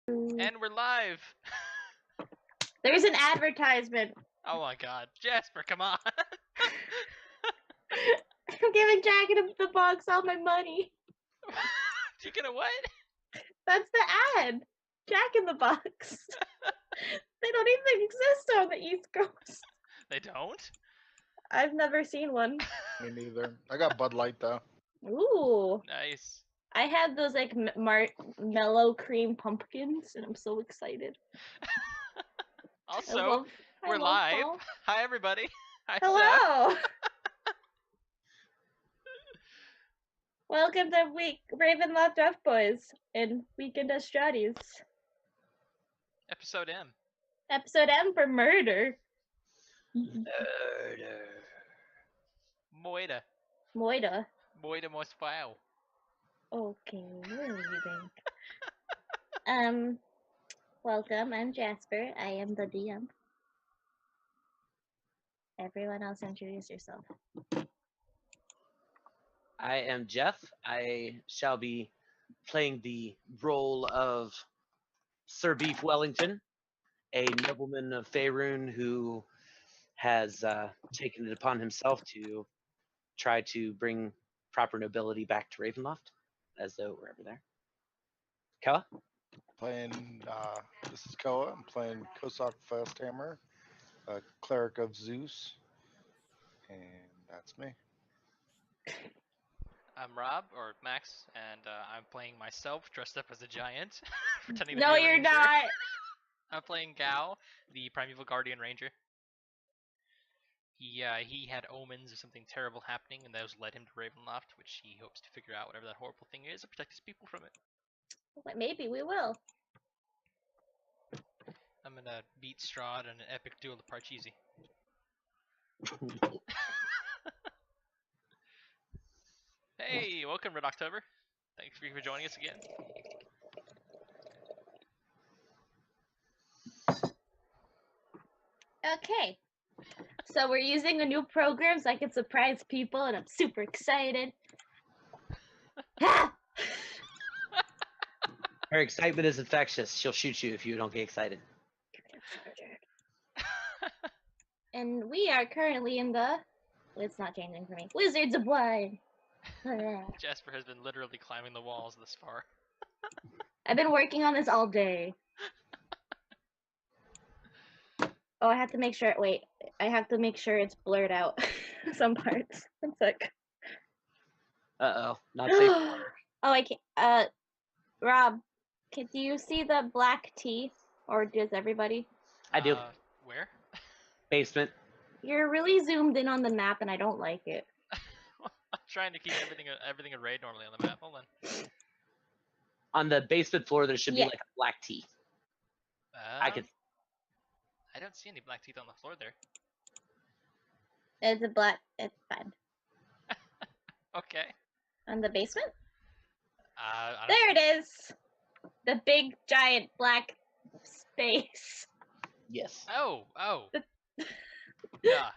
And we're live. There's an advertisement. Oh my god. Jasper, come on. I'm giving Jack in the Box all my money. You gonna what? That's the ad. Jack in the Box. They don't even exist on the East Coast. They don't? I've never seen one. Me neither. I got Bud Light though. Ooh. Nice. I had those like mellow cream pumpkins, and I'm so excited. Also, we're live. Fall. Hi everybody. Hi Hello. Seth. Welcome to Ravenloft Ruff Boiz and Weekend at Strahdies. Episode M. Episode M for murder. Moida. Moida. Moida most foul. Okay, what do you think? Welcome, I'm Jasper. I am the DM. Everyone else introduce yourself. I am Jeff. I shall be playing the role of Sir Beef Wellington, a nobleman of Faerun who has taken it upon himself to try to bring proper nobility back to Ravenloft, as though it were ever there. Koa? This is Koa. I'm playing Kosak Fasthammer, a cleric of Zeus, and that's me. I'm Rob, or Max, and I'm playing myself, dressed up as a giant. Pretending to No, be a you're ranger. not. I'm playing Gao, the Primeval Guardian Ranger. He had omens of something terrible happening, and those led him to Ravenloft, which he hopes to figure out whatever that horrible thing is and protect his people from it. Well, maybe we will. I'm gonna beat Strahd in an epic duel of Parcheesi. Hey, welcome Red October. Thanks for joining us again. Okay. So we're using a new program so I can surprise people, and I'm super excited. Her excitement is infectious. She'll shoot you if you don't get excited. And we are currently in the... It's not changing for me. Wizards of Wine. Jasper has been literally climbing the walls this far. I've been working on this all day. Oh, I have to make sure. Wait, I have to make sure it's blurred out. Some parts. One sec. Uh-oh. Not safe. Oh, I can't. Rob, do you see the black tea? Or does everybody? I do. Where? Basement. You're really zoomed in on the map, and I don't like it. I'm trying to keep everything arrayed normally on the map. Hold on. On the basement floor, there should be like a black tea. I don't see any black teeth on the floor there. It's a black. It's fine. Okay. On the basement? There it is! The big, giant, black space. Yes. Oh. Yeah.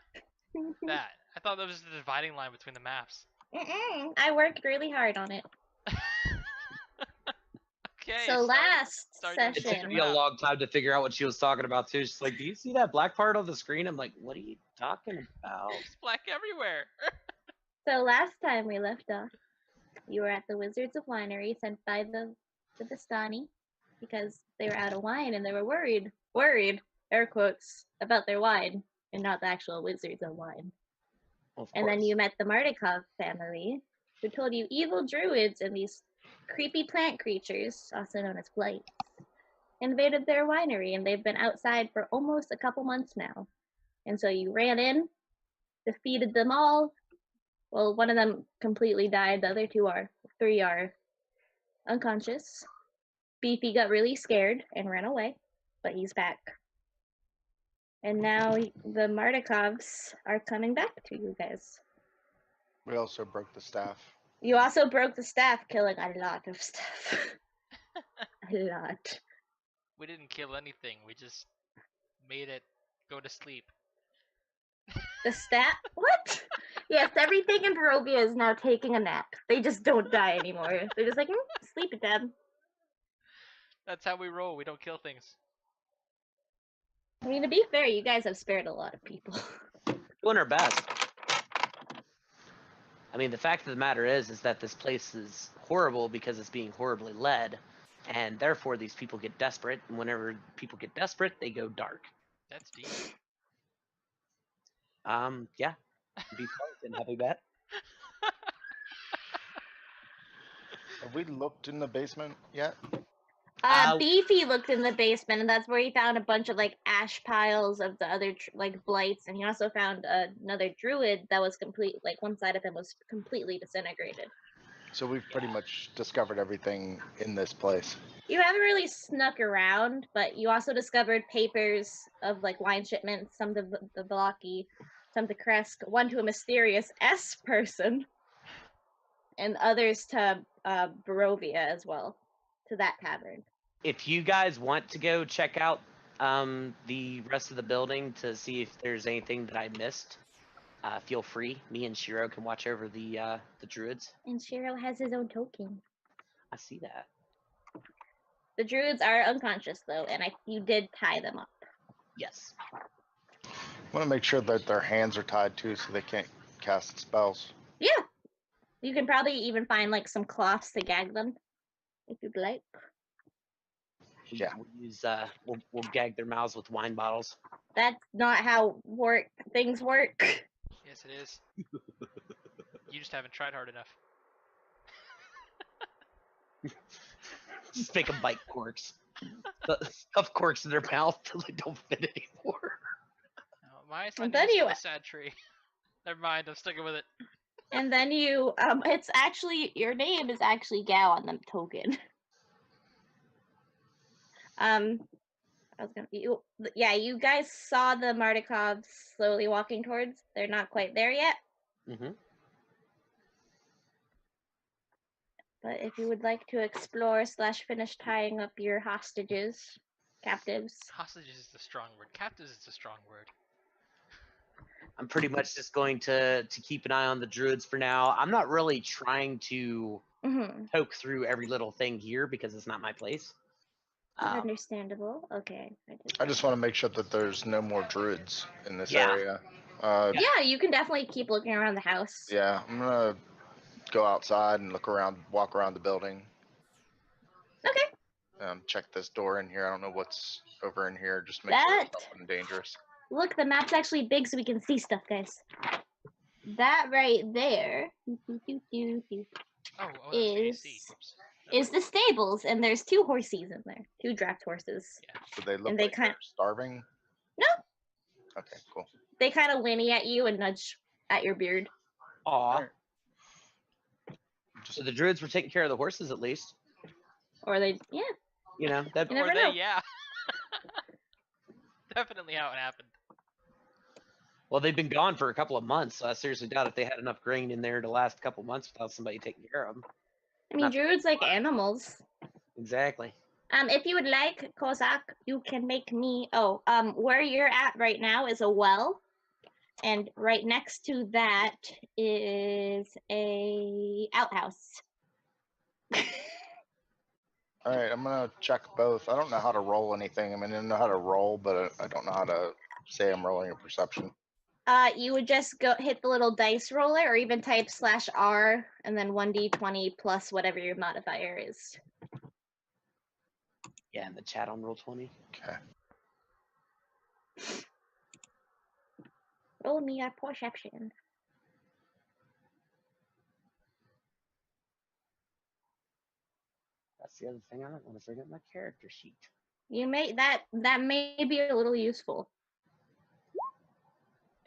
That. I thought that was the dividing line between the maps. I worked really hard on it. Okay. So last session. It took me a long time to figure out what she was talking about too. She's like, "Do you see that black part on the screen?" I'm like, "What are you talking about?" There's black everywhere. So last time we left off, you were at the Wizards of Winery sent by the Bastani because they were out of wine and they were worried, air quotes, about their wine and not the actual Wizards of Wine. And then you met the Mardikov family, who told you evil druids and these creepy plant creatures, also known as blights, invaded their winery, and they've been outside for almost a couple months now. And so you ran in, defeated them all. Well, one of them completely died. The other three are unconscious. Beefy got really scared and ran away, but he's back. And now the Mardikovs are coming back to you guys. We also broke the staff. You also broke the staff, killing a lot of stuff. A lot. We didn't kill anything. We just made it go to sleep. The staff? What? Yes, everything in Barovia is now taking a nap. They just don't die anymore. They're just like, sleep it, Dad. That's how we roll. We don't kill things. I mean, to be fair, you guys have spared a lot of people. Doing our best. I mean, the fact of the matter is that this place is horrible because it's being horribly led, and therefore these people get desperate. And whenever people get desperate, they go dark. That's deep. Yeah. Beef Wellington, happy bet. Have we looked in the basement yet? Beefy looked in the basement, and that's where he found a bunch of like ash piles of the other like blights, and he also found another druid that was like one side of him was completely disintegrated. So we've pretty much discovered everything in this place. You haven't really snuck around, but you also discovered papers of like wine shipments, some to the Blocky, some to Kresk, one to a mysterious S person, and others to Barovia as well, to that tavern. If you guys want to go check out the rest of the building to see if there's anything that I missed, feel free. Me and Shiro can watch over the druids. And Shiro has his own token. I see that. The druids are unconscious though, and you did tie them up. Yes. I want to make sure that their hands are tied too, so they can't cast spells. Yeah, you can probably even find like some cloths to gag them, if you'd like. Yeah. We'll use we'll gag their mouths with wine bottles. That's not how things work. Yes, it is. You just haven't tried hard enough. Just make them bite corks. Stuff corks in their mouth till they don't fit anymore. No, my son then is you- a sad tree. Never mind, I'm sticking with it. And then you, it's actually, your name is actually Gao on the token. You guys saw the Mardikovs slowly walking towards. They're not quite there yet. Mm-hmm. But if you would like to explore / finish tying up your captives. Hostages is a strong word. Captives is a strong word. I'm pretty much just going to keep an eye on the druids for now. I'm not really trying to poke through every little thing here because it's not my place. Understandable. Okay. I just want to make sure that there's no more druids in this Yeah. area. Yeah, you can definitely keep looking around the house. Yeah, I'm gonna go outside and walk around the building. Okay. Check this door in here. I don't know what's over in here. Just make sure That- it's nothing dangerous. Look, the map's actually big so we can see stuff, guys. That right there Oh, that's AC. is Oops. is the stables, and there's 2 horses in there, 2 draft horses. Do they look And they like they're starving? No. Okay, cool. They kind of whinny at you and nudge at your beard. Aw. Alright. So the druids were taking care of the horses at least. Or they, yeah. You know, that You never Or they, know. yeah. Definitely how it happened. well, they've been gone for a couple of months, so I seriously doubt if they had enough grain in there to last a couple of months without somebody taking care of them. I mean, druids like animals. Exactly. If you would like, Kozak, you can make me. Where you're at right now is a well, and right next to that is a outhouse. All right, I'm gonna check both. I don't know how to roll anything. I mean, I know how to roll, but I don't know how to say I'm rolling a perception. You would just go hit the little dice roller, or even type /R and then 1d20 plus whatever your modifier is. Yeah, in the chat on Roll20. Okay. Roll me a perception. That's the other thing. I don't want to forget my character sheet. You may that may be a little useful.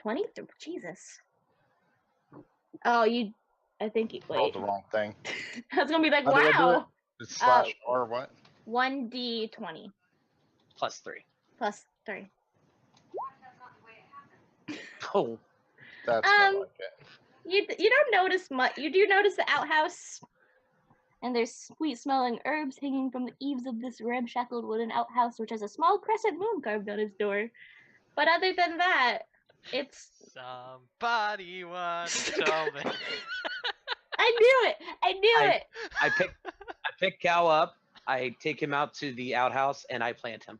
23. Jesus. Oh, I think you Rolled wait. the wrong thing. I was gonna be like, How do I do wow. It's /R what? 1d20 +3. plus 3. Oh, That's not like it. You don't notice much. You do notice the outhouse, and there's sweet-smelling herbs hanging from the eaves of this ramshackled wooden outhouse, which has a small crescent moon carved on its door. But other than that, it's. Somebody once told me. I knew it. I knew it. I pick Cal up I take him out to the outhouse and I plant him.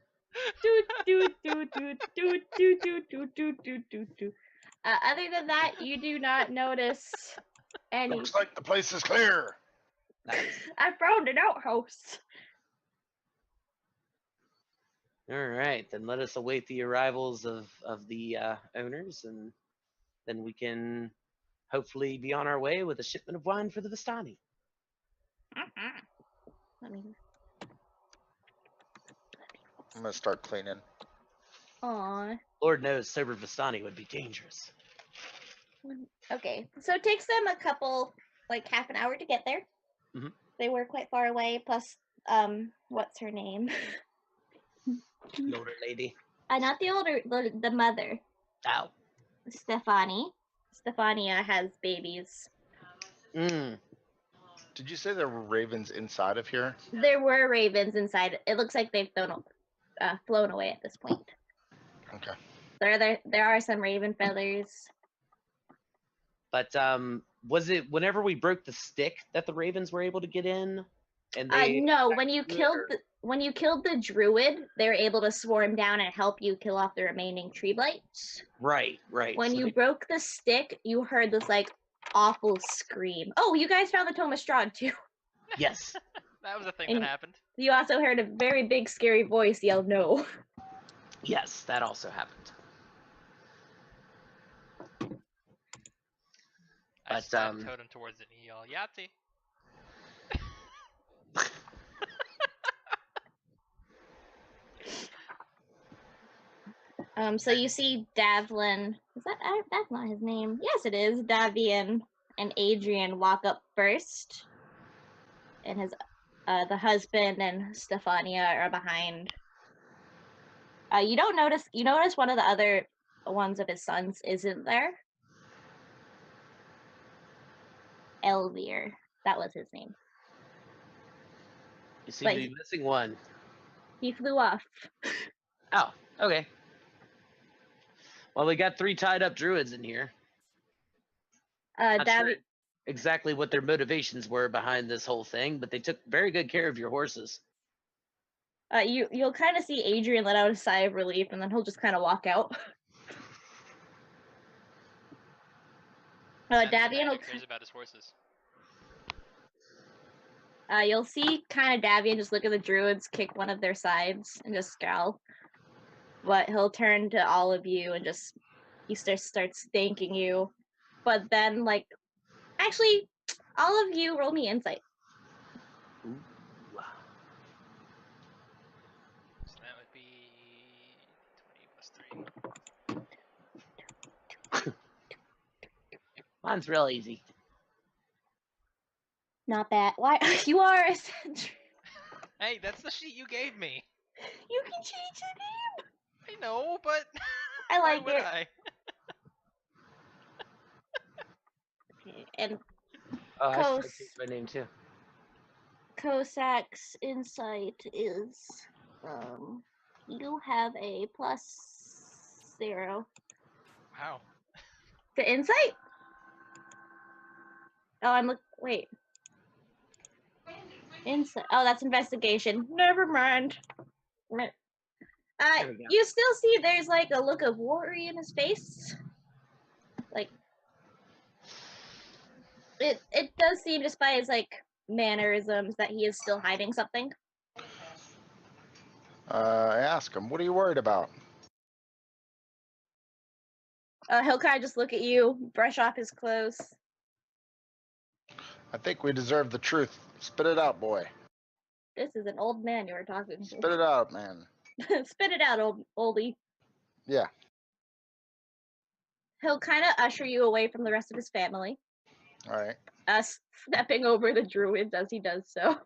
Other than that, you do not notice any. Looks like the place is clear. Nice. I found an outhouse. All right, then let us await the arrivals of the owners, and then we can hopefully be on our way with a shipment of wine for the Vistani. Let me. I'm gonna start cleaning. Aw. Lord knows sober Vistani would be dangerous. Okay, so it takes them a couple, like half an hour to get there. Mhm. They were quite far away. Plus, what's her name? The older lady. Not the older, the mother, Ow. Stefania has babies. Mm. Did you say there were ravens inside of here? There were ravens inside. It looks like they've flown away at this point. Okay. There are some raven feathers. But was it whenever we broke the stick that the ravens were able to get in? And they No, when you do it, killed or- the druid, they were able to swarm down and help you kill off the remaining tree blights. Right. When So you they- broke the stick, you heard this like awful scream. Oh, you guys found the Tome of Strahd too. yes. That was a thing And that happened. you also heard a very big, scary voice yell no. Yes, that also happened. I But, stab Totem towards it and he yell, Yahtzee. So you see Davlin. Is that's not his name? Yes, it is. Davian and Adrian walk up first, and his the husband and Stefania are behind. You don't notice. You notice one of the other ones of his sons isn't there. Elvir, that was his name. You seem to be missing one. He flew off. Oh, okay. Well, we got 3 tied up druids in here. Not sure Davi. exactly what their motivations were behind this whole thing, but they took very good care of your horses. You'll kind of see Adrian let out a sigh of relief, and then he'll just kind of walk out. Davian will. cares about his horses. You'll see kind of Davian just look at the druids, kick one of their sides, and just scowl. But he'll turn to all of you and he starts thanking you. But then, like, actually, all of you roll me insight. Ooh. So that would be 20 plus 3. Mine's real easy. Not bad. Why? You are a sentry. Hey, that's the sheet you gave me. You can change the I know, but I why like would it. I? name. And Oh, I Kos- should change my name too. Cossack's insight is, you have a +0 Wow. to insight. Oh, wait. Insight. Oh, that's investigation. Never mind. There we go. You still see there's like a look of worry in his face. Like it does seem, just by his like mannerisms, that he is still hiding something. I ask him, what are you worried about? He'll kind of just look at you, brush off his clothes. I think we deserve the truth. Spit it out, boy. This is an old man you were talking to. Spit it out, man. Spit it out, oldie. Yeah. He'll kind of usher you away from the rest of his family, All right. stepping over the druids as he does so.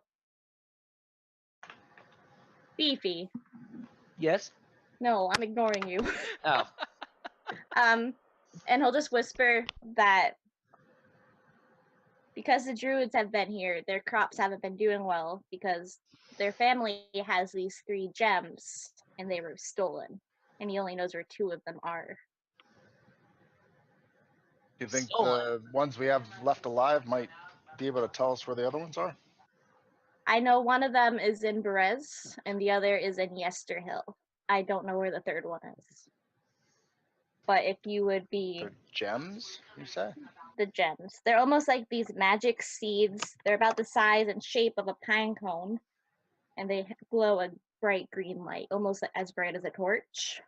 Beefy. Yes. No, I'm ignoring you. Oh. And he'll just whisper that because the druids have been here, their crops haven't been doing well because their family has these 3 gems and they were stolen, and he only knows where 2 of them are. Do you think Stolen. the ones we have left alive might be able to tell us where the other ones are? I know one of them is in Boiz, and the other is in Yesterhill. I don't know where the third one is. But if you would be The gems, you say? the gems, they're almost like these magic seeds. They're about the size and shape of a pine cone, and they glow a bright green light, almost as bright as a torch.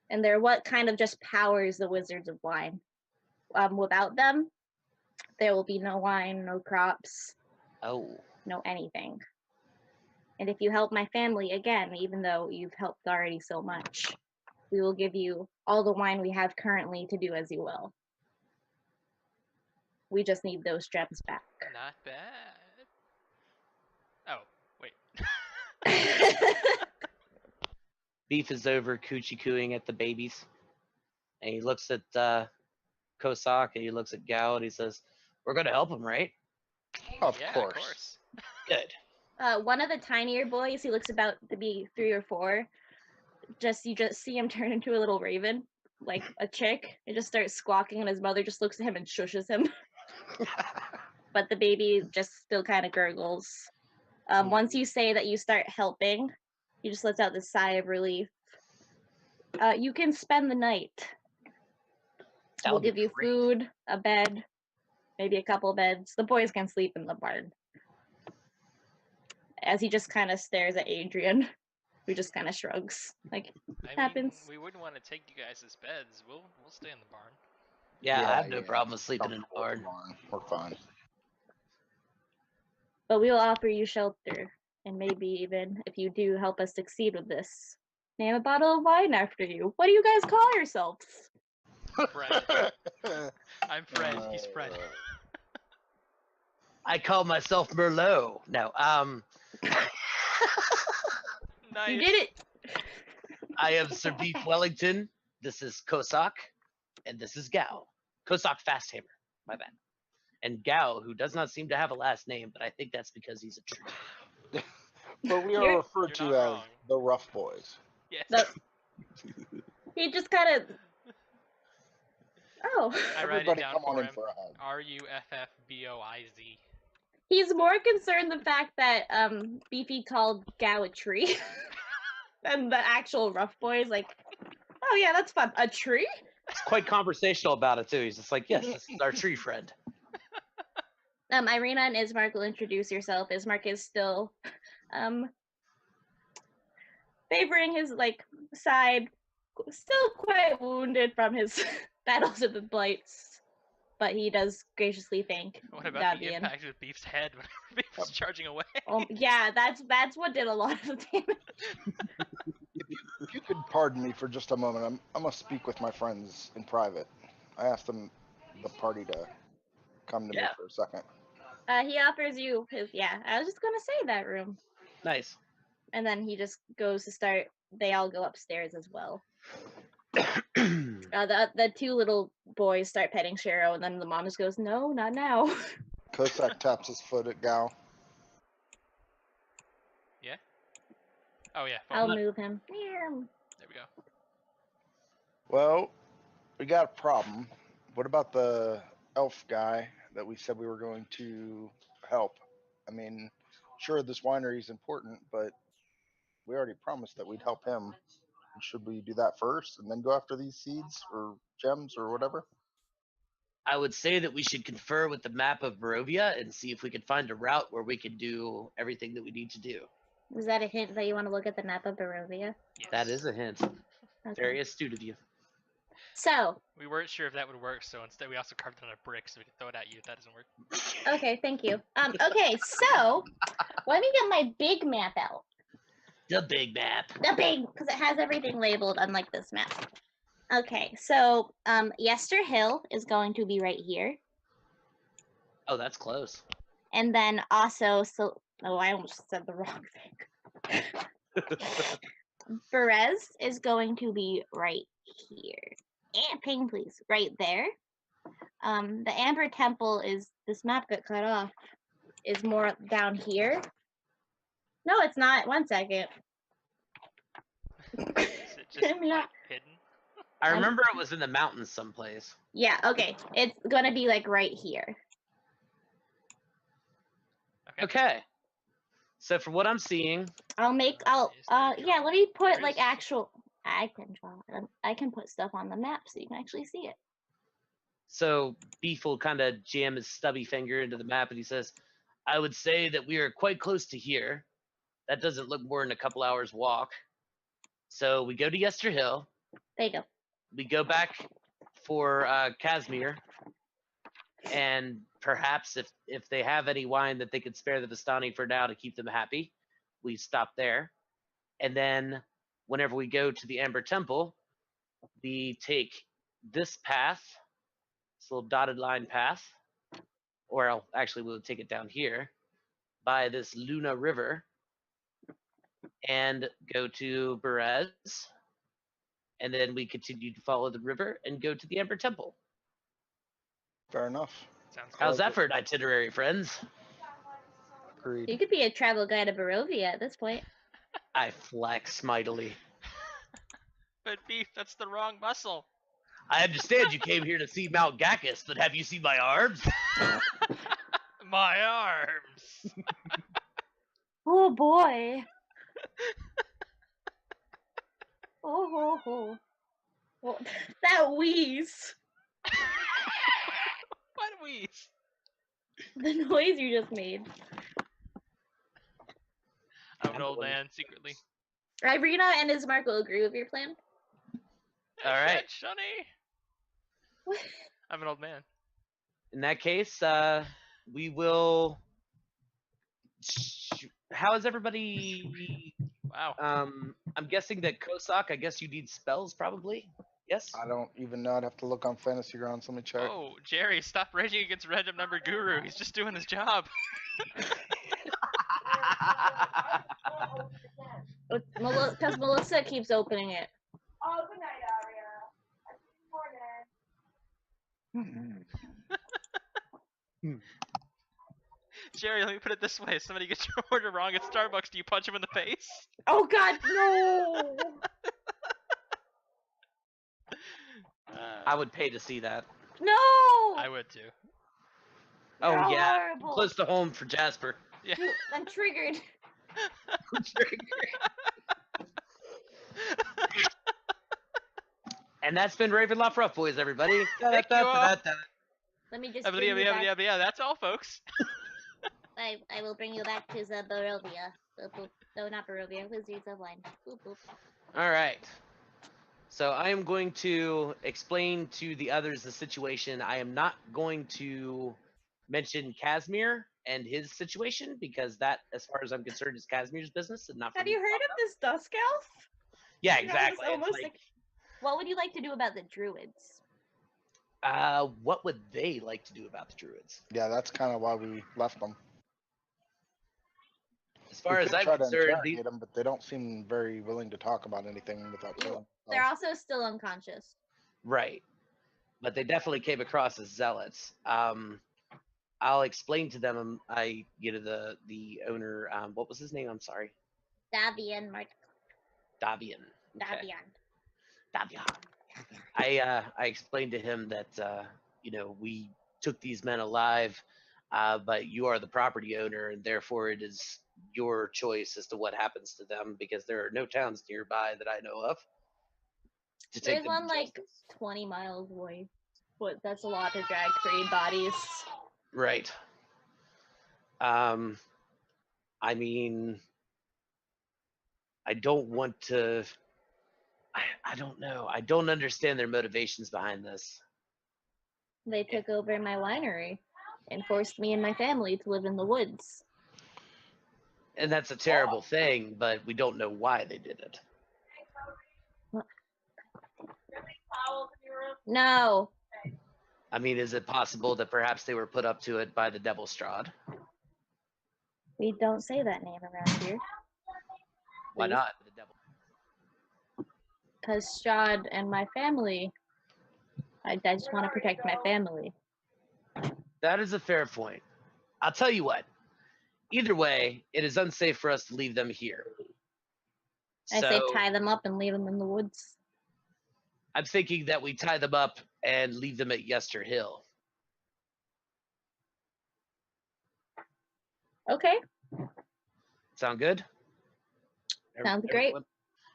And they're what kind of just powers the Wizards of Wine. Without them, there will be no wine, no crops, Oh. no anything. And if you help my family again, even though you've helped already so much, we will give you all the wine we have currently to do as you will. We just need those gems back. Not bad. Oh, wait. Beef is over coochie cooing at the babies. And he looks at Kosak and he looks at Gao and he says, "We're gonna help him, right?" Of Yeah, course. of course. Good. One of the tinier boys, he looks about to be 3 or 4. You just see him turn into a little raven, like a chick. It just starts squawking, and his mother just looks at him and shushes him. But the baby just still kind of gurgles. Once you say that you start helping, he just lets out this sigh of relief. You can spend the night. That We'll would be give you great. food, a bed, maybe a couple beds. The boys can sleep in the barn. As he just kind of stares at Adrian, who just kind of shrugs. Like, happens. We wouldn't want to take you guys as beds. We'll stay in the barn. Yeah, I have no problem with sleeping in the Comfortable barn. We're fine. But we will offer you shelter, and maybe even if you do help us succeed with this, name a bottle of wine after you. What do you guys call yourselves? Fred. I'm Fred. He's Fred. I call myself Merlot. No, Nice. You did it. I am Sir Beef Wellington. This is Kosak, and this is Gao. Kosak Fasthammer. My bad. And Gao, who does not seem to have a last name, but I think that's because he's a tree. But we are You're referred not to as wrong. the Ruff Boys. Yes. No. He just kind of. Oh. I write it Everybody down come on for in him. for a hug. RUFFBOIZ. He's more concerned the fact that Beefy called Gao a tree than the actual Rough Boys. Like, oh yeah, that's fun. A tree? He's quite conversational about it too. He's just like, "Yes, this is our tree friend." Irina and Ismark will introduce yourself. Ismark is still favoring his side, still quite wounded from his battles with the blights, but he does graciously thank What about the Davian. impact with Beef's head when Beef was charging away? Yeah, that's what did a lot of the damage. If you could pardon me for just a moment, I'm gonna speak with my friends in private. I asked them, the party, to come to me Yeah. for a second. He offers you his. Yeah, I was just gonna say that room, Nice. and then he just goes to start. They all go upstairs as well. The 2 little boys start petting Shero, and then the mom just goes, "No, not now." Kosak taps his foot at Gal. Yeah? Oh, yeah. I'll Phone. move him. Meow. There we go. Well, we got a problem. What about the elf guy that we said we were going to help? I mean, sure, this winery is important, but we already promised that we'd help him. Should we do that first and then go after these seeds or gems or whatever? I would say that we should confer with the map of Barovia and see if we could find a route where we could do everything that we need to do. Is that a hint that you want to look at the map of Barovia? Yes. That is a hint. Okay. Very astute of you. So, We weren't sure if that would work, so instead we also carved it on a brick so we could throw it at you if that doesn't work. okay, thank you. Okay, so let me get my big map out. The big map. The big, because it has everything labeled, unlike this map. Okay, so Yester Hill is going to be right here, Oh, that's close. and then also, I almost said the wrong thing. Perez is going to be right here. And ping, please, right there. The Amber Temple is, this map got cut off, is more down here. No, it's not. 1 second. Is it just Yeah. hidden? I remember it was in the mountains someplace. Yeah, okay. It's gonna be right here. Okay. So for what I'm seeing, I'll Is there yeah, draw? let me put There like is. actual. I can draw. I can put stuff on the map so you can actually see it. so Beef will kind of jam his stubby finger into the map and he says, I would say that we are quite close to here. That doesn't look more than a couple hours walk. So we go to Yester Hill. There you go. We go back for Casimir. And perhaps if they have any wine that they could spare the Vistani for now to keep them happy, we stop there. And then whenever we go to the Amber Temple, we take this path, this little dotted line path, or actually we'll take it down here by this Luna River and go to Boiz. And then we continue to follow the river and go to the Amber Temple. Fair enough. Sounds good. How's like that it. for an itinerary, friends? Agreed. You could be a travel guide to Barovia at this point. I flex mightily. But Beef, that's the wrong muscle. I understand you came here to see Mount Gacchus, but have you seen my arms? My arms. Oh boy. Oh. Well, that wheeze. What wheeze? The noise you just made. I'm an old man secretly. Irina and Ismark will agree with your plan. All right. Shunny. I'm an old man. In that case, we will. How is everybody? Wow. I'm guessing that Kosak. I guess you need spells, probably. Yes. I don't even know. I'd have to look on Fantasy Grounds. Let me check. Oh, Jerry, stop raging against random number guru. He's just doing his job. Because Melissa keeps opening it. Oh, good night, Aria. Good morning. Jerry, let me put it this way. If somebody gets your order wrong at Starbucks, do you punch him in the face? Oh God, no! I would pay to see that. No! I would too. Oh You're yeah, horrible. close to home for Jasper. Yeah. Dude, I'm triggered. And that's been Ravenloft Ruff Boys, everybody. Thank you all. Let me just Yeah, bring you back. that's all, folks. I will bring you back to the Barovia. Boop, boop. No, not Barovia. Wizards of Wine. Boop, boop. All right. So I am going to explain to the others the situation. I am not going to mention Casimir and his situation because that, as far as I'm concerned, is Casimir's business and not. Have you heard of this Dusk Elf? Yeah, You know, it's exactly. It's almost like, what would you like to do about the Druids? what would they like to do about the Druids? Yeah, that's kind of why we left them. As far We as could I'm try to concerned, interrogate them, but they don't seem very willing to talk about anything without killing. They're also still unconscious. right, but they definitely came across as zealots. I'll explain to them. The owner. What was his name? I'm sorry. Davian, Davian. Okay. Davian. Davian. I explained to him that we took these men alive, but you are the property owner, and therefore it is your choice as to what happens to them because there are no towns nearby that I know of to take There's them to one like justice. 20 miles away, but that's a lot to drag 3 bodies. Right. I mean, I don't want to. I don't know. I don't understand their motivations behind this. They took over my winery and forced me and my family to live in the woods. And that's a terrible thing, but we don't know why they did it. No. I mean, is it possible that perhaps they were put up to it by the Devil Strahd? We don't say that name around here. Why Please. not? The devil. Because Strahd and my family, I just want to protect my family. That is a fair point. I'll tell you what. Either way, it is unsafe for us to leave them here. I say tie them up and leave them in the woods. I'm thinking that we tie them up and leave them at Yester Hill. Okay. Sound good? Sounds great.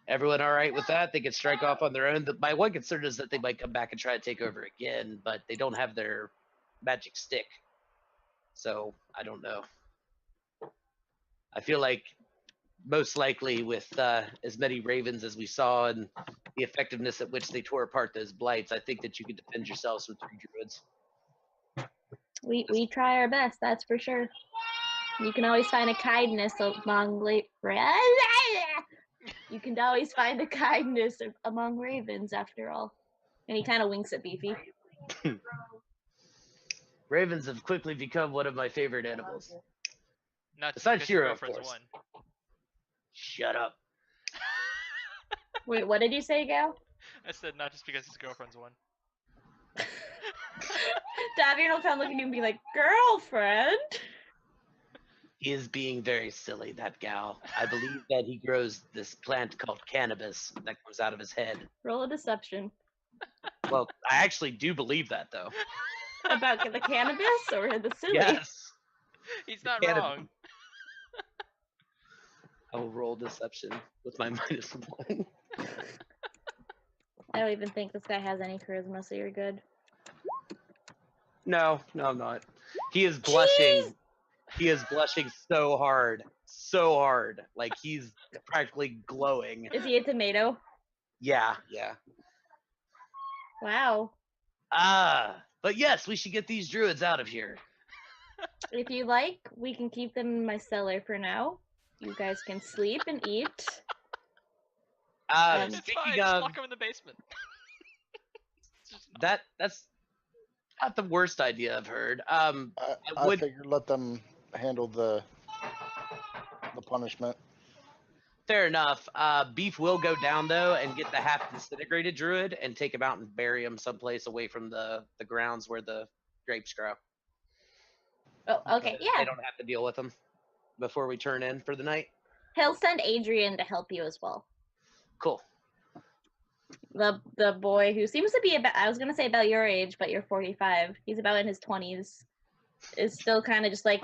Everyone all right with that? They can strike off on their own. My one concern is that they might come back and try to take over again, but they don't have their magic stick. So I don't know. I feel like most likely with as many ravens as we saw and the effectiveness at which they tore apart those blights, I think that you could defend yourselves with 3 druids. We try our best, that's for sure. You can always find a kindness among You can always find a kindness among ravens, after all. And he kind of winks at Beefy. Ravens have quickly become one of my favorite animals. Not just Besides because your Shiro, of girlfriend's course. one. Shut up. Wait, what did you say, Gal? I said not just because his girlfriend's one. Davian will come look at you and be like, girlfriend? He is being very silly, that gal. I believe that he grows this plant called cannabis that comes out of his head. Roll a deception. Well, I actually do believe that, though. About the cannabis or the silly? Yes. He's not Cannabis. wrong. I will roll deception with my -1. I don't even think this guy has any charisma, so you're good. No, I'm not. He is blushing. Jeez! He is blushing so hard. So hard. Like he's practically glowing. Is he a tomato? Yeah. Wow. But yes, we should get these druids out of here. If you like, we can keep them in my cellar for now. You guys can sleep and eat. It's Speaking fine, just of lock him in the basement. It's just an that's not the worst idea I've heard. I would- figured let them handle the punishment. Fair enough. Beef will go down though and get the half disintegrated druid and take him out and bury him someplace away from the grounds where the grapes grow. Oh, okay, They yeah. don't have to deal with them before we turn in for the night. He'll send Adrian to help you as well. Cool. The boy who seems to be about, I was gonna say about your age, but you're 45. He's about in his 20s. Is still kind of just like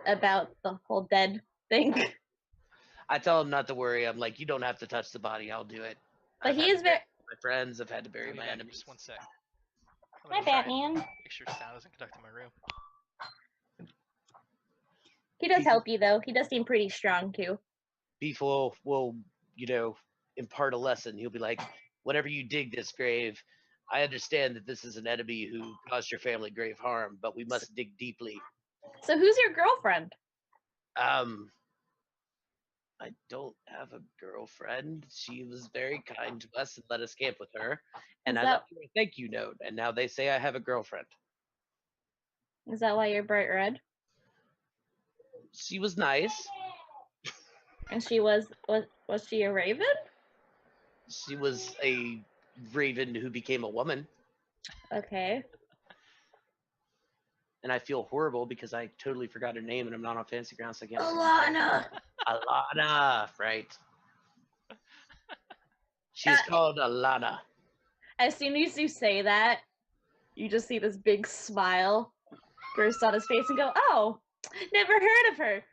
about the whole dead thing. I tell him not to worry. I'm like, you don't have to touch the body. I'll do it. But I've he had is to bury very. my friends. I've had to bury I'll be my back in enemies. just one sec. I'm Hi, gonna try and Batman. Make sure sound doesn't conduct in my room. He does help you though. He does seem pretty strong too. Beef will impart a lesson. He'll be like, whenever you dig this grave, I understand that this is an enemy who caused your family grave harm, but we must dig deeply. So who's your girlfriend? I don't have a girlfriend. She was very kind to us and let us camp with her, and Is I that- left her a thank you note. And now they say I have a girlfriend. Is that why you're bright red? She was nice. And she was she a raven? She was a raven who became a woman, Okay. and I feel horrible because I totally forgot her name, and I'm not on fancy grounds. So I can't. Alana. Alana, right? She's called Alana. As soon as you say that, you just see this big smile burst on his face and go, "Oh, never heard of her.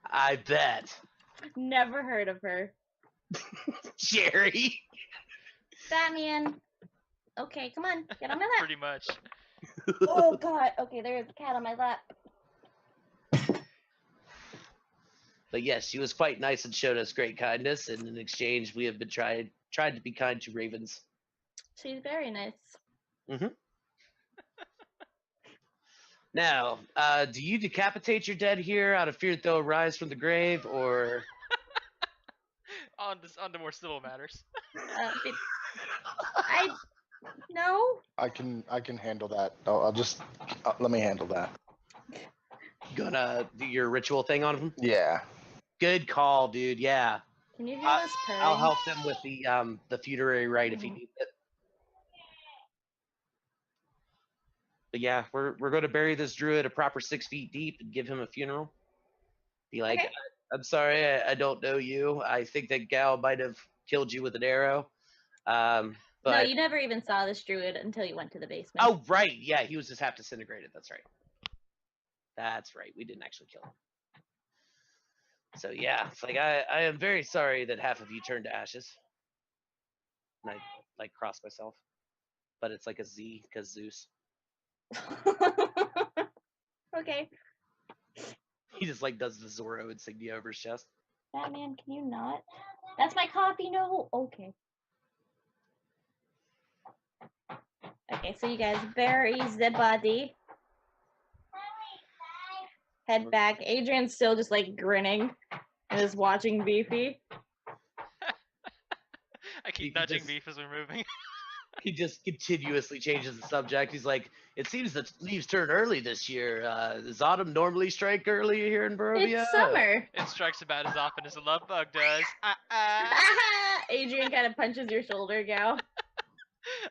I bet. Never heard of her." Jerry. Batman. Okay, come on, get on my lap. Pretty much. Oh God. Okay, there's a cat on my lap. But yes, she was quite nice and showed us great kindness, and in exchange, we have been tried to be kind to ravens. She's very nice. Now, do you decapitate your dead here out of fear that they'll rise from the grave, or On to more civil matters. I no. I can handle that. I'll just let me handle that. gonna do your ritual thing on him? Yeah. Good call, dude. Yeah, Can you do this purring? I'll help him with the funerary rite if he needs it. But yeah, we're going to bury this druid a proper 6 feet deep and give him a funeral. Be like, Okay. I'm sorry, I don't know you. I think that gal might have killed you with an arrow. But No, you never even saw this druid until you went to the basement. oh right, yeah, he was just half disintegrated. That's right. We didn't actually kill him. So yeah, it's like I am very sorry that half of you turned to ashes. And I like cross myself, but it's like a Z because Zeus. Okay. He just like does the Zorro insignia over his chest. Batman, can you not? That's my coffee, no. Okay. Okay, so you guys bury the body. Head back. Adrian's still just like grinning and is watching Beefy. I keep Beefy nudging just- Beef as we're moving. He just continuously changes the subject. He's like, "It seems that leaves turn early this year. Does autumn normally strike early here in Barovia?" It's summer. It strikes about as often as a love bug does. Adrian kind of punches your shoulder, Gal.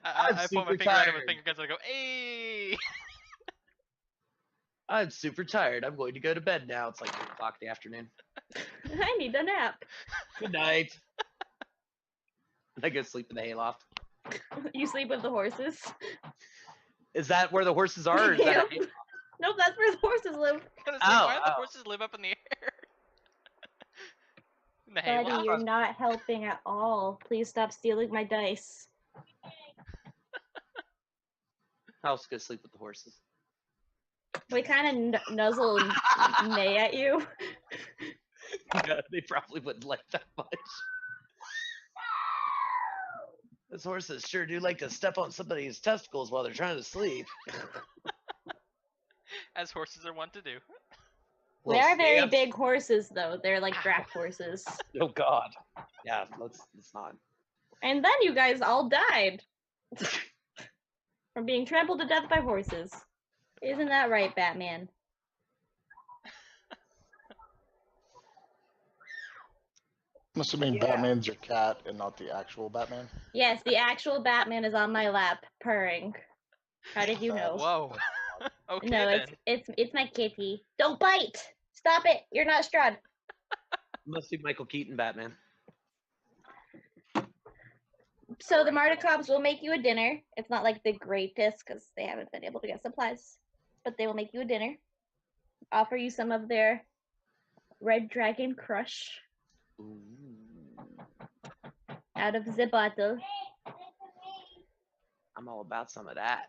I'm I point my super finger at him with tired. finger guns and I go, hey! I'm super tired. I'm going to go to bed now. It's like 3 o'clock in the afternoon. I need a nap. Good night. I go sleep in the hayloft. You sleep with the horses. Is that where the horses are? Or is that Yep. Nope, that's where the horses live. Gonna say, why do the Oh. horses live up in the air? In the Buddy, hayloft? you're not helping at all. Please stop stealing my dice. I'll just go sleep with the horses. We kind of nuzzle and neigh at you. Yeah, they probably wouldn't like that much. Those horses sure do like to step on somebody's testicles while they're trying to sleep. As horses are wont to do. They Little are very stamps. big horses, though. They're like draft horses. Oh God. Yeah, let's not. And then you guys all died from being trampled to death by horses. Isn't that right, Batman? I'm assuming Yeah. Batman's your cat and not the actual Batman. Yes, the actual Batman is on my lap, purring. How did you know? Whoa. Okay No, then. it's my kitty. Don't bite! Stop it! You're not Strahd. Must be Michael Keaton Batman. So the Marticops will make you a dinner. It's not like the greatest because they haven't been able to get supplies, but they will make you a dinner. Offer you some of their Red Dragon Crush Ooh. out of the bottle. I'm all about some of that.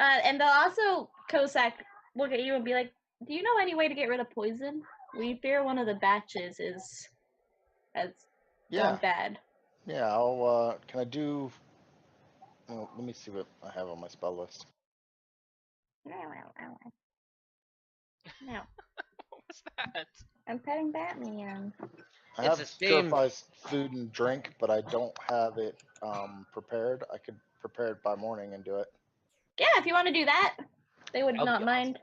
And they'll also, Cossack, look at you and be like, do you know any way to get rid of poison? We fear one of the batches has Yeah, gone bad. yeah. I'll. Can I do? Well, let me see what I have on my spell list. No. What was that? I'm petting Batman. I It's have a shame. purifies food and drink, but I don't have it prepared. I could prepare it by morning and do it. Yeah, if you want to do that, they would That'd not be mind.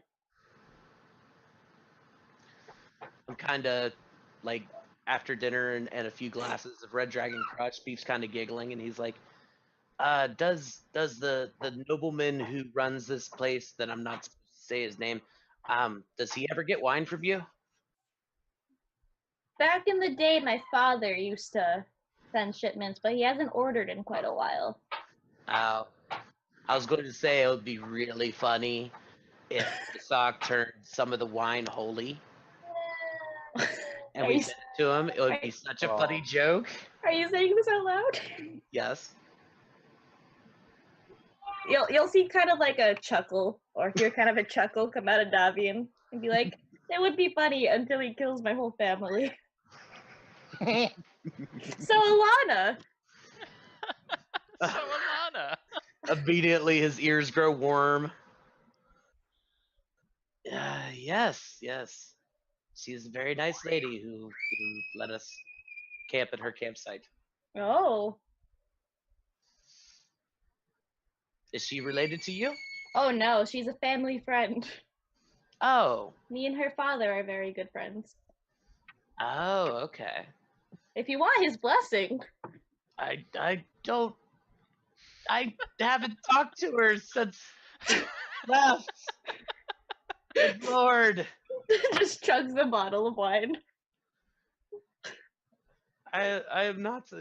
I'm kind of like after dinner and a few glasses of Red Dragon Crush. Beef's kind of giggling, and he's like, does the nobleman who runs this place that I'm not supposed to say his name, does he ever get wine from you?" Back in the day, my father used to send shipments, but he hasn't ordered in quite a while. I was going to say it would be really funny if the sock turned some of the wine holy and Are we you, sent it to him. It would be such a funny joke. are you saying this out loud? Yes. You'll see kind of like a chuckle, or hear kind of a chuckle come out of Davian and be like, it would be funny until he kills my whole family. So Alana, So Alana. Immediately his ears grow warm. Yes. She is a very nice lady who let us camp at her campsite. oh Is she related to you? no, she's a family friend. Oh. Me and her father are very good friends. Oh, okay. If you want his blessing, I don't. I haven't talked to her since she left. Good Lord. just chugs the bottle of wine. I am not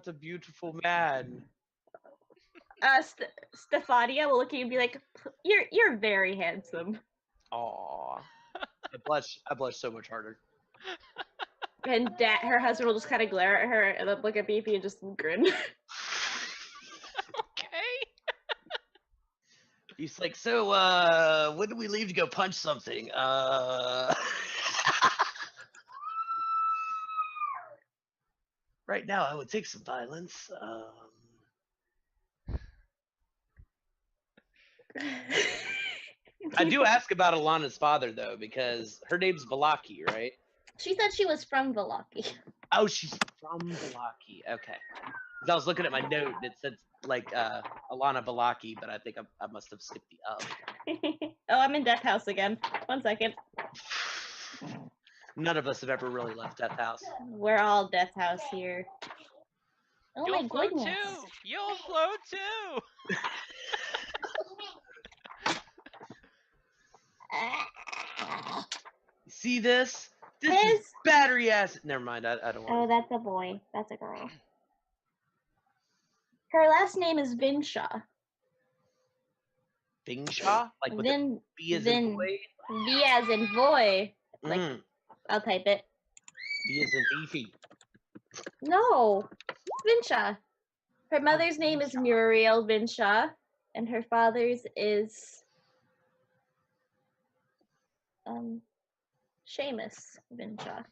a beautiful man. Stefania will look at you and be like, "You're very handsome." Aw. I blush so much harder. And her husband will just kind of glare at her and then look at Beefy and just grin. Okay. He's like, so, when do we leave to go punch something? Right now, I would take some violence. I do ask about Alana's father, though, because her name's Valaki, right? She said she was from Valaki. Oh, she's from Valaki. Okay. 'Cause I was looking at my note and it said, like, Alana Valaki, but I think I must have skipped the up. Oh, I'm in Death House again. 1 second. None of us have ever really left Death House. We're all Death House here. Oh You'll my float goodness. too. You'll float too. You see this? This His- is battery acid. Never mind. I don't Oh, want. that's a boy. That's a girl. Her last name is Vinshaw. Bingshaw? Like with the B as in boy? V as in boy. Like, Mm, I'll type it. B as in beefy. No, Vinshaw. Her mother's name is Vinshaw. Muriel Vinshaw, and her father's is Seamus Vinshaw.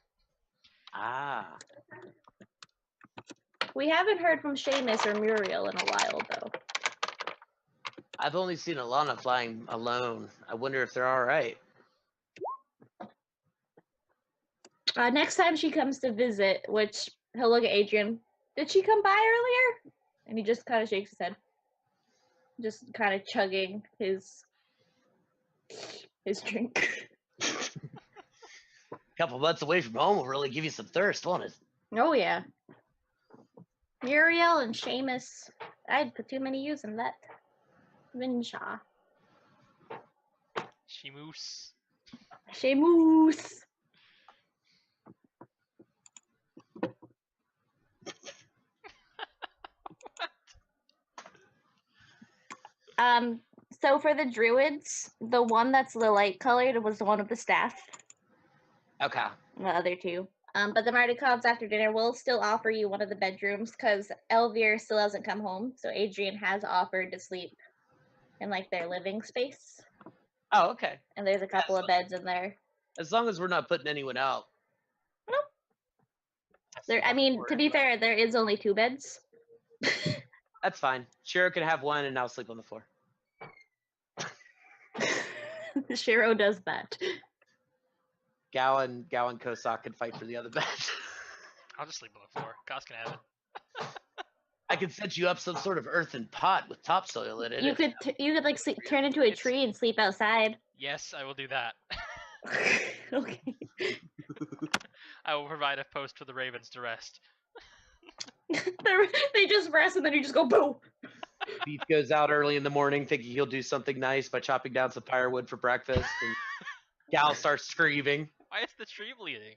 Ah. We haven't heard from Seamus or Muriel in a while, though. I've only seen Alana flying alone. I wonder if they're all right. Next time she comes to visit, which he'll look at Adrian. Did she come by earlier? And he just kind of shakes his head, just kind of chugging his drink. Couple months away from home will really give you some thirst, won't it? Oh yeah. Muriel and Seamus. I'd put too many U's in that. Vinshaw. Sheamus. Seamus. So for the druids, the one that's the light colored was the one with the staff. Okay. The other two. But the Marticons after dinner will still offer you one of the bedrooms because Elvir still hasn't come home. So Adrian has offered to sleep in like their living space. Oh, okay. And there's a couple of beds in there. As long as we're not putting anyone out. Nope. I mean, to be fair, there is only 2 beds. That's fine. Shiro can have one and I'll sleep on the floor. Shiro does that. Gowan Kosak can fight for the other bed. I'll just sleep on the floor. Kaz can have it. I could set you up some sort of earthen pot with topsoil in it. You could like turn into a tree and sleep outside. Yes, I will do that. Okay. I will provide a post for the ravens to rest. They just rest and then you just go boo. Beef goes out early in the morning thinking he'll do something nice by chopping down some firewood for breakfast. And Gal starts screaming. Why is the tree bleeding?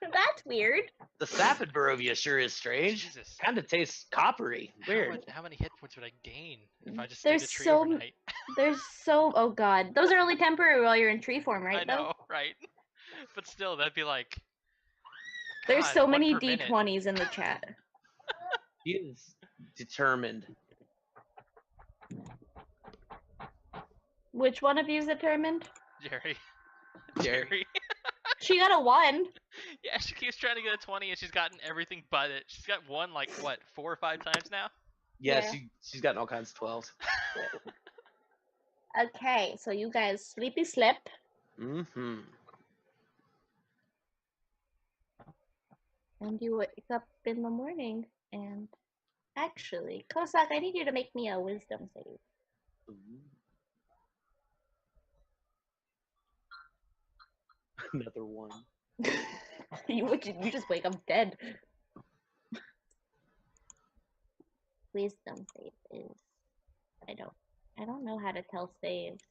That's weird. The sap in Barovia sure is strange. Jesus. Kind of tastes coppery. Weird. How many hit points would I gain if I just There's stayed the tree so overnight? oh god. Those are only temporary while you're in tree form, right? I know, right? But still, that'd be like. There's God, so one many per minute. D20s in the chat. He is determined. Which one of you is determined? Jerry. Jerry. She got a 1. Yeah, she keeps trying to get a 20 and she's gotten everything but it. She's got one like what, 4 or 5 times now? Yeah, Yeah. she's gotten all kinds of 12s. Okay, so you guys sleepy slip. Mm-hmm. And you wake up in the morning and actually, Kosak, I need you to make me a wisdom save. Another one. you just wake up dead. Wisdom save is I don't know how to tell saves.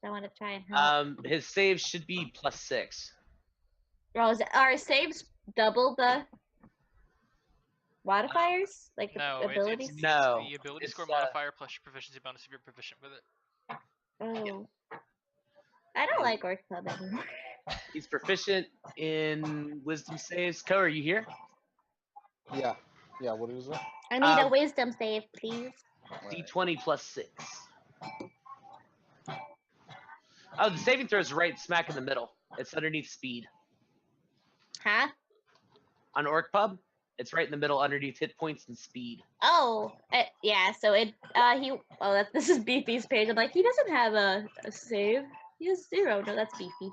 I want to try and help. His save should be +6. Are saves double the modifiers? Like the No, abilities? it's No, the ability it's, score modifier plus your proficiency bonus if you're proficient with it. Oh. I don't like Orc Club anymore. He's proficient in wisdom saves. Ko, are you here? Yeah. Yeah, what is it? I need a wisdom save, please. D20 plus 6. Oh, the saving throw is right smack in the middle. It's underneath speed. Huh? On Orc Pub, it's right in the middle underneath hit points and speed. Oh, yeah. So this is Beefy's page. I'm like, he doesn't have a save. He has 0. No, that's Beefy.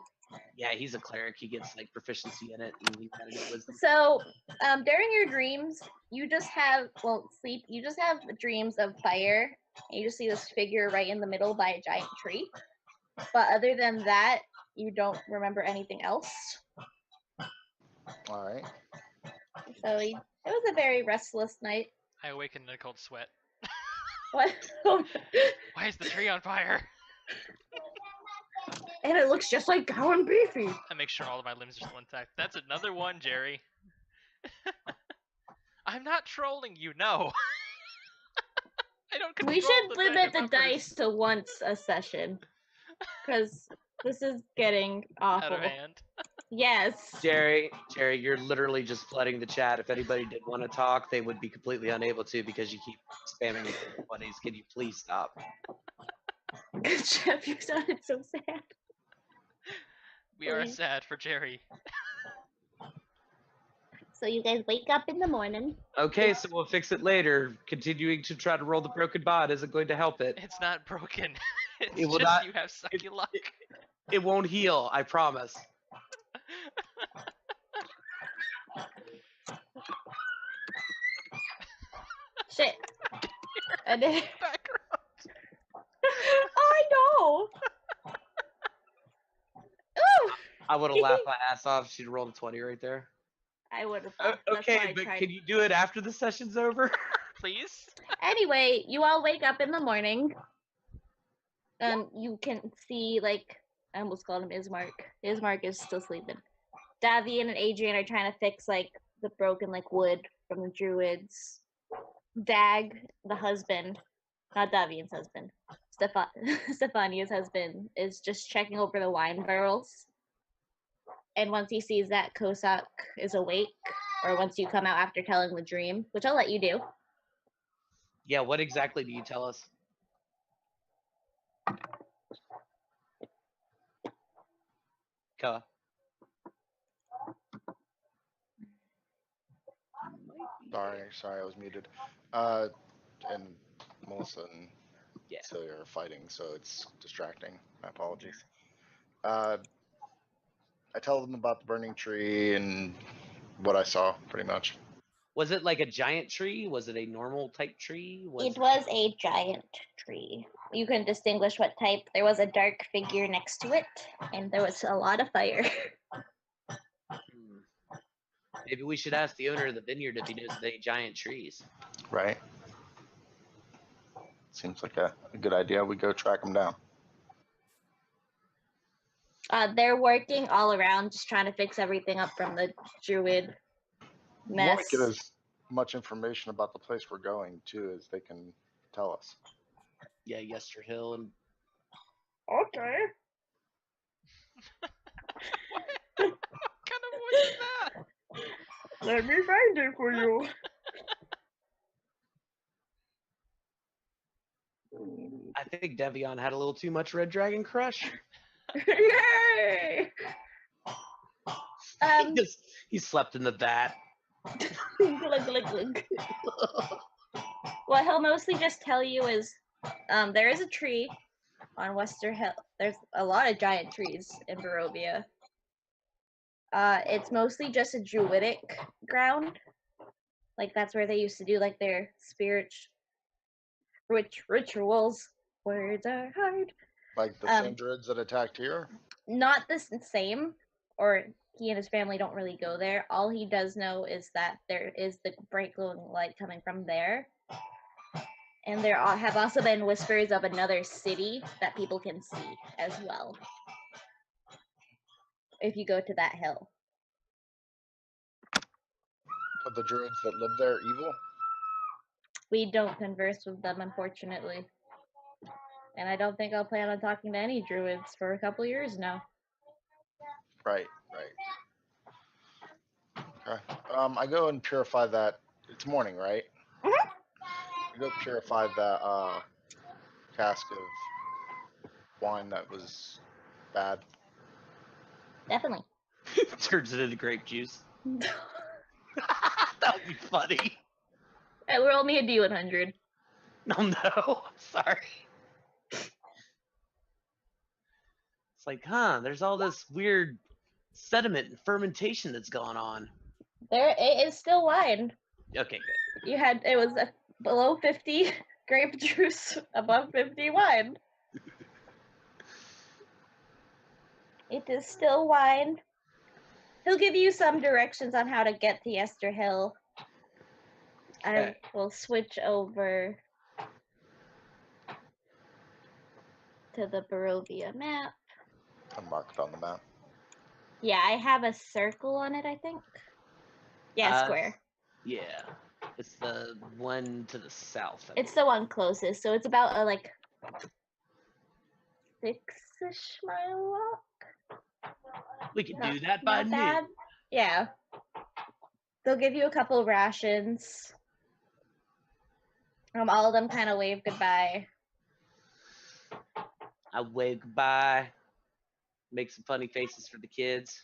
Yeah, he's a cleric. He gets like proficiency in it, and he's got to get wisdom. So, during your dreams, you just have sleep. You just have dreams of fire. And you just see this figure right in the middle by a giant tree. But other than that, you don't remember anything else. All right. So it was a very restless night. I awakened in a cold sweat. What? Why is the tree on fire? And it looks just like Cow and Beefy. I make sure all of my limbs are still intact. That's another one, Jerry. I'm not trolling you, no. I don't control We should the limit the numbers. dice to once a session. Because this is getting awful. Out of hand. Yes. Jerry, you're literally just flooding the chat. If anybody did want to talk, they would be completely unable to because you keep spamming with the buddies. Can you please stop? Jeff, you sounded so sad. We are sad for Jerry. So you guys wake up in the morning. Okay, so we'll fix it later. Continuing to try to roll the broken bot isn't going to help it. It's not broken. It's It will just not- you have sucky luck. It won't heal, I promise. Shit. I did. Background. I know. Ooh. I would have laughed my ass off if she'd rolled a 20 right there. I would have. Okay, but can you do it after the session's over? Please? Anyway, you all wake up in the morning. You can see, like, I almost called him Ismark. Ismark is still sleeping. Davian and Adrian are trying to fix, like, the broken, like, wood from the druids. Dag, the husband, not Davian's husband, Stefania's husband, is just checking over the wine barrels. And once he sees that Kosak is awake, or once you come out after telling the dream, which I'll let you do. Yeah, what exactly do you tell us? Ka. Sorry, I was muted. And Melissa and Celia are fighting, so it's distracting. My apologies. I tell them about the burning tree and what I saw, pretty much. Was it like a giant tree? Was it a normal type tree? It was a giant tree. You can distinguish what type. There was a dark figure next to it, and there was a lot of fire. Maybe we should ask the owner of the vineyard if he knows of any giant trees. Right. Seems like a good idea. We go track them down. They're working all around, just trying to fix everything up from the druid We mess. want to get as much information about the place we're going to as they can tell us. Yeah, Yester Hill and Okay. What kind of voice is that? Let me find it for you. I think Devion had a little too much Red Dragon crush. Yay! He slept in the vat. Glug, glug, glug. What he'll mostly just tell you is there is a tree on Wester Hill. There's a lot of giant trees in Barovia. It's mostly just a druidic ground. Like, that's where they used to do, like, their rituals. Words are hard. Like the same druids that attacked here? Not the same, or he and his family don't really go there. All he does know is that there is the bright glowing light coming from there. And there have also been whispers of another city that people can see as well. If you go to that hill. Are the druids that live there evil? We don't converse with them, unfortunately. And I don't think I'll plan on talking to any druids for a couple years now. Right. Okay. I go and purify that. It's morning, right? Mhm. I go purify that cask of wine that was bad. Definitely. Turns it into grape juice. That would be funny. Roll me a D100. No, no. Sorry. It's like, there's all this weird sediment and fermentation that's going on. It is still wine. Okay, good. It was below 50 grape juice, above 50 wine. It is still wine. He'll give you some directions on how to get to Yester Hill. I Okay. will switch over to the Barovia map. Unmarked on the map. Yeah, I have a circle on it, I think. Yeah, square. Yeah. It's the one to the south. It's the one closest, so it's about a 6-ish mile walk. We can do that by Not noon. bad. Yeah. They'll give you a couple rations. All of them kind of wave goodbye. I wave goodbye. Make some funny faces for the kids.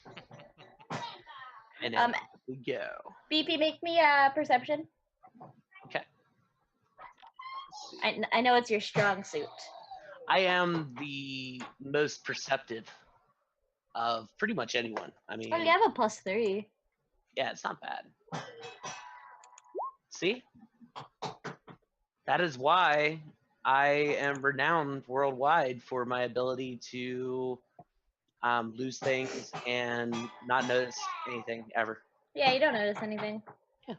And then we go. BP, make me a perception. Okay. I know it's your strong suit. I am the most perceptive of pretty much anyone. I mean, Oh, you have a +3. yeah, it's not bad. See? That is why I am renowned worldwide for my ability to lose things and not notice anything ever. Yeah, you don't notice anything. Yeah.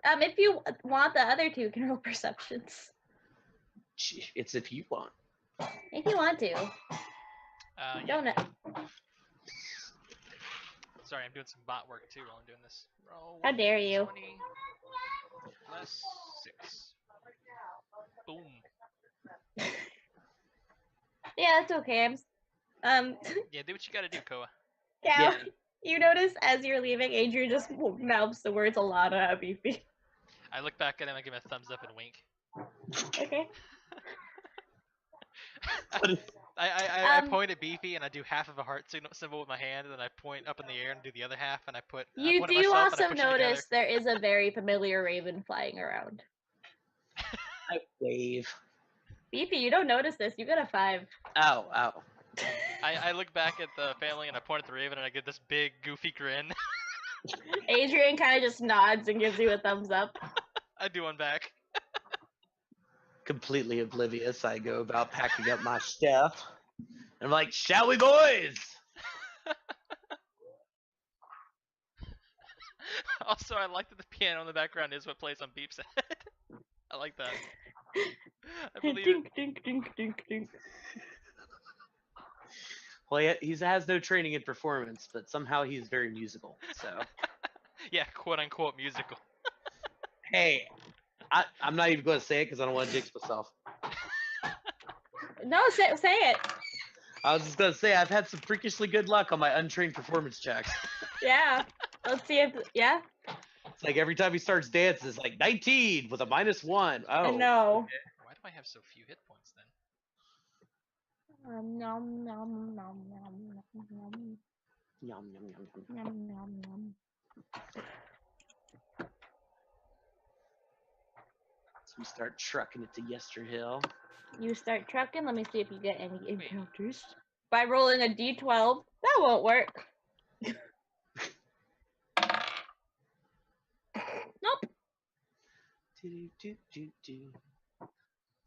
If you want, the other two can roll perceptions. It's if you want. If you want to. Don't know. Sorry, I'm doing some bot work too while I'm doing this. Roll How dare you? 20 plus 6. Boom. Yeah, that's okay. Yeah, do what you gotta do, Koa. Yeah. You notice as you're leaving, Adrian just mouths the words Alana at BP. I look back at him, I give him a thumbs up and wink. Okay. I point at Beefy and I do half of a heart symbol with my hand, and then I point up in the air and do the other half, and I point. You point at do myself and I also push them together. notice there is a very familiar raven flying around. I wave. BP, you don't notice this. You got a 5. Ow. I look back at the family and I point at the raven and I get this big goofy grin. Adrian kind of just nods and gives you a thumbs up. I do one back. Completely oblivious, I go about packing up my stuff. And I'm like, shall we, boys? Also, I like that the piano in the background is what plays on Beep's head. I like that. I believe Dink, it. dink, dink, dink, dink. Well, he has no training in performance, but somehow he's very musical. So, Yeah, quote unquote musical. hey, I'm not even going to say it because I don't want to jinx myself. No, say it. I was just going to say I've had some freakishly good luck on my untrained performance checks. Yeah. Let's see if, yeah. It's like every time he starts dancing, it's like 19 with a -1. Oh, No. Why do I have so few hit points then? Nom, nom, nom, nom, nom, nom. Yum, yum, yum, yum. Nom, nom, nom. So we start trucking it to Yesterhill. You start trucking. Let me see if you get any encounters. By rolling a d12. That won't work. Nope. It's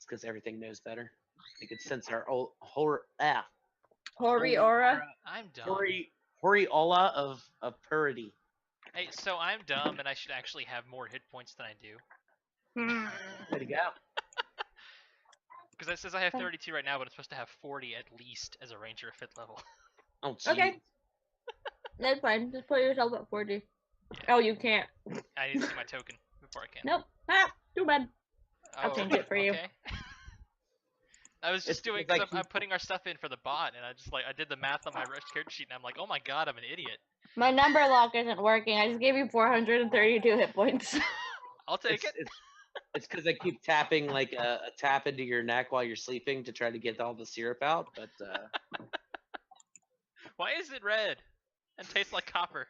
because everything knows better. They could sense our Hori aura. I'm dumb. Hori aura of purity. Hey, so I'm dumb and I should actually have more hit points than I do. Way to go. Because it says I have 32 right now, but I'm supposed to have 40 at least as a ranger at 5th level. Oh, geez. Okay. That's fine. Just put yourself at 40. Oh, you can't. I need to see my token before I can. Nope. Ah, too bad. I'll Oh, change it for you. okay. I was just It's doing because because I'm putting our stuff in for the bot, and I did the math on my character sheet, and I'm like, oh my god, I'm an idiot. My number lock isn't working. I just gave you 432 hit points. I'll take it. It's because I keep tapping like a tap into your neck while you're sleeping to try to get all the syrup out, but Why is it red and tastes like copper?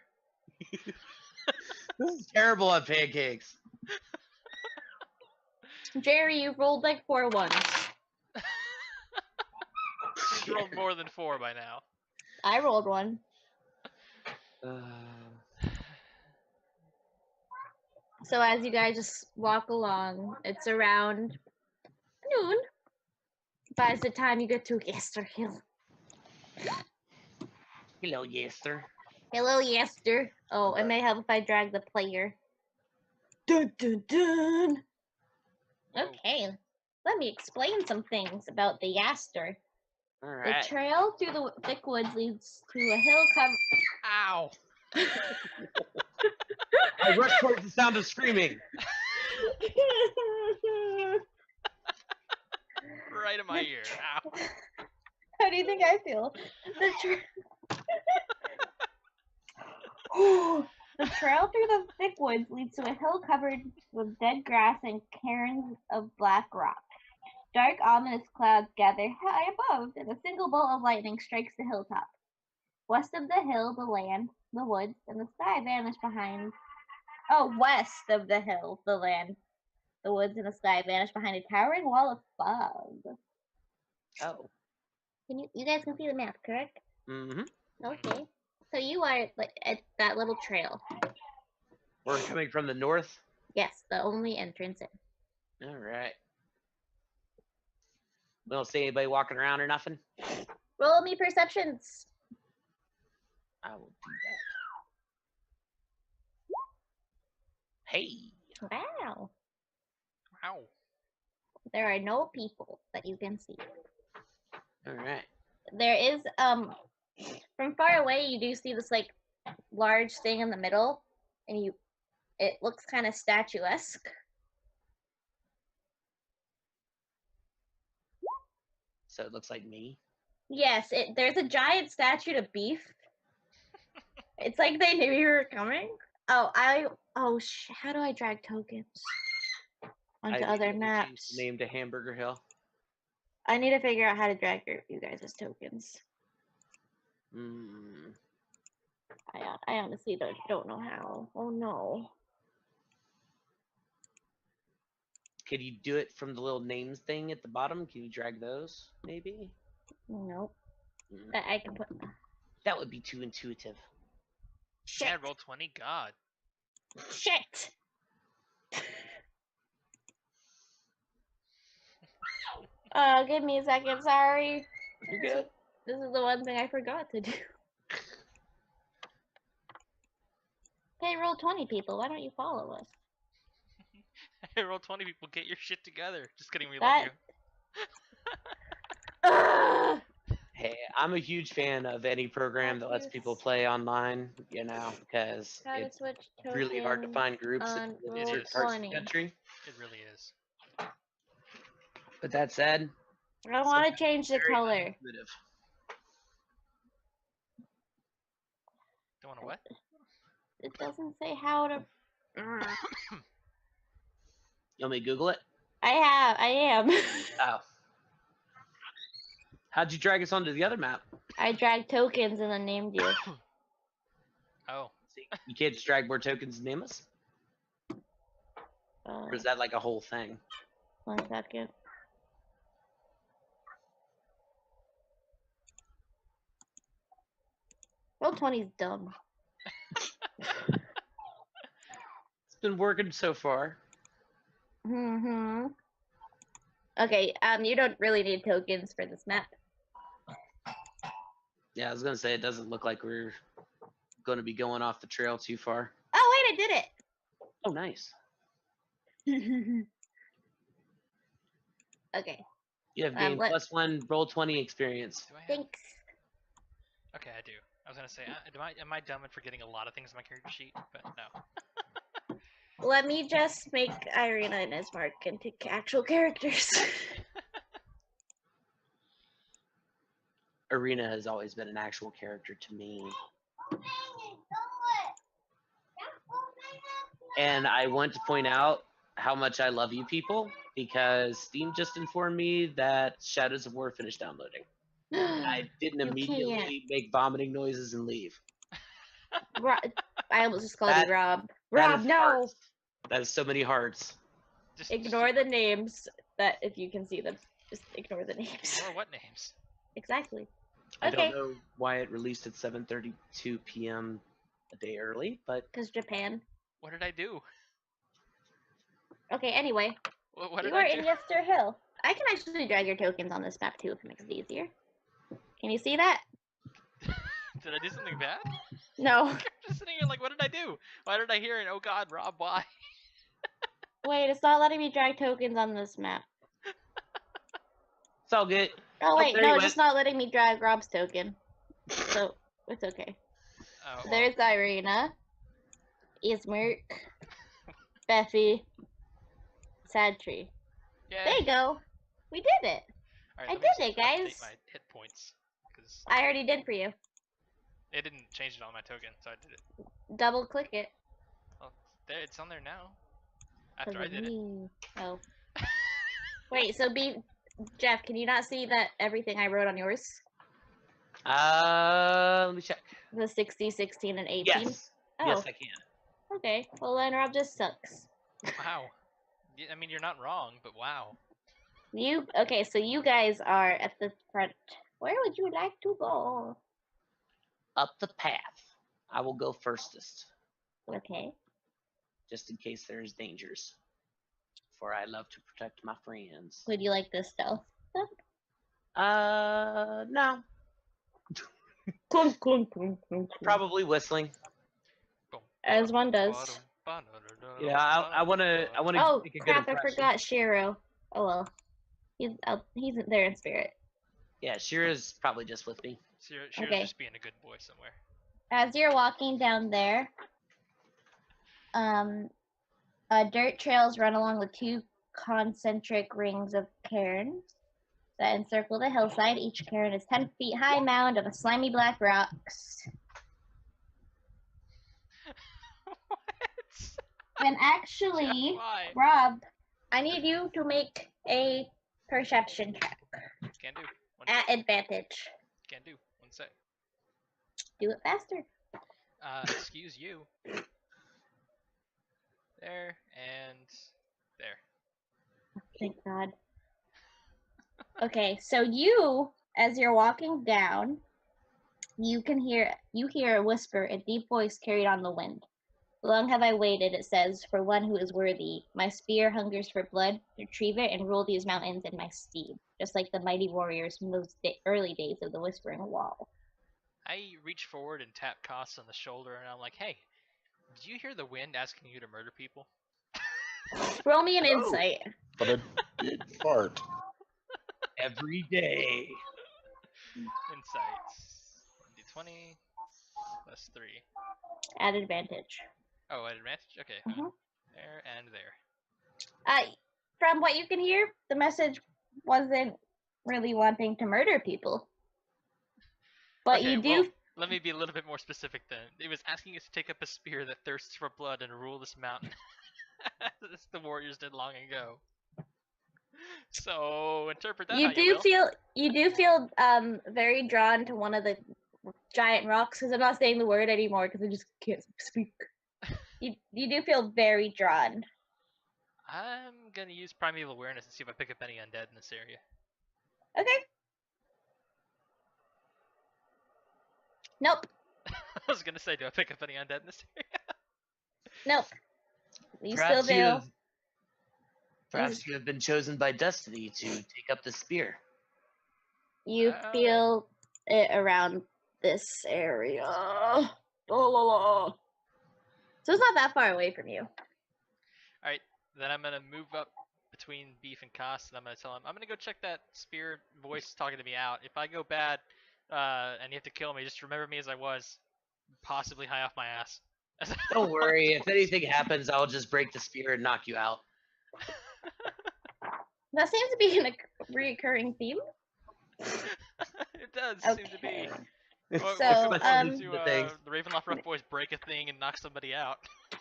this is terrible on pancakes. Jerry, you've rolled like 4 ones. She's rolled more than 4 by now. I rolled 1. So as you guys just walk along, it's around noon. By the time you get to Yester Hill. Hello, Yester. Hello, Yester. Oh, it may help if I drag the player. Dun dun dun. Okay, let me explain some things about the Yaster. All The right. trail through the thick woods leads to a hill covered. Ow! I rush towards the sound of screaming. Right in my ear. Ow. How do you think I feel? The trail through the thick woods leads to a hill covered with dead grass and cairns of black rock. Dark, ominous clouds gather high above, and a single bolt of lightning strikes the hilltop. West of the hill, the land, the woods, and the sky vanish behind. Oh, west of the hill, the land, the woods, and the sky vanish behind a towering wall of fog. Oh. You guys can see the map, correct? Mm-hmm. Okay. So you are like at that little trail. We're coming from the north. Yes, the only entrance in. All right. We don't see anybody walking around or nothing. Roll me perceptions. I will do that. Hey. Wow. Wow. There are no people that you can see. All right. There is from far away you do see this like large thing in the middle, and it looks kind of statuesque. So it looks like me. Yes, there's a giant statue of beef. It's like they knew you were coming. How do I drag tokens onto other changed maps? the name to Hamburger Hill. I need to figure out how to drag you guys' tokens. Mm. I honestly don't know how. Oh no. Could you do it from the little names thing at the bottom? Can you drag those, maybe? Nope. Mm. I can put. That would be too intuitive. Shit. Yeah, roll 20. God. Shit. Give me a second. Sorry. You're good. This is the one thing I forgot to do. Hey, roll 20 people. Why don't you follow us? Hey, roll 20 people. Get your shit together. Just kidding. We That- love Ugh! Hey, I'm a huge fan of any program that lets people play online, you know, because How to it's switch really hard to tokens find groups that on live in roll certain parts of the 20. country. you. It really is. But that said, I want to change the very color. intuitive. Don't want to what? It doesn't say how to. Ugh. You want me to Google it? I am. Oh. How'd you drag us onto the other map? I dragged tokens and then named you. Oh. See, you can't just drag more tokens and name us? Or is that like a whole thing? 1 second. Roll 20 is dumb. It's been working so far. Mm-hmm. Okay, you don't really need tokens for this map. Yeah, I was gonna say it doesn't look like we're gonna be going off the trail too far. Oh wait, I did Oh, nice. it. Okay, You have gained +1 roll 20 experience. Do I have? thanks. Okay, I do. I was gonna say, am I dumb and forgetting a lot of things in my character sheet? But no. Let me just make Irina and Ismark into actual characters. Arena has always been an actual character to me. And I want to point out how much I love you people, because Steam just informed me that Shadows of War finished downloading. I didn't You immediately make vomiting noises and leave. I almost just called That- you Rob. That Rob, is no! hearts. That is so many hearts. Just Ignore the names, that if you can see them. Just ignore the names. Ignore what names? Exactly. I Okay. don't know why it released at 7:32 p.m. a day early, but Because Japan. What did I do? Okay, anyway. What You did are I do? in Yester Hill. I can actually drag your tokens on this map too if it makes it easier. Can you see that? Did I do something bad? No. I'm just sitting here like, what did I do? Why did I hear it? Oh God, Rob, why? Wait, it's not letting me drag tokens on this map. it's all good. Oh wait, there no, you it's went. just not letting me drag Rob's token. So it's okay. Oh, well, There's Irina, Ismerk, Beffy, Sadtree. yay. There you go. We did it. All right, I let me did just it, guys. update my hit points because I already did for you. it didn't change it on my token, so I did it. Double click it. Well, there, it's on there now. Cause After I of did it. me. Oh. Wait, so Jeff, can you not see that everything I wrote on yours? Let me check. The 60, 16, and 18? Yes. Oh, Yes, I can. okay. Well, then Rob just sucks. Wow. I mean, you're not wrong, but wow. Okay, so you guys are at the front. Where would you like to go? Up the path. I will go firstest, Okay. just in case there's dangers. For I love to protect my friends. Would you like this stealth? No. Clunk, clunk, clunk, clunk, clunk. Probably whistling. As one does. Yeah, I wanna Oh, make a good crap, I impression. forgot Shiro. Oh well. He's there in spirit. Yeah, Shira's probably just with me. She's Okay. just being a good boy somewhere. As you're walking down there, dirt trails run along with two concentric rings of cairns that encircle the hillside. Each cairn is 10 feet high mound of a slimy black rocks. What? And actually, Why? Rob, I need you to make a perception check Can't do. One at sec. advantage. Can't do. One sec. Do it faster. Excuse you. There and there. Thank God. Okay, so as you're walking down, you hear a whisper, a deep voice carried on the wind. Long have I waited, it says, for one who is worthy. My spear hungers for blood. Retrieve it and rule these mountains in my steed, just like the mighty warriors from those early days of the Whispering Wall. I reach forward and tap Koss on the shoulder, and I'm like, "Hey, did you hear the wind asking you to murder people?" Roll me an No. insight. But it did fart. Every day. Insights. 1d20 plus 3. At advantage. Oh, at advantage? Okay. Mhm. There and there. From what you can hear, the message wasn't really wanting to murder people. But Okay, you do. well, let me be a little bit more specific then. It was asking us to take up a spear that thirsts for blood and rule this mountain. As the warriors did long ago. So interpret that how you will. You do feel very drawn to one of the giant rocks, because I'm not saying the word anymore because I just can't speak. You do feel very drawn. I'm gonna use primeval awareness and see if I pick up any undead in this area. Okay. Nope. I was gonna say, do I pick up any undead in this area? Nope. You Perhaps still you do. have, perhaps you have been chosen by destiny to take up the spear. You feel it around this area. So it's not that far away from you. Alright, then I'm gonna move up between Beef and Koss, and I'm gonna tell him, I'm gonna go check that spear voice talking to me out. If I go bad, and you have to kill me, just remember me as I was, possibly high off my ass. Don't worry, if anything happens, I'll just break the spear and knock you out. That seems to be a recurring theme. It does seem to be. Okay. Well, So, welcome um, to the things. the Ravenloft Rough Boys break a thing and knock somebody out.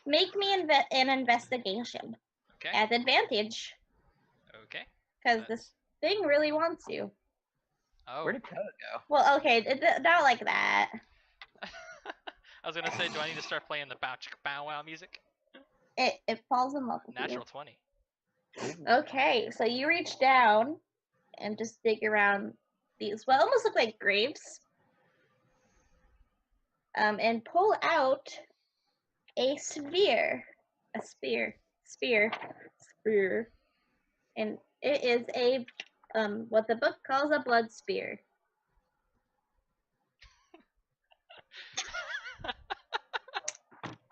Make me an investigation Okay. at advantage, Okay. because this thing really wants you. Oh. Where did Toad go? Well, okay, not like that. I was gonna say, do I need to start playing the bow chicka bow wow music? It falls in love with Natural 20. you. Okay, so you reach down and just dig around these, what almost look like graves, and pull out a spear, and it is a what the book calls a blood spear.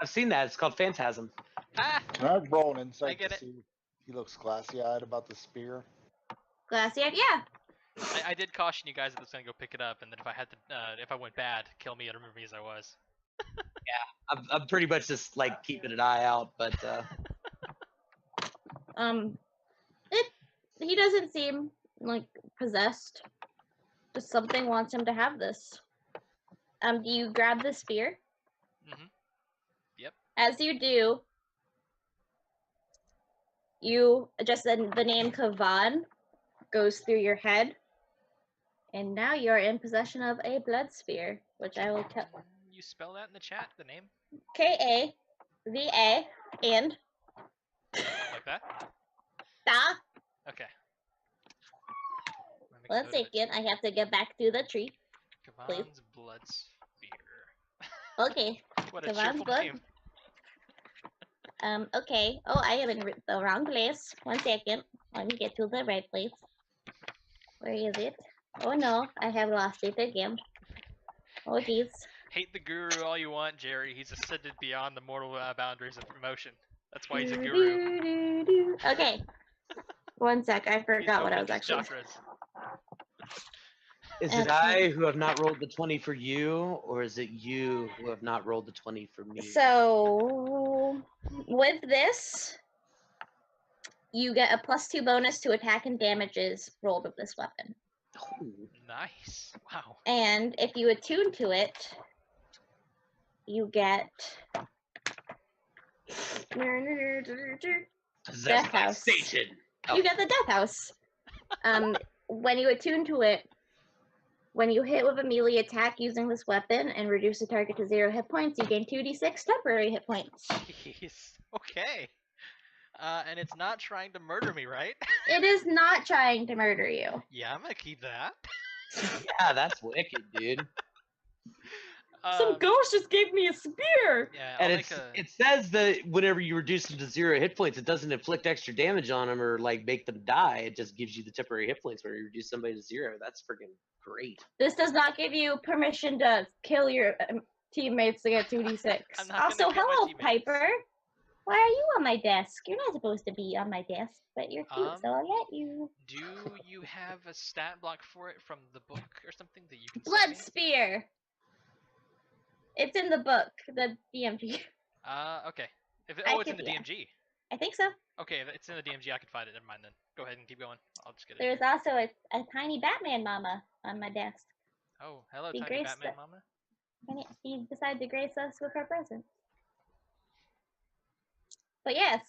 I've seen that. It's called Phantasm. Ah! Can I roll an I insight get to it. see if he looks glassy-eyed about the spear? Glassy-eyed, yeah. I did caution you guys that I was gonna go pick it up, and that if I had to, if I went bad, kill me and remember me as I was. I'm pretty much just like keeping an eye out, but He doesn't seem like possessed. Just something wants him to have this. Do you grab the spear? Mhm. Yep. As you do, you just the name Kavan goes through your head, and now you are in possession of a blood spear, which I will tell. You spell that in the chat, the name? Kava and Like that? Da. Okay. I'm making One note of it. second, I have to get back to the tree. please. Kavan's blood spear. Okay. What a Kavan's cheerful blood. name. Okay. Oh, I am in the wrong place. 1 second. Let me get to the right place. Where is it? Oh no, I have lost it again. Oh geez. Hate the guru all you want, Jerry. He's ascended beyond the mortal boundaries of emotion. That's why he's a guru. Okay. 1 sec, I He's forgot what I opened was his actually. chakras. is it Okay. I who have not rolled the 20 for you, or is it you who have not rolled the 20 for me? So with this, you get a +2 bonus to attack and damages rolled with this weapon. Ooh. Nice. Wow. And if you attune to it, you get Possessed Death by House. Satan. You get the Death House. When you attune to it, when you hit with a melee attack using this weapon and reduce the target to 0 hit points, you gain 2d6 temporary hit points. Jeez. Okay. And it's not trying to murder me, right? It is not trying to murder you. Yeah, I'm gonna keep that. Yeah, that's wicked, dude. ghost just gave me a spear. Yeah, And I'll make a. it says that whenever you reduce them to 0 hit points, it doesn't inflict extra damage on them or like make them die. It just gives you the temporary hit points when you reduce somebody to 0. That's freaking great. This does not give you permission to kill your teammates to get 2d6. I'm not Also, gonna kill my hello, teammates. Piper. Why are you on my desk? You're not supposed to be on my desk, but you're cute, so I'll let you. Do you have a stat block for it from the book or something that you can send Blood me? spear. It's in the book, the DMG. Okay. If I it's in could- the yeah. DMG. I think so. Okay, if it's in the DMG, I can find it. Never mind then. Go ahead and keep going. I'll just get it. There's here. also a tiny Batman mama on my desk. Oh, hello, Be tiny graced Batman it. mama. And she decided to grace us with her present. But yes,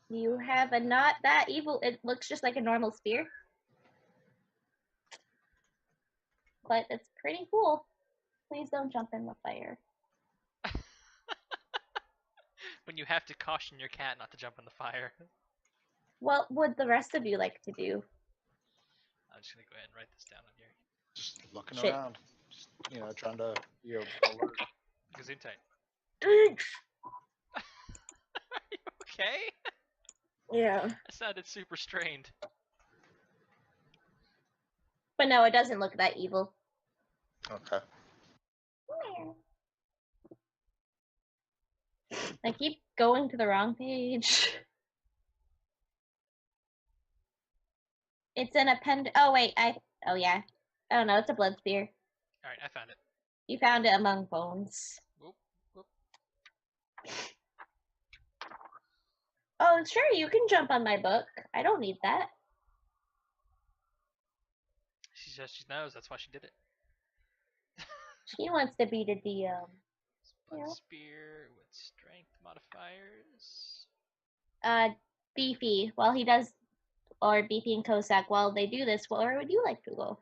you have a not that evil. It looks just like a normal spear, but it's pretty cool. Please don't jump in the fire. When you have to caution your cat not to jump in the fire. What would the rest of you like to do? I'm just gonna go ahead and write this down on here. Just looking Shit. around. Just, trying to, alert. Gazoon tight. Thanks. Are you okay? Yeah. That sounded super strained. But no, it doesn't look that evil. Okay. I keep going to the wrong page. It's an append. Oh wait, Oh yeah. I don't know. It's a blood spear. All right, I found it. You found it among bones. Whoop, whoop. Oh, sure. You can jump on my book. I don't need that. She says she knows. That's why she did it. She wants to be the DM. Spud Yeah. spear with strength modifiers. Beefy. While he does, or Beefy and Kosak, while they do this, where would you like to go?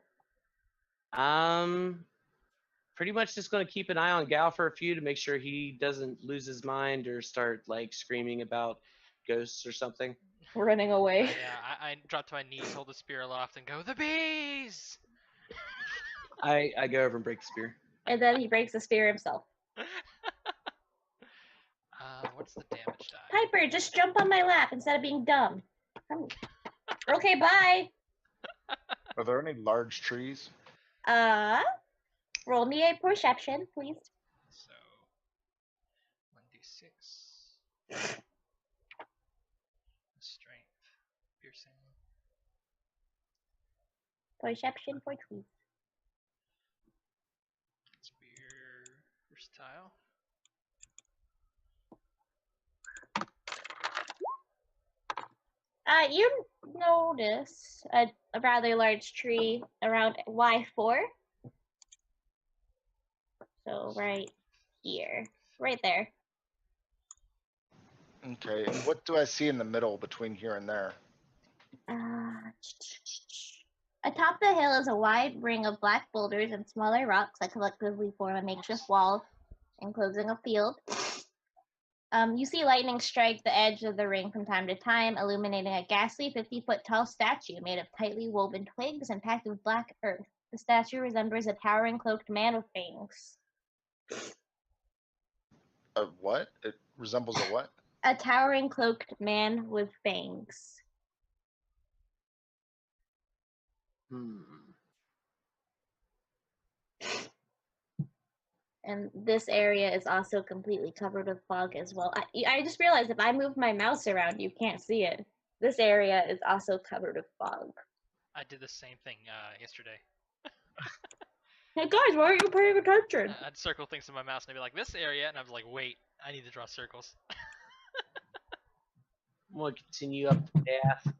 Pretty much just going to keep an eye on Gal for a few to make sure he doesn't lose his mind or start like screaming about ghosts or something. Running away. I drop to my knees, hold the spear aloft, and go, the bees! I go over and break the spear. And then he breaks the spear himself. What's the damage die? Piper, just jump on my lap instead of being dumb. Okay, bye. Are there any large trees? Roll me a perception, please. So, 1d6. Strength. Piercing. Perception for trees. Spear. Versatile. You notice a rather large tree around Y4. So right here. Right there. Okay, and what do I see in the middle between here and there? Atop the hill is a wide ring of black boulders and smaller rocks that collectively form a makeshift wall enclosing a field. You see lightning strike the edge of the ring from time to time, illuminating a ghastly 50-foot tall statue made of tightly woven twigs and packed with black earth. The statue resembles a towering cloaked man with fangs. A what? It resembles a what? A towering cloaked man with fangs. And this area is also completely covered with fog as well. I just realized if I move my mouse around, you can't see it. This area is also covered with fog. I did the same thing yesterday. Hey guys, why aren't you paying attention? I'd circle things in my mouse and I'd be like, this area, and I was like, wait, I need to draw circles. I'm going to continue up the path.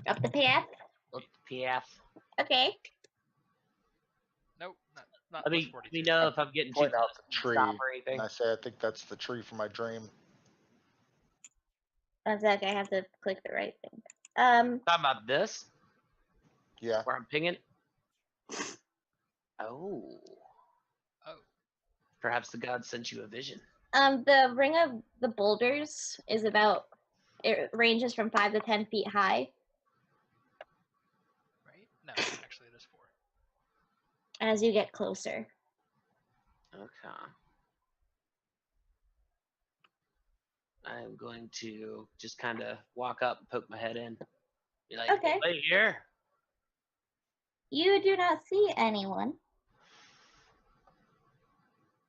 Up the path? Up the path. Okay. Nope, not Let plus me 42. know if I'm getting too Point out close the to tree, stop or anything. and I say I think that's the tree from my dream. One sec, I have to click the right thing. Talking about this? Yeah. Where I'm pinging? Oh. Oh. Perhaps the god sent you a vision. The ring of the boulders is about, it ranges from 5 to 10 feet high. Right? No, actually, there's 4. As you get closer. Okay. I'm going to just kind of walk up and poke my head in. Be like, Okay. Wait here. You do not see anyone.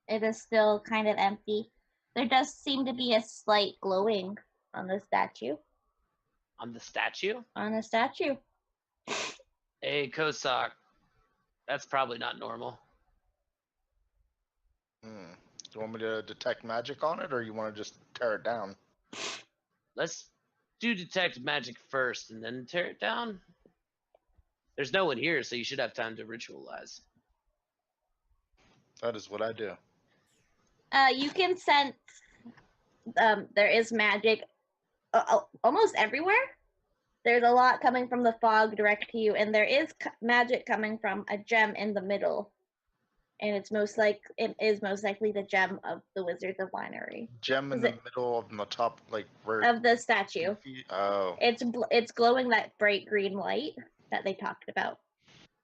It is still kind of empty. There does seem to be a slight glowing on the statue. On the statue? On the statue. Hey, Kosak. That's probably not normal. You want me to detect magic on it, or you want to just tear it down? Let's do detect magic first and then tear it down. There's no one here, so you should have time to ritualize. That is what I do. You can sense there is magic almost everywhere. There's a lot coming from the fog direct to you, and there is magic coming from a gem in the middle. And it is most likely the gem of the Wizards of Winery. Gem in the middle of the top, like where of the statue. Oh. It's glowing that bright green light that they talked about.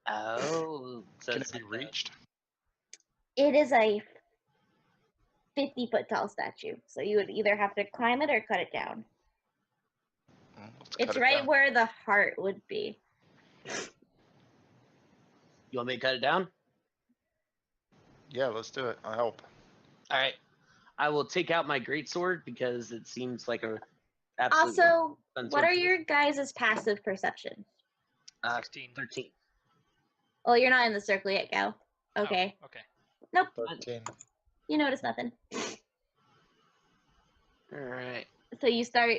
Oh, so Can it's it be like reached? It is a 50-foot tall statue, so you would either have to climb it or cut it down. It's right where the heart would be. You want me to cut it down? Yeah, let's do it. I'll help. All right. I will take out my greatsword because it seems like a Also, what are your guys' passive perceptions? 16. 13. Oh, you're not in the circle yet, Gal. Okay. Oh, okay. Nope. 13. You notice nothing. All right. So you start.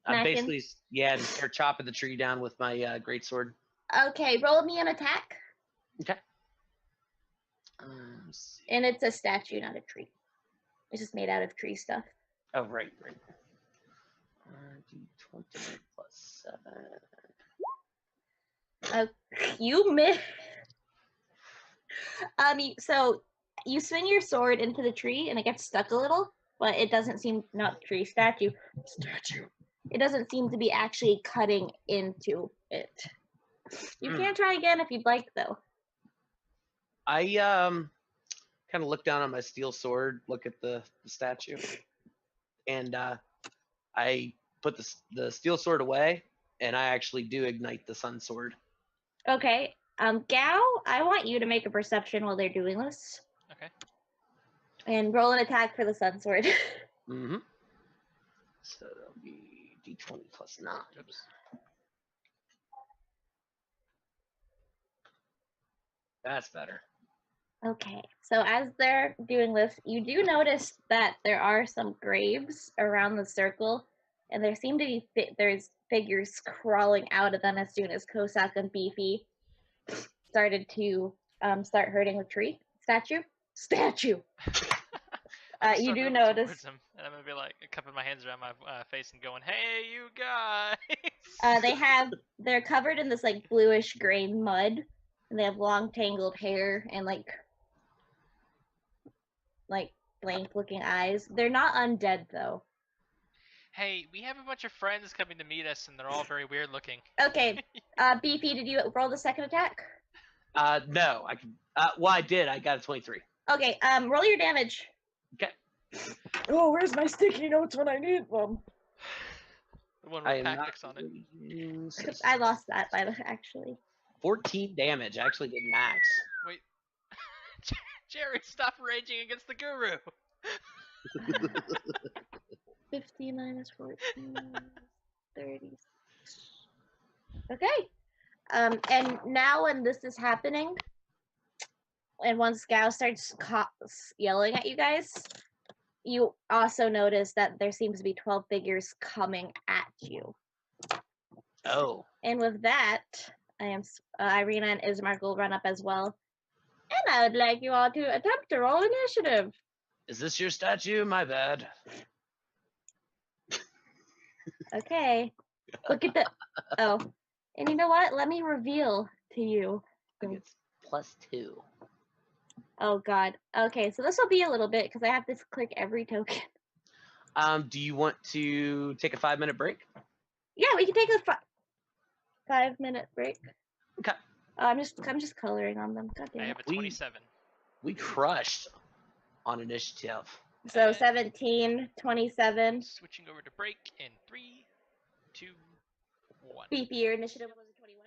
I'm basically, just start chopping the tree down with my greatsword. Okay, roll me an attack. Okay. Let's see. And it's a statue, not a tree. It's just made out of tree stuff. Oh, right. D20 plus 7. You miss. So you swing your sword into the tree and it gets stuck a little, but it doesn't seem not tree statue. It doesn't seem to be actually cutting into it. You can try again if you'd like, though. I kind of look down on my steel sword, look at the statue, and I put the steel sword away, and I actually do ignite the sun sword. Okay. Gao, I want you to make a perception while they're doing this. Okay. And roll an attack for the sun sword. Mm-hmm. So that'll be D20 plus 9. Oops. That's better. Okay, so as they're doing this, you do notice that there are some graves around the circle, and there seem to be there's figures crawling out of them as soon as Kosak and Beefy started to start hurting the tree statue. I'm You start do moving notice towards him, and I'm gonna be like cupping my hands around my face and going, "Hey, you guys!" they're covered in this like bluish gray mud, and they have long tangled hair and like blank looking eyes. They're not undead though. Hey, we have a bunch of friends coming to meet us, and they're all very weird looking. Okay, Beefy, did you roll the second attack? No, I can. Well, I did. I got a 23. Okay, roll your damage. Okay. Oh, where's my sticky notes when I need them? The one I with am not. tactics on it. I lost that by the actually. 14 damage. I actually did max. Wait, Jerry, stop raging against the guru. 50 minus 14, 30. Okay. And now when this is happening, and once Gao starts yelling at you guys, you also notice that there seems to be 12 figures coming at you. Oh. And with that, Irina and Ismark will run up as well. And I would like you all to attempt to roll initiative. Is this your statue? My bad. Okay. Look at the. Oh. And you know what? Let me reveal to you. I think it's +2. Oh, God. Okay, so this will be a little bit because I have to click every token. Do you want to take a 5-minute break? Yeah, we can take a 5-minute break. Okay. I'm just coloring on them. God I damn have it. a 27. We crushed on initiative. So 17, 27. Switching over to break in 3, 2, 1. Beefy, your initiative was a 21.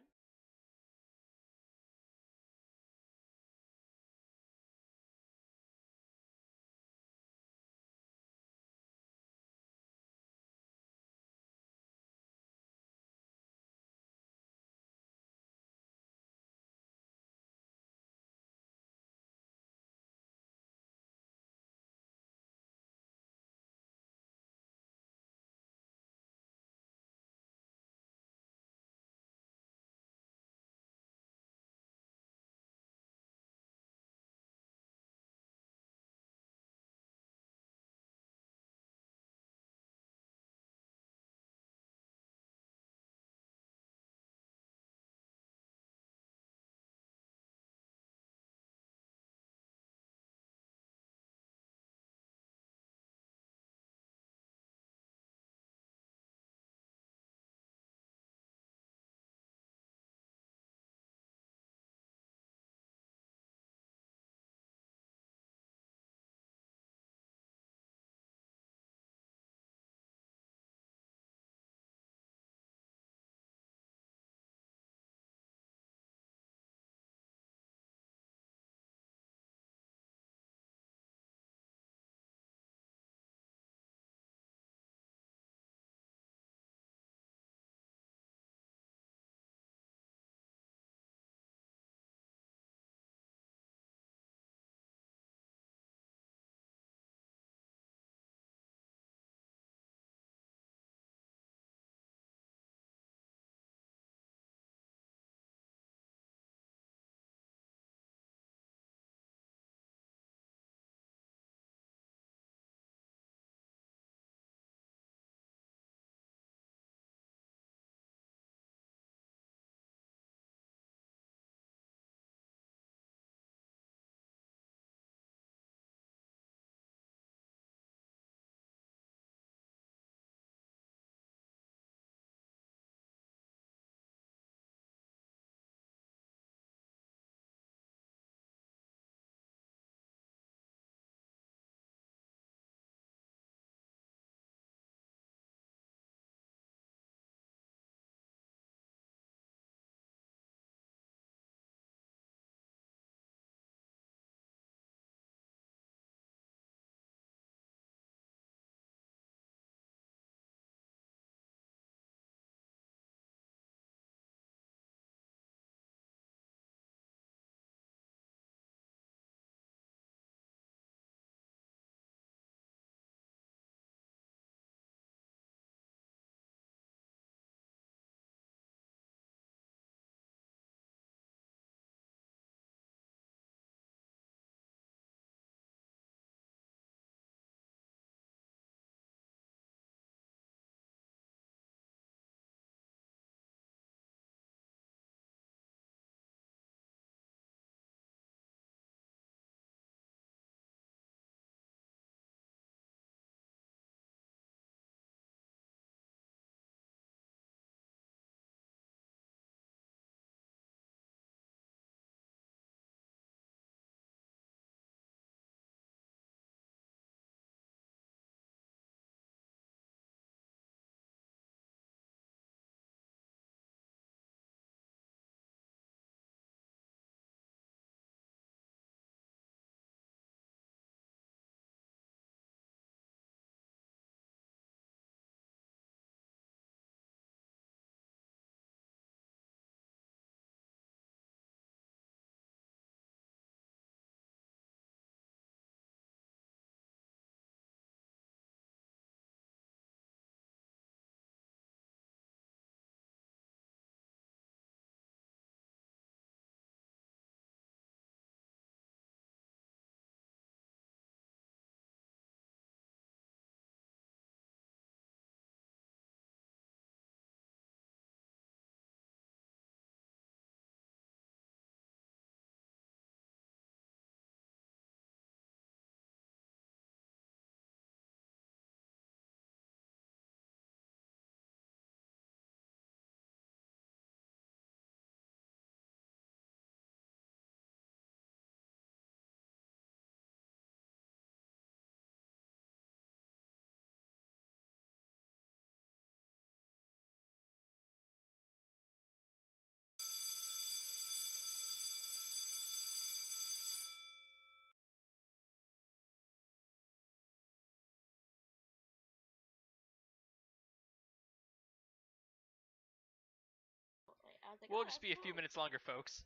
I was like, We'll oh, just that's be a few cool. minutes longer, folks.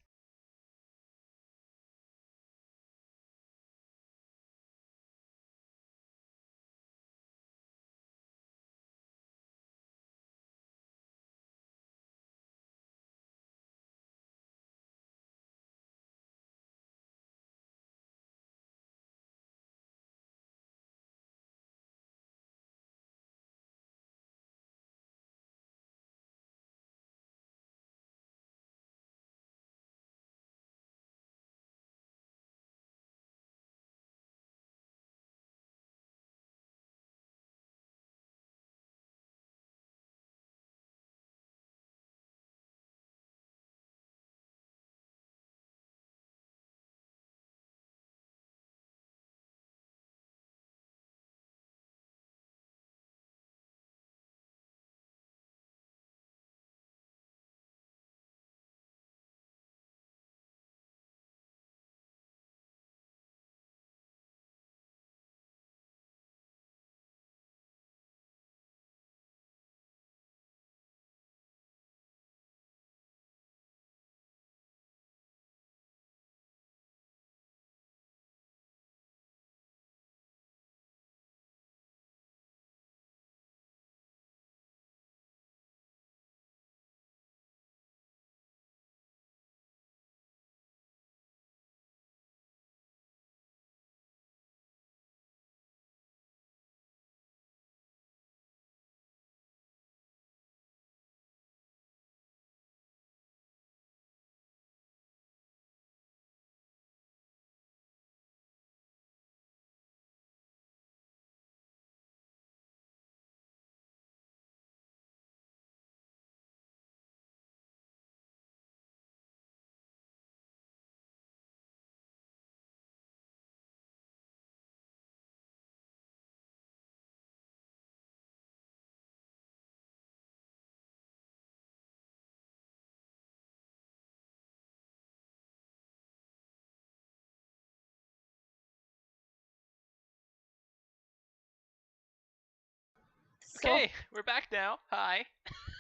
So, Okay, we're back now. Hi.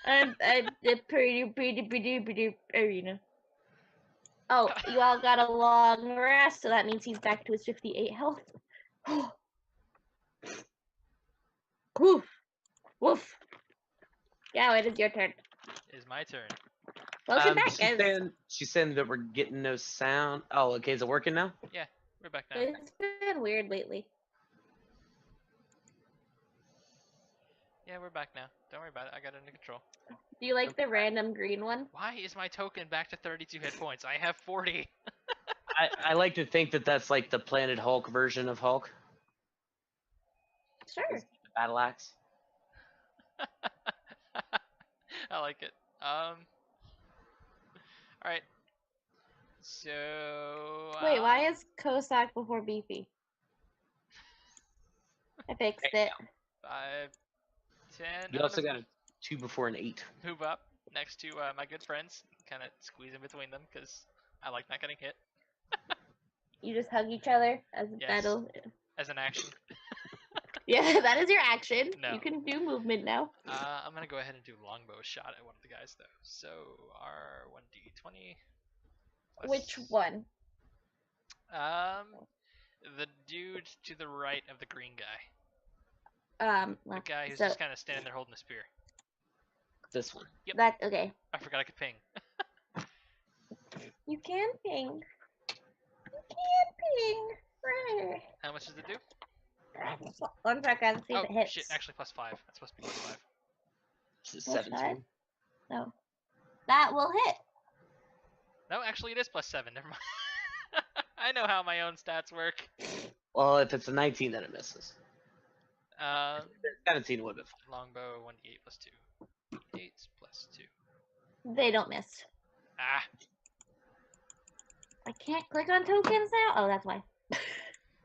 I'm pretty arena. Oh, you all got a long rest, so that means he's back to his 58 health. Woof. Woof. Yeah, it is your turn. It is my turn. Welcome back, guys. She's saying that we're getting no sound. Oh, okay. Is it working now? Yeah, we're back now. It's been weird lately. Yeah, we're back now. Don't worry about it. I got it under control. Do you like the random green one? Why is my token back to 32 hit points? I have 40. I like to think that that's like the Planet Hulk version of Hulk. Sure. The battle axe. I like it. Alright. So. Wait, why is Cossack before Beefy? I fixed it. 5, 10. You I'm also gonna got a 2 before an 8. move up next to my good friends. Kind of squeeze in between them because I like not getting hit. You just hug each other as a Yes. battle. As an action. Yeah, that is your action. No. You can do movement now. I'm gonna go ahead and do longbow shot at one of the guys though. So our 1d20. Which one? The dude to the right of the green guy. The Left. guy who's So just kind of standing there holding a spear. This one. Yep. that okay. I forgot I could ping. You can ping. You can ping. Right. How much does it do? 1 second. See Oh if it hits. shit! Actually, +5. That's supposed to be +5. This is Plus 17. No. That will hit. No, actually, it is +7. Never mind. I know how my own stats work. Well, if it's a 19, then it misses. 17 would have been fine. Longbow 1d8 +2. 8 +2. They don't miss. Ah. I can't click on tokens now. Oh, that's why.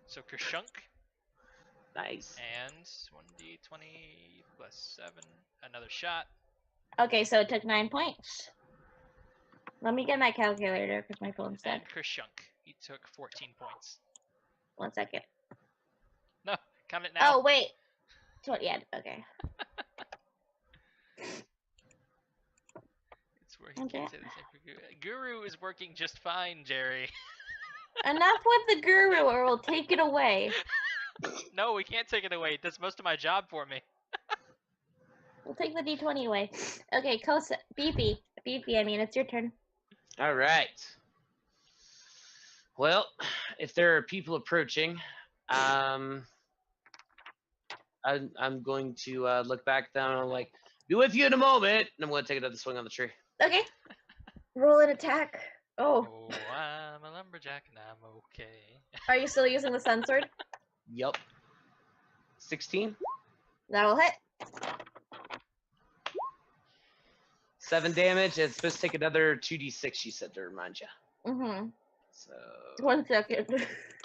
So Kershunk Oh. Nice. and 1d20 +7. Another shot. Okay, so it took 9 points. Let me get my calculator because my phone's dead. And Kershunk. He took 14 points. 1 second. No, count it now. Oh, wait. Yeah, okay. It's working. Okay. Can't say the same for Guru. Guru is working just fine, Jerry. Enough with the guru, or we'll take it away. No, we can't take it away. It does most of my job for me. We'll take the D20 away. Okay, Kosa, Beefy. Beefy, I mean, it's your turn. All right. Well, if there are people approaching, I'm going to look back down and I'm like, be with you in a moment. And I'm going to take another swing on the tree. Okay. Roll an attack. Oh, Oh, I'm a lumberjack and I'm okay. are you still using the sun sword? Yup. 16. That'll hit. 7 damage. It's supposed to take another 2d6, she said, to remind you. Mm-hmm. So, 1 second.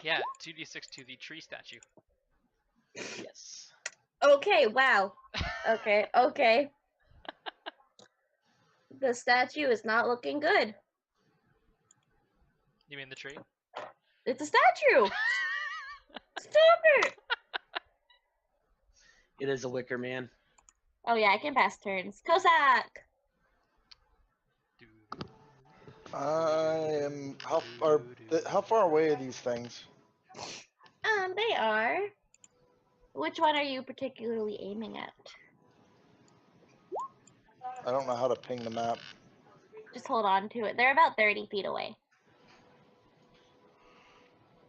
Yeah, 2d6 to the tree statue. yes. Okay, wow. Okay, okay. The statue is not looking good. You mean the tree? It's a statue! Stop it! It is a wicker man. Oh yeah, I can pass turns. Cossack! I am how far away are these things? They are. Which one are you particularly aiming at? I don't know how to ping the map. Just hold on to it. They're about 30 feet away.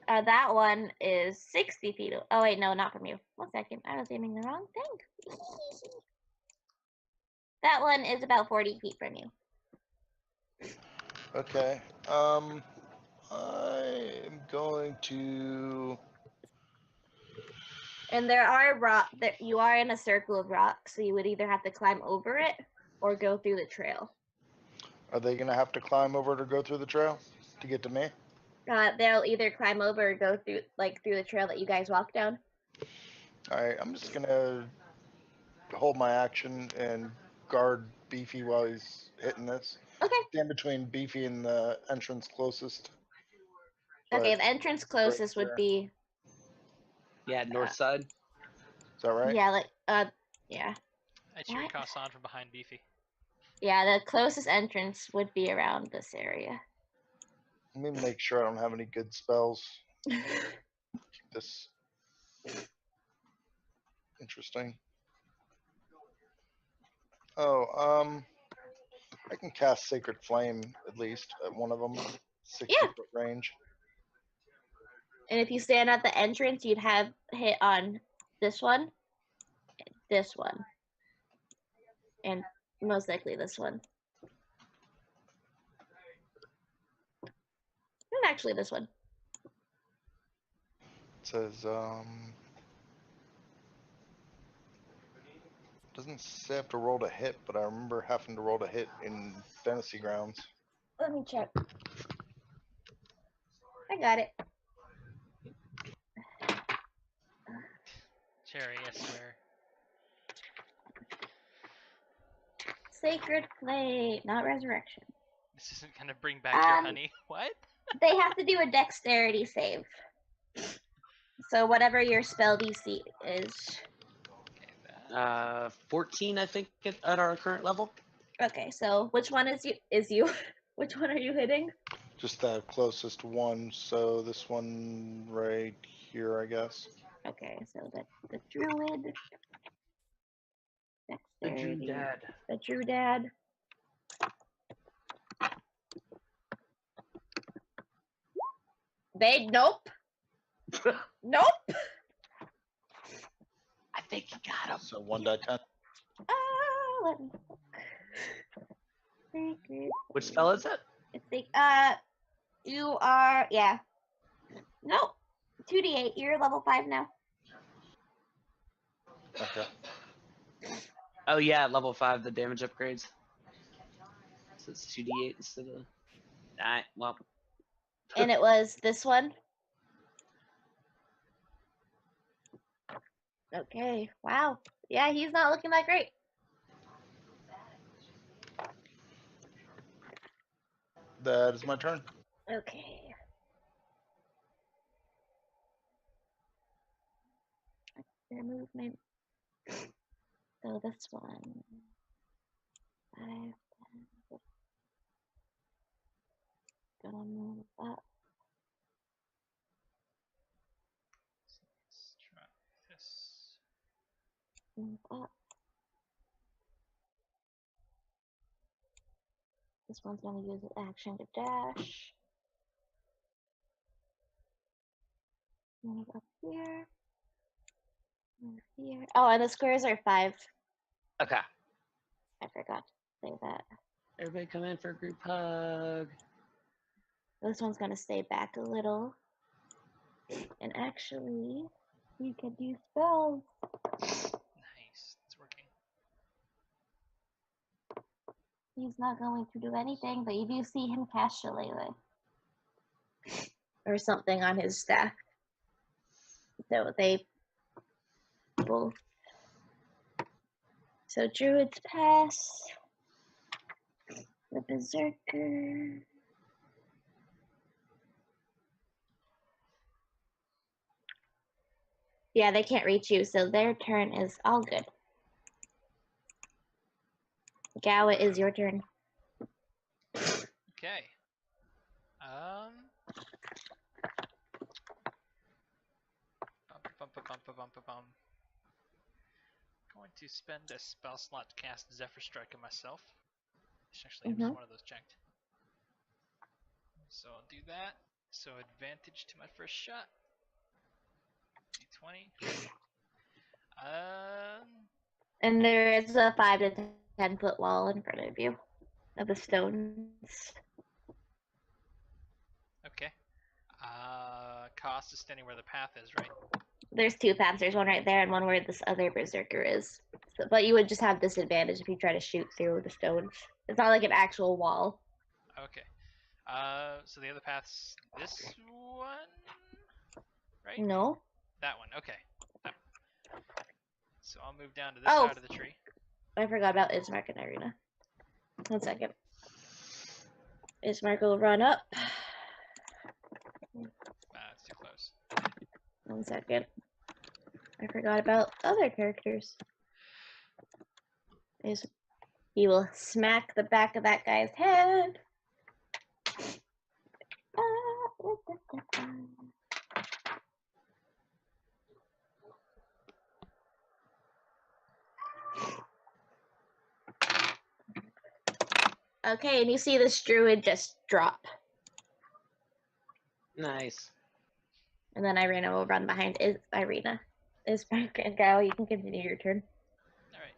That one is 60 feet. Oh wait, no, not from you. 1 second, I was aiming the wrong thing. That one is about 40 feet from you. Okay. I am going to. And there are rock. You are in a circle of rocks, so you would either have to climb over it or go through the trail. Are they gonna have to climb over to go through the trail to get to me? They'll either climb over or go through the trail that you guys walk down. All right. I'm just gonna hold my action and guard Beefy while he's hitting this. Okay. Stand between Beefy and the entrance closest. Okay, But- the entrance closest would there. be Yeah, north side. Is that right? yeah, yeah. I cheer What? Kasan from behind Beefy. Yeah, the closest entrance would be around this area. Let me make sure I don't have any good spells. This interesting. Oh, I can cast Sacred Flame at least at one of them, 60-foot range. And if you stand at the entrance, you'd have hit on this one, and most likely this one. And actually this one. It says doesn't say I have to roll to hit, but I remember having to roll to hit in Fantasy Grounds. Let me check. I got it. Jerry, I swear. Sacred Flame, not Resurrection. This isn't gonna bring back your Um, honey. What? They have to do a dexterity save. So whatever your spell DC is. Okay, that. 14, I think, at our current level. Okay, so which one is you? Which one are you hitting? Just the closest one, so this one right here, I guess. Okay, so the druid. The Drew Dexterity. Dad. The Druidad. Nope. Nope. I think you got him. So 1d10. Let me look. Sacred. Which spell is it? It's you are, yeah. Nope. 2d8. You're level 5 now. Okay. Oh yeah, level 5, the damage upgrades. So it's 2d8 instead of. Alright, well. And it was this one. Okay. Wow. Yeah, he's not looking that great. That is my turn. Okay. Their movement. So this one. 5, 10, gonna move up. Let's try this. Move up. This one's gonna use an action to dash. Move up here. Move here. Oh, and the squares are 5. Okay. I forgot to say that. Everybody come in for a group hug. This one's gonna stay back a little. And actually, we can do spells. Nice. It's working. He's not going to do anything, but you do see him cast Shillelagh. Or something on his staff. So they both. So Druids pass. The Berserker. Yeah, they can't reach you, so their turn is all good. Gawa, is your turn. Okay. Bum. Going to spend a spell slot to cast Zephyr Strike on myself. Actually, I have one of those checked. So I'll do that. So advantage to my first shot. D20. And there is a 5 to 10 foot wall in front of you of the stones. Okay. Cost is standing where the path is, right? There's 2 paths. There's one right there and one where this other berserker is. So, but you would just have disadvantage if you try to shoot through the stones. It's not like an actual wall. Okay. So the other path's this one, right? No. That one. Okay. That one. So I'll move down to this Oh. side of the tree. I forgot about Ismark and Irina. 1 second. Ismark will run up. It's too close. 1 second. I forgot about other characters. He will smack the back of that guy's head. Okay, and you see this druid just drop. Nice. And then Irina will run behind Irina. Ismark and Gal, you can continue your turn. Alright.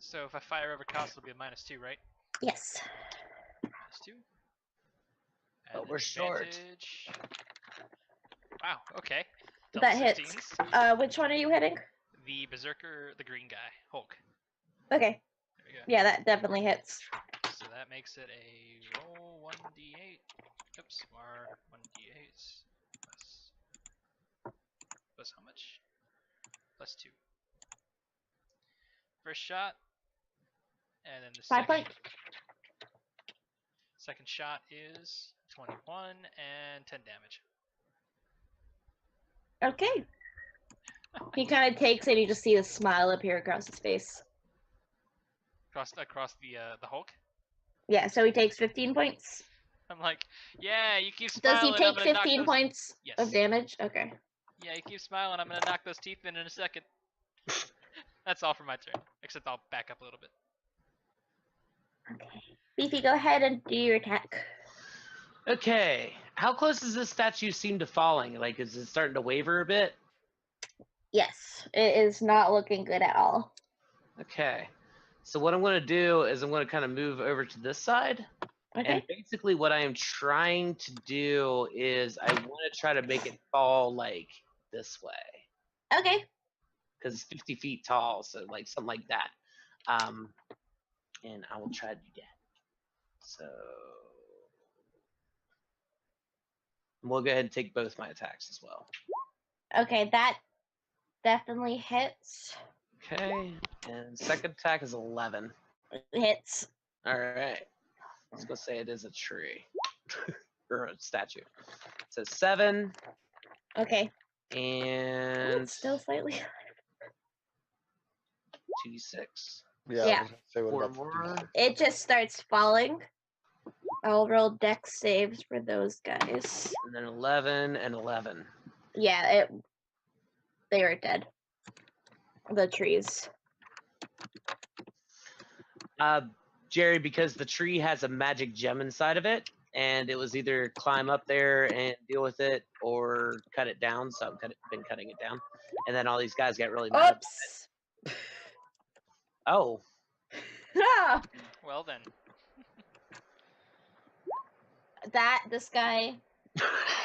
So if I fire over cost, it'll be a -2, right? Yes. -2. But And we're short. advantage. Wow, okay. That hits. 16s. Which one are you hitting? The Berserker, the green guy, Hulk. Okay. There we go. Yeah, that definitely hits. So that makes it a roll 1d8. Oops, or 1d8 plus how much? +2. First shot, and then the 5 points. second shot is 21 and 10 damage. Okay. He kind of takes it. You just see a smile appear across his face. Across the Hulk. Yeah, so he takes 15 points. I'm like, yeah, you keep Does smiling. he take I'm gonna knock 15 those... points Yes. of damage? Okay. Yeah, you keep smiling. I'm gonna knock those teeth in a second. That's all for my turn. Except I'll back up a little bit. Okay. Beefy, go ahead and do your attack. Okay. How close is this statue seem to falling? Like, is it starting to waver a bit? Yes, it is not looking good at all. Okay. So what I'm going to do is I'm going to kind of move over to this side. Okay. And basically what I am trying to do is I want to try to make it fall like this way. Okay. Because it's 50 feet tall, so like something like that. And I will try to do that. So we'll go ahead and take both my attacks as well. Okay, that definitely hits. Okay, and second attack is 11. Hits. All right. Let's go say it is a tree or a statue. So 7 Okay. and It's still slightly. 2d6. Yeah. Yeah. I was gonna say, what 4 about the more. D6? It just starts falling. I'll roll dex saves for those guys. And then 11 and 11. Yeah, they are dead. The trees. Jerry, because the tree has a magic gem inside of it, and it was either climb up there and deal with it or cut it down. So I've been cutting it down. And then all these guys get really mad. Oops. Oh, Ah! Well then. This guy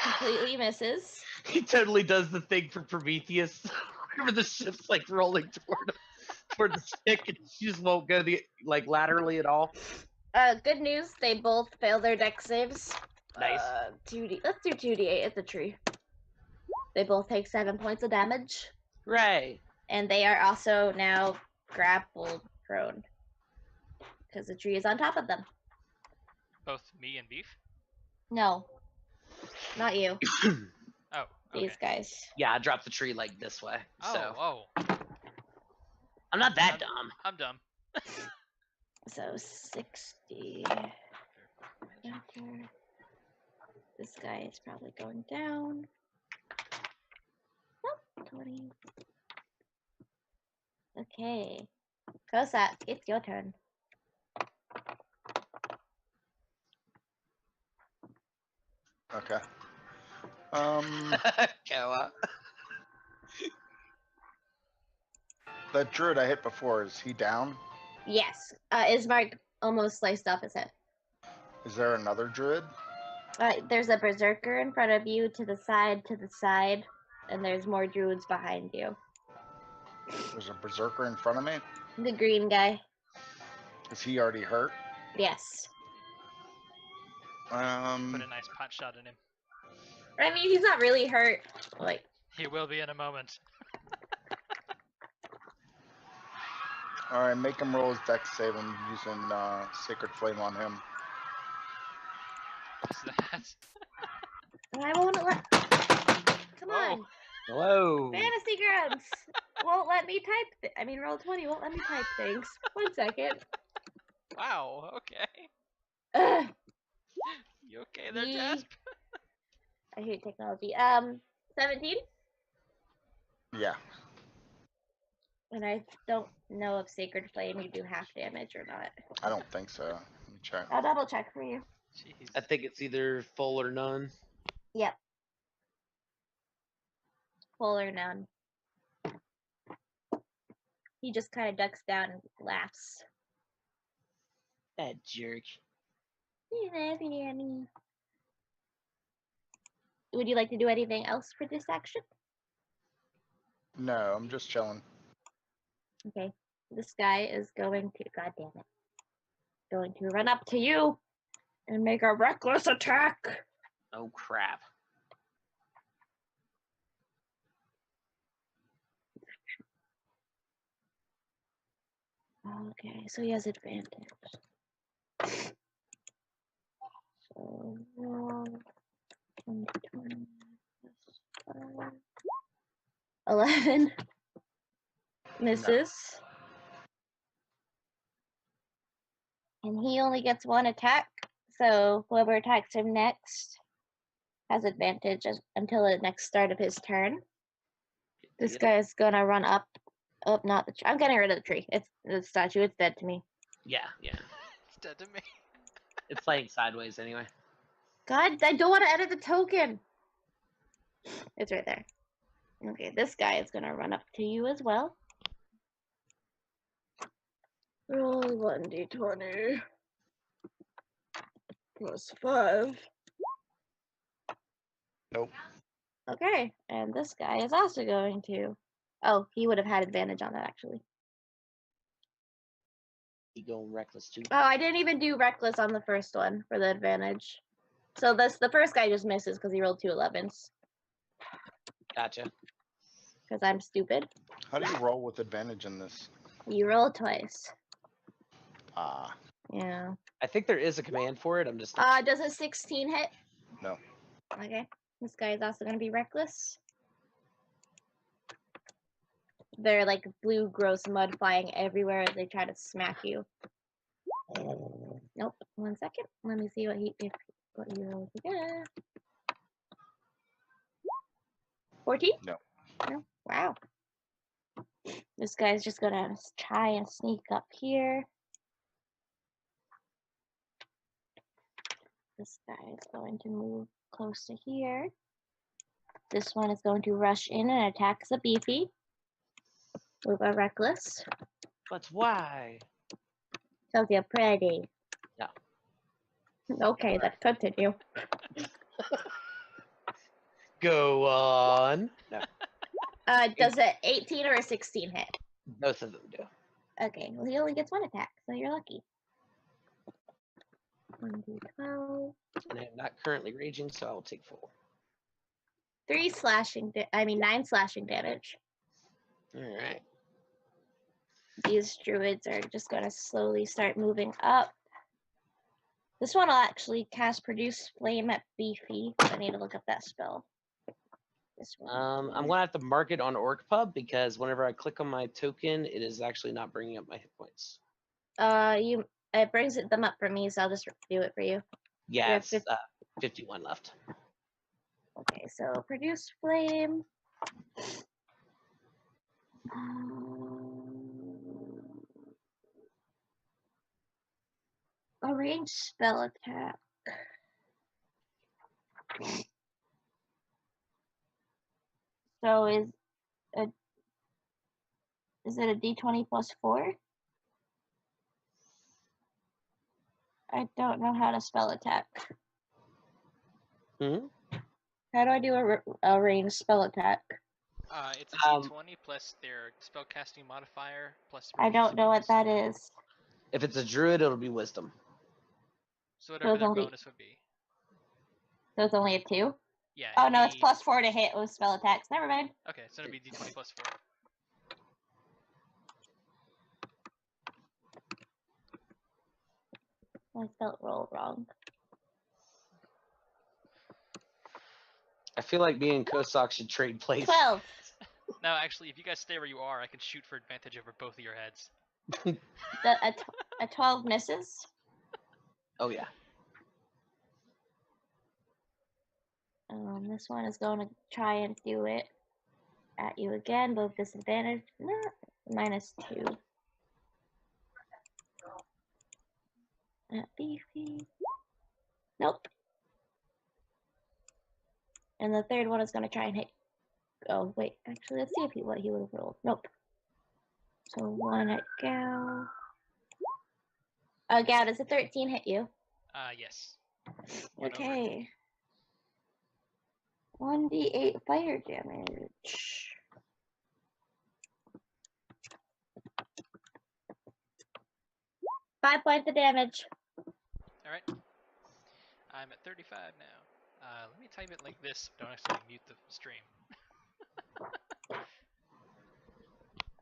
completely misses. he totally does the thing for Prometheus. Whenever the ship's like rolling toward the stick, and she just won't go laterally at all. Good news, they both fail their dex saves. Nice. 2D. Let's do 2d8 at the tree. They both take 7 points of damage, Hooray! and they are also now grappled prone because the tree is on top of them. Both me and Beef? No, not you. Oh, okay. These guys. Yeah, I dropped the tree like this way. So Oh, I'm not that dumb. I'm dumb. So 60. Enter. This guy is probably going down. Oh, 20. Okay. Cossack, it's your turn. Okay. Koa. That druid I hit before, is he down? Yes. Ismark almost sliced off his head. Is there another druid? There's a berserker in front of you, to the side, and there's more druids behind you. There's a berserker in front of me? The green guy. Is he already hurt? Yes. Put a nice pot shot in him. I mean, he's not really hurt. Like, He will be in a moment. Alright, make him roll his dex save. I'm using Sacred Flame on him. What's that? I won't let. Come Whoa. on. Whoa. Fantasy grounds won't let me type. Roll 20 won't let me type things. 1 second. Wow, okay. Ugh. You okay there, Ye- Jasp? I hate technology. 17, Yeah. and I don't know if Sacred Flame you do half damage or not. I don't think so. Let me check. I'll double check for you. Jeez. I think it's either full or none. Yep. Full or none. He just kind of ducks down and laughs. That jerk. He's laughing at me. Would you like to do anything else for this action? No, I'm just chilling. Okay. This guy is going to, god damn it, going to run up to you and make a reckless attack. Oh crap. Okay, so he has advantage. So roll 20, 5. 11 misses. And he only gets 1 attack, so whoever attacks him next has advantage until the next start of his turn. This guy's gonna run up. Oh, not the tree. I'm getting rid of the tree. It's the statue. It's dead to me. Yeah, yeah. It's dead to me. It's playing sideways anyway. God, I don't want to edit the token. It's right there. Okay, this guy is gonna run up to you as well. Roll 1d20 plus 5. Nope. Okay, and this guy is also going to. Oh, he would have had advantage on that actually. You going reckless too? Oh, I didn't even do reckless on the first one for the advantage. So the first guy just misses because he rolled 2 11s. Gotcha. Because I'm stupid. How do you roll with advantage in this? You roll twice. Ah, Yeah. I think there is a command for it. I'm just. Does a 16 hit? no. Okay. This guy is also going to be reckless. They're like blue, gross mud flying everywhere as they try to smack you. Nope. 1 second. Let me see what he rolls again. 14? No. No. Wow. This guy's just gonna try and sneak up here. This guy is going to move close to here. This one is going to rush in and attack the beefy. Move a reckless. But why? So you're pretty. Yeah. Okay, let's continue. Go on. No, Does a 18 or a 16 hit? both of them do. Okay, well he only gets 1 attack, so you're lucky. 1d12. And I'm not currently raging, so I will take 4. 9 slashing damage. All right. These druids are just gonna slowly start moving up. This one will actually cast Produce Flame at Beefy. I need to look up that spell. This one. I'm gonna have to mark it on OrcPub because whenever I click on my token, it is actually not bringing up my hit points. It brings them up for me, so I'll just do it for you. Yeah, Yeah, it's 51 left. Okay, so Produce Flame. A ranged spell attack. So is it a d20 plus 4? I don't know how to spell attack. Hmm? How do I do a ranged spell attack? It's a d20 plus their spellcasting modifier plus. I don't know what that is. If it's a druid, it'll be wisdom. So whatever it's their only- bonus would be. So it's only a 2? Yeah. Oh no, it's plus 4 to hit with spell attacks. Never mind. Okay, so it'll be d20 plus 4. I spelled roll wrong. I feel like me and Kosok should trade places. 12. No, actually, if you guys stay where you are, I can shoot for advantage over both of your heads. A 12 misses. Oh yeah. This one is going to try and do it at you again, both disadvantage. No, -2. At Beefy. Nope. And the third one is going to try and hit. Oh, wait. Actually, let's see what he would have rolled. Nope. So 1 at Gal. Gal, does a 13 hit you? Yes. Went over. Okay. 1d8 fire damage. Five points of damage. Alright. I'm at 35 now. Let me type it like this. Don't accidentally mute the stream.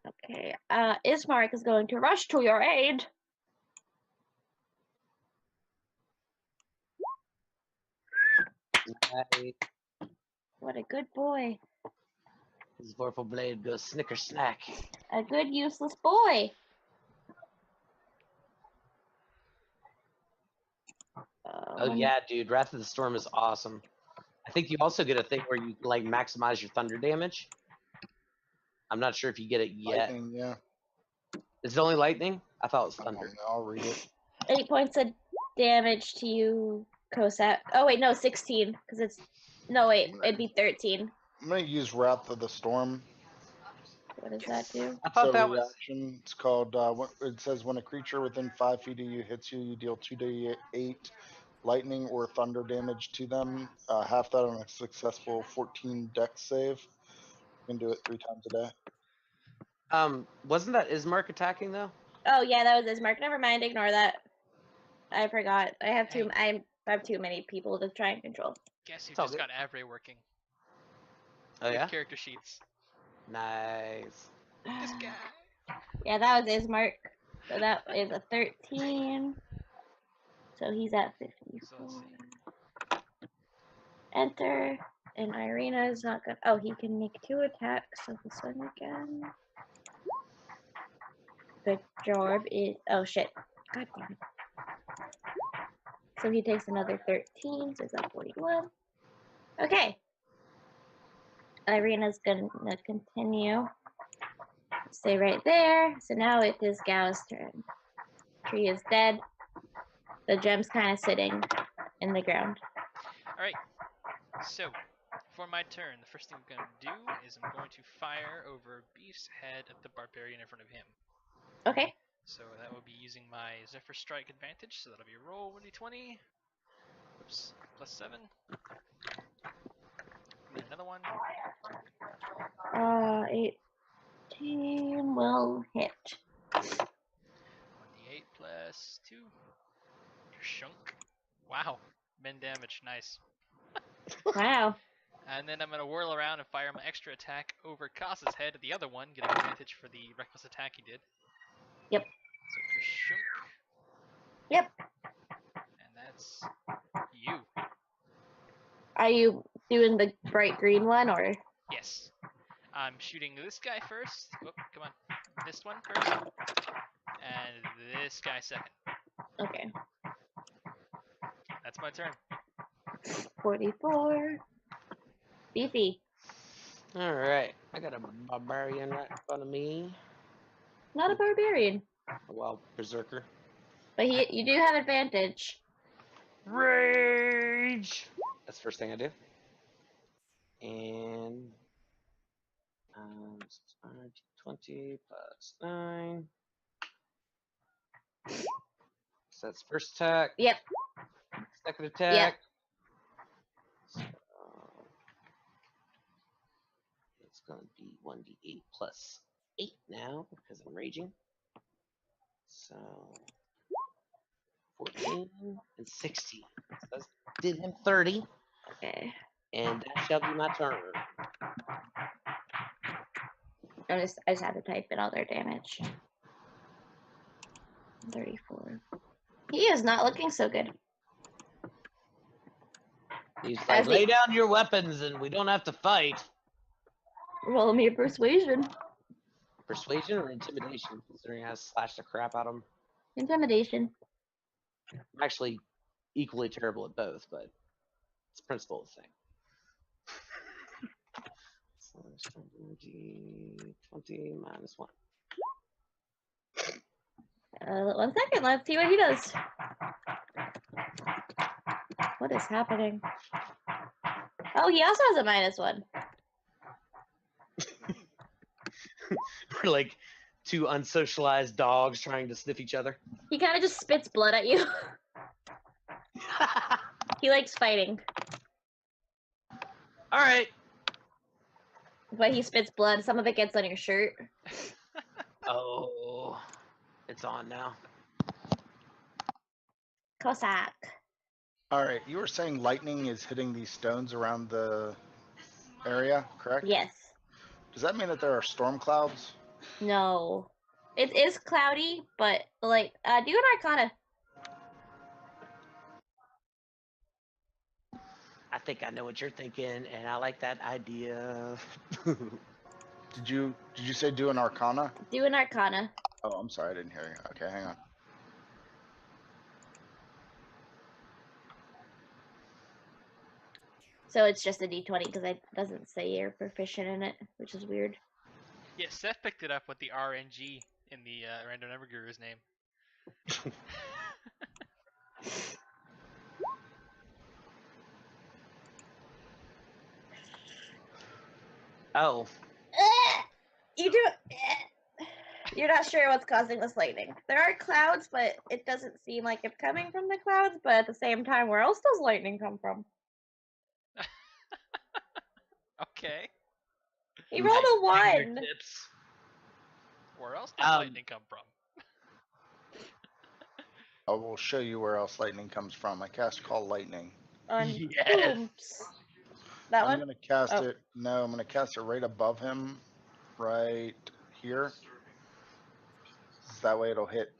Okay. Ismark is going to rush to your aid. What a good boy. His vorpal blade goes snicker snack. A good useless boy. Oh yeah, dude, Wrath of the Storm is awesome. I think you also get a thing where you like maximize your thunder damage. I'm not sure if you get it yet. Lightning, yeah. Is it only lightning? I thought it was thunder. Okay, I'll read it. 8 points of damage to you, Cossack. Oh wait, no, 16, because it's no wait, it'd be 13. I'm gonna use Wrath of the Storm. What does that do? I thought So that was reaction. It's called. It says when a creature within 5 feet of you hits you, you deal 2d8 lightning or thunder damage to them. Half that on a successful 14 dex save. You can do it 3 times a day. wasn't that Ismark attacking though? Oh yeah, that was Ismark. Never mind, ignore that. I forgot. I have I have too many people to try and control. Guess you It's all just good. got Avray working. Oh yeah. With character sheets. Nice. This guy. Yeah, that was Ismark. So that is a 13. So he's at 54. So let's see. Enter. And Irina is not gonna. Oh, he can make 2 attacks. So this one again. The job is. Oh shit. God damn it. So he takes another 13, so it's at 41. Okay. Irina's gonna continue. Stay right there. So now it is Gao's turn. Tree is dead. The gem's kind of sitting in the ground. Alright, so for my turn, the first thing I'm going to do is I'm going to fire over Beef's head at the barbarian in front of him. Okay. So that will be using my Zephyr Strike advantage, so that'll be a roll 1d20. Oops, plus 7. And then another one. 18 will hit. 1d8 plus 2. Shunk. Wow, min damage, nice. Wow. And then I'm going to whirl around and fire my extra attack over Kasa's head at the other one, getting advantage for the reckless attack he did. Yep. So Kershunk. Yep. And that's you. Are you doing the bright green one or? Yes. I'm shooting this guy first. Whoop, come on. This one first. And this guy second. Okay. That's my turn. 44. Beefy. Alright, I got a barbarian right in front of me. Not a barbarian, Well, berserker. but you do have advantage. Rage! That's the first thing I do. And 20 plus 9. So that's first attack. Yep. Second attack. So it's going to be 1d8 plus 8 now because I'm raging. So 14 and 16. So that did him 30. Okay. And that shall be my turn. I just had to type in all their damage. 34. He is not looking so good. He's like, As he- lay down your weapons and we don't have to fight. Roll me a persuasion. Persuasion or intimidation, considering I slashed the crap out of him. Intimidation. I'm actually equally terrible at both, but it's the principle of the thing. So 20 minus 1. 1 second. Let's see what he does. What is happening? Oh, he also has a -1. We're like two unsocialized dogs trying to sniff each other. He kind of just spits blood at you. He likes fighting, All right. but he spits blood. Some of it gets on your shirt. Oh, it's on now. Cossack. All right, you were saying lightning is hitting these stones around the area, correct? Yes. Does that mean that there are storm clouds? No. It is cloudy, but like, do an Arcana. I think I know what you're thinking, and I like that idea. Did you say do an Arcana? Do an Arcana. Oh, I'm sorry, I didn't hear you. Okay, hang on. So it's just a D20 because it doesn't say you're proficient in it, which is weird. Yeah, Seth picked it up with the RNG in the random number guru's name. Oh, You do. You're not sure what's causing this lightning. There are clouds, but it doesn't seem like it's coming from the clouds. But at the same time, where else does lightning come from? Okay. He rolled a 1. fingertips. Where else does lightning come from? I will show you where else lightning comes from. I cast Call Lightning. On Yes. Booms. That I'm one? gonna cast Oh. it. No, I'm gonna cast it right above him, right here. That way it'll hit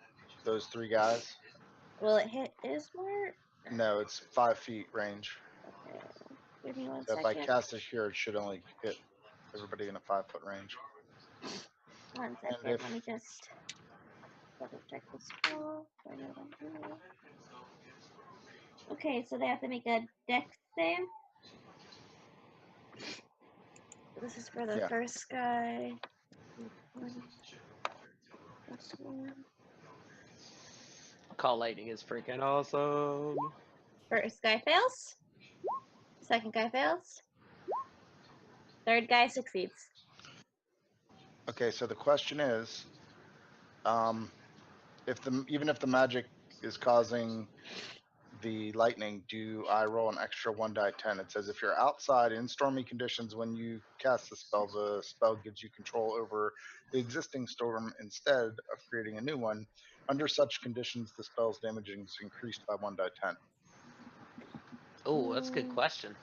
those 3 guys. Will it hit Ismar? No, it's 5 feet range. Okay. Give me 1 So if I second. cast it here, it should only hit everybody in a 5-foot range. 1 And second. if Let me just. Double check the spell. Okay, so they have to make a dex save. This is for the Yeah. first guy. 20 plus 1. Call lightning is freaking awesome. First guy fails. Second guy fails. Third guy succeeds. Okay, so the question is, even if the magic is causing the lightning, do I roll an extra 1d10? It says if you're outside in stormy conditions when you cast the spell gives you control over the existing storm instead of creating a new one. Under such conditions, the spell's damage is increased by 1d10. Oh, that's a good question.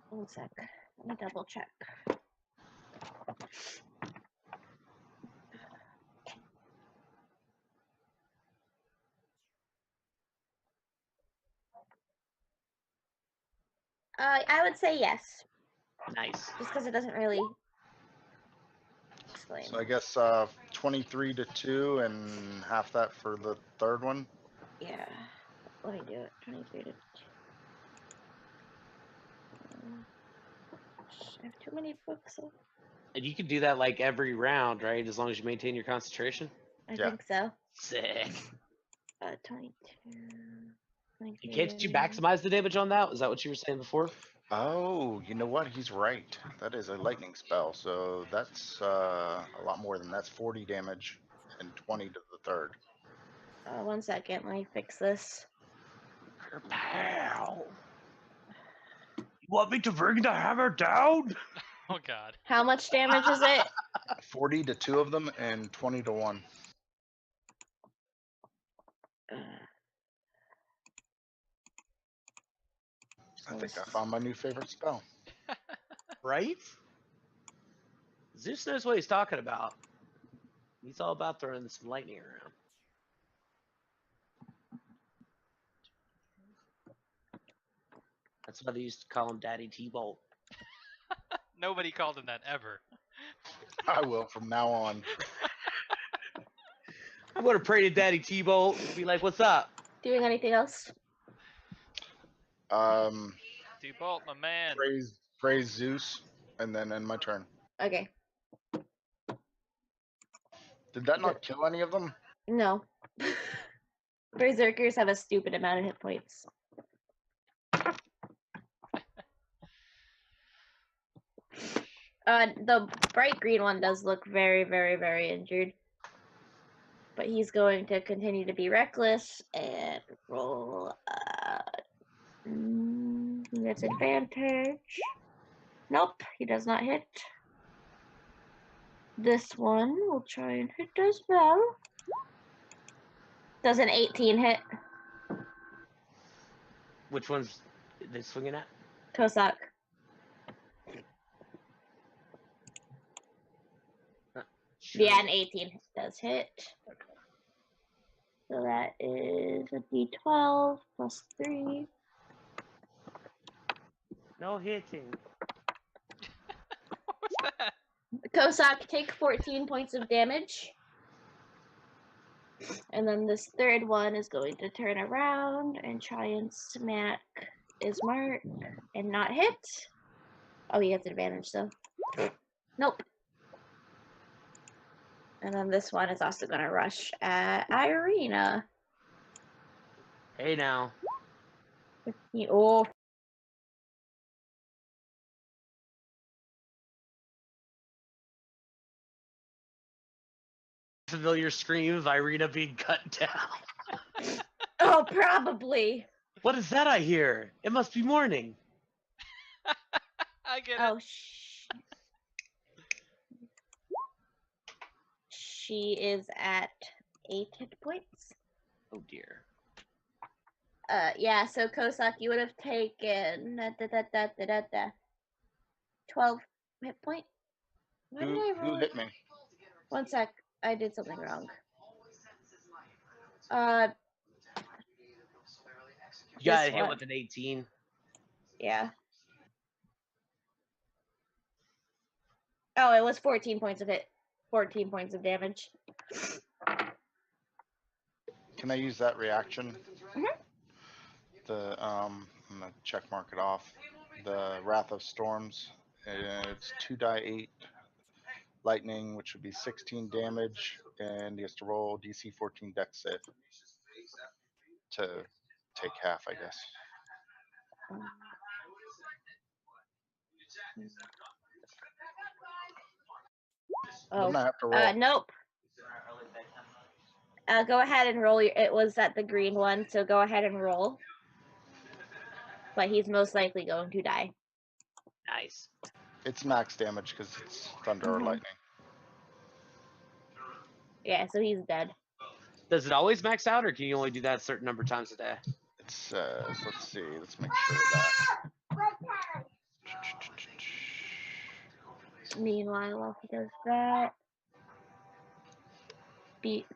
1 sec. Let me double check. I would say yes, Nice. just because it doesn't really explain. So I guess 23 to 2 and half that for the third one. Yeah. Let me do it. 23 to 2. I have too many books. And you can do that like every round, right? As long as you maintain your concentration. I Yeah. think so. Sick. 22. 23. Can't you maximize the damage on that? Was that what you were saying before? Oh, you know what? He's right. That is a lightning spell, so that's a lot more than that's 40 damage and 20 to the third. 1 second. Let me fix this. Pow. You want me to bring the hammer down? Oh god. How much damage is it? 40 to 2 of them and 20 to 1. I think I found my new favorite spell. Right? Zeus knows what he's talking about. He's all about throwing some lightning around. That's why they used to call him Daddy T-Bolt. Nobody called him that ever. I will from now on. I'm gonna pray to Daddy T-Bolt and be like, "What's up?" Doing anything else? D-Bolt, my man. Praise Zeus, and then end my turn. Okay. Did that not kill any of them? No. Berserkers have a stupid amount of hit points. The bright green one does look very, very, very injured. But he's going to continue to be reckless and roll. He gets advantage. Nope, he does not hit. This one will try and hit as well. Does an 18 hit? Which one's they swinging at? Kosak. Yeah, an 18 does hit. So that is a d12 plus 3. No hitting. What was that? Kosak, take 14 points of damage. And then this third one is going to turn around and try and smack Ismark and not hit. Oh, he has advantage, though. Nope. And then this one is also going to rush at Irina. Hey now. 15. Oh. Familiar scream of Irina being cut down. Oh, probably. What is that I hear? It must be morning. I get it. Oh, she is at 8 hit points. Oh dear. Yeah, so Kosak, you would have taken 12 hit point. Why did I roll? Who hit me? 1 sec, I did something wrong. You got This hit one. with an 18. Yeah. Oh, it was 14 points of hit. 14 points of damage. Can I use that reaction? Mhm. I'm gonna check mark it off. The Wrath of Storms. It's 2d8 lightning, which would be 16 damage, and he has to roll DC 14 Dex save to take half, I guess. Oh, Wouldn't I have to roll? nope. Go ahead and roll. It was at the green one, so go ahead and roll. But he's most likely going to die. Nice. It's max damage because it's thunder or Mhm. lightning. Yeah, so he's dead. Does it always max out, or can you only do that a certain number of times a day? It says, let's see, let's make sure of that. Meanwhile, while he does that,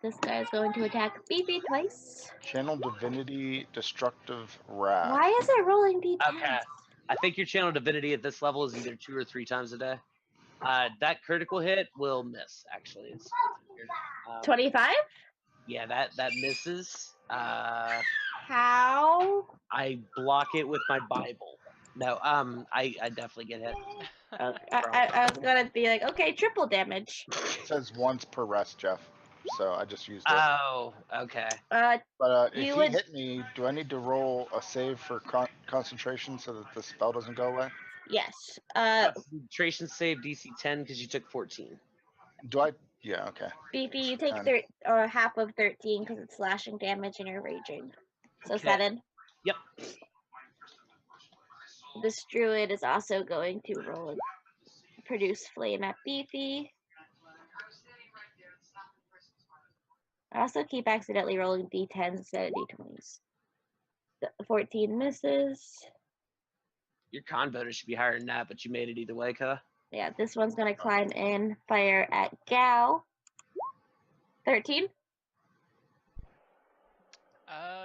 this guy is going to attack Beefy twice. Channel Divinity, Destructive Wrath. Why is it rolling D10? Okay. I think your channel divinity at this level is either 2 or 3 times a day. That critical hit will miss, actually. It's weird. 25? Yeah, that misses. How? I block it with my Bible. No, I definitely get hit. Okay. I was gonna be like, okay, triple damage. It says once per rest, Jeff. So I just used it. Oh, okay. But if you he would- hit me, do I need to roll a save for concentration so that the spell doesn't go away? Yes. Concentration save DC 10 because you took 14. Do I? Yeah, okay. Beefy, you So take 10. half of 13 because it's slashing damage and you're raging. So Okay. 7. Yep. This druid is also going to produce flame at Beefy. I also keep accidentally rolling d10s instead of d20s. The 14 misses. Your con bonus should be higher than that, but you made it either way, Ka. Yeah, this one's gonna climb in, fire at Gal. 13.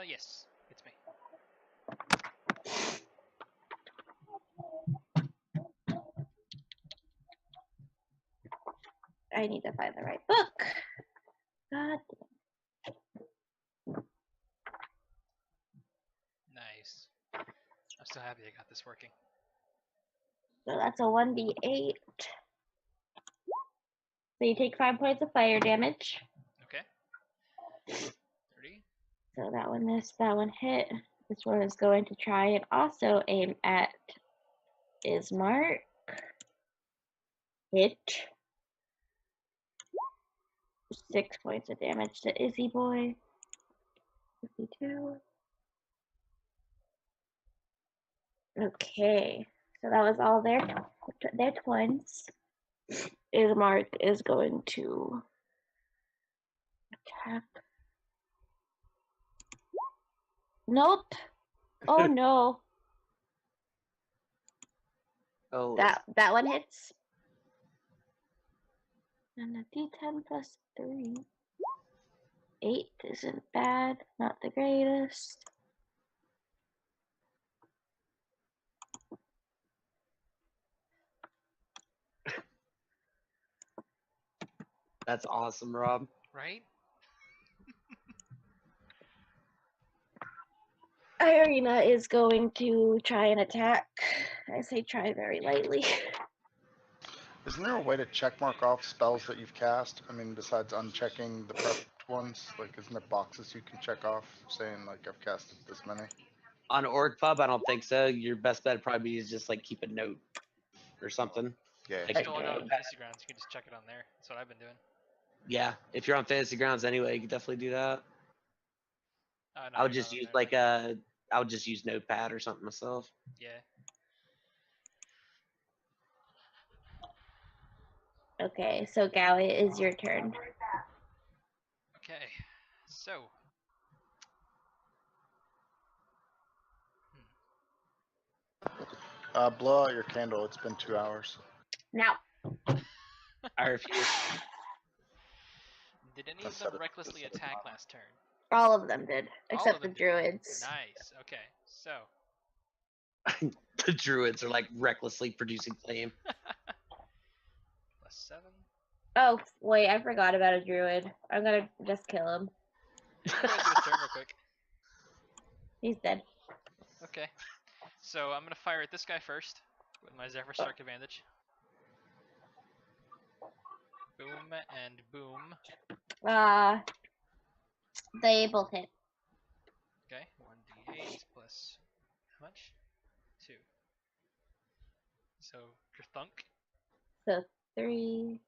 Yes, it's me. I need to find the right book. God. Nice. I'm so happy I got this working. So that's a 1d8. So you take 5 points of fire damage. Okay. 30. So that one missed, that one hit. This one is going to try and also aim at Ismark. Hit. 6 points of damage to Izzy Boy. 52. Okay. So that was all their twins. Ismark is going to attack. Nope. Oh no. Oh, That one hits. And a d10 plus 3. 8 isn't bad. Not the greatest. that's awesome, Rob. Right? Irina is going to try and attack. I say try very lightly. Isn't there a way to check mark off spells that you've cast? I mean, besides unchecking the prepped ones, like isn't there boxes you can check off saying like I've casted this many? On Org Pub, I don't think so. Your best bet probably is just like keep a note or something. Yeah. Like, Just log Okay. on Fantasy Grounds. You can just check it on there. That's what I've been doing. yeah, if you're on Fantasy Grounds anyway, you can definitely do that. No, I would you're just not on use there, like but- I would just use Notepad or something myself. Yeah. Okay, so Gowie, it is your turn. Okay. So. Blow out your candle. It's been 2 hours. Now, I refuse. Did any I of said them it- recklessly I said it. attack last turn? all of them did, All except of the them did. druids. Nice. Okay. So. The druids are like recklessly producing flame. Plus 7. Oh, wait, I forgot about a druid. I'm gonna just kill him. Go ahead and do his turn real quick. He's dead. Okay. So I'm gonna fire at this guy first with my Zephyr Strike advantage. Boom and boom. They both hit. Okay, 1d8 plus how much? 2. So thunk. So 3.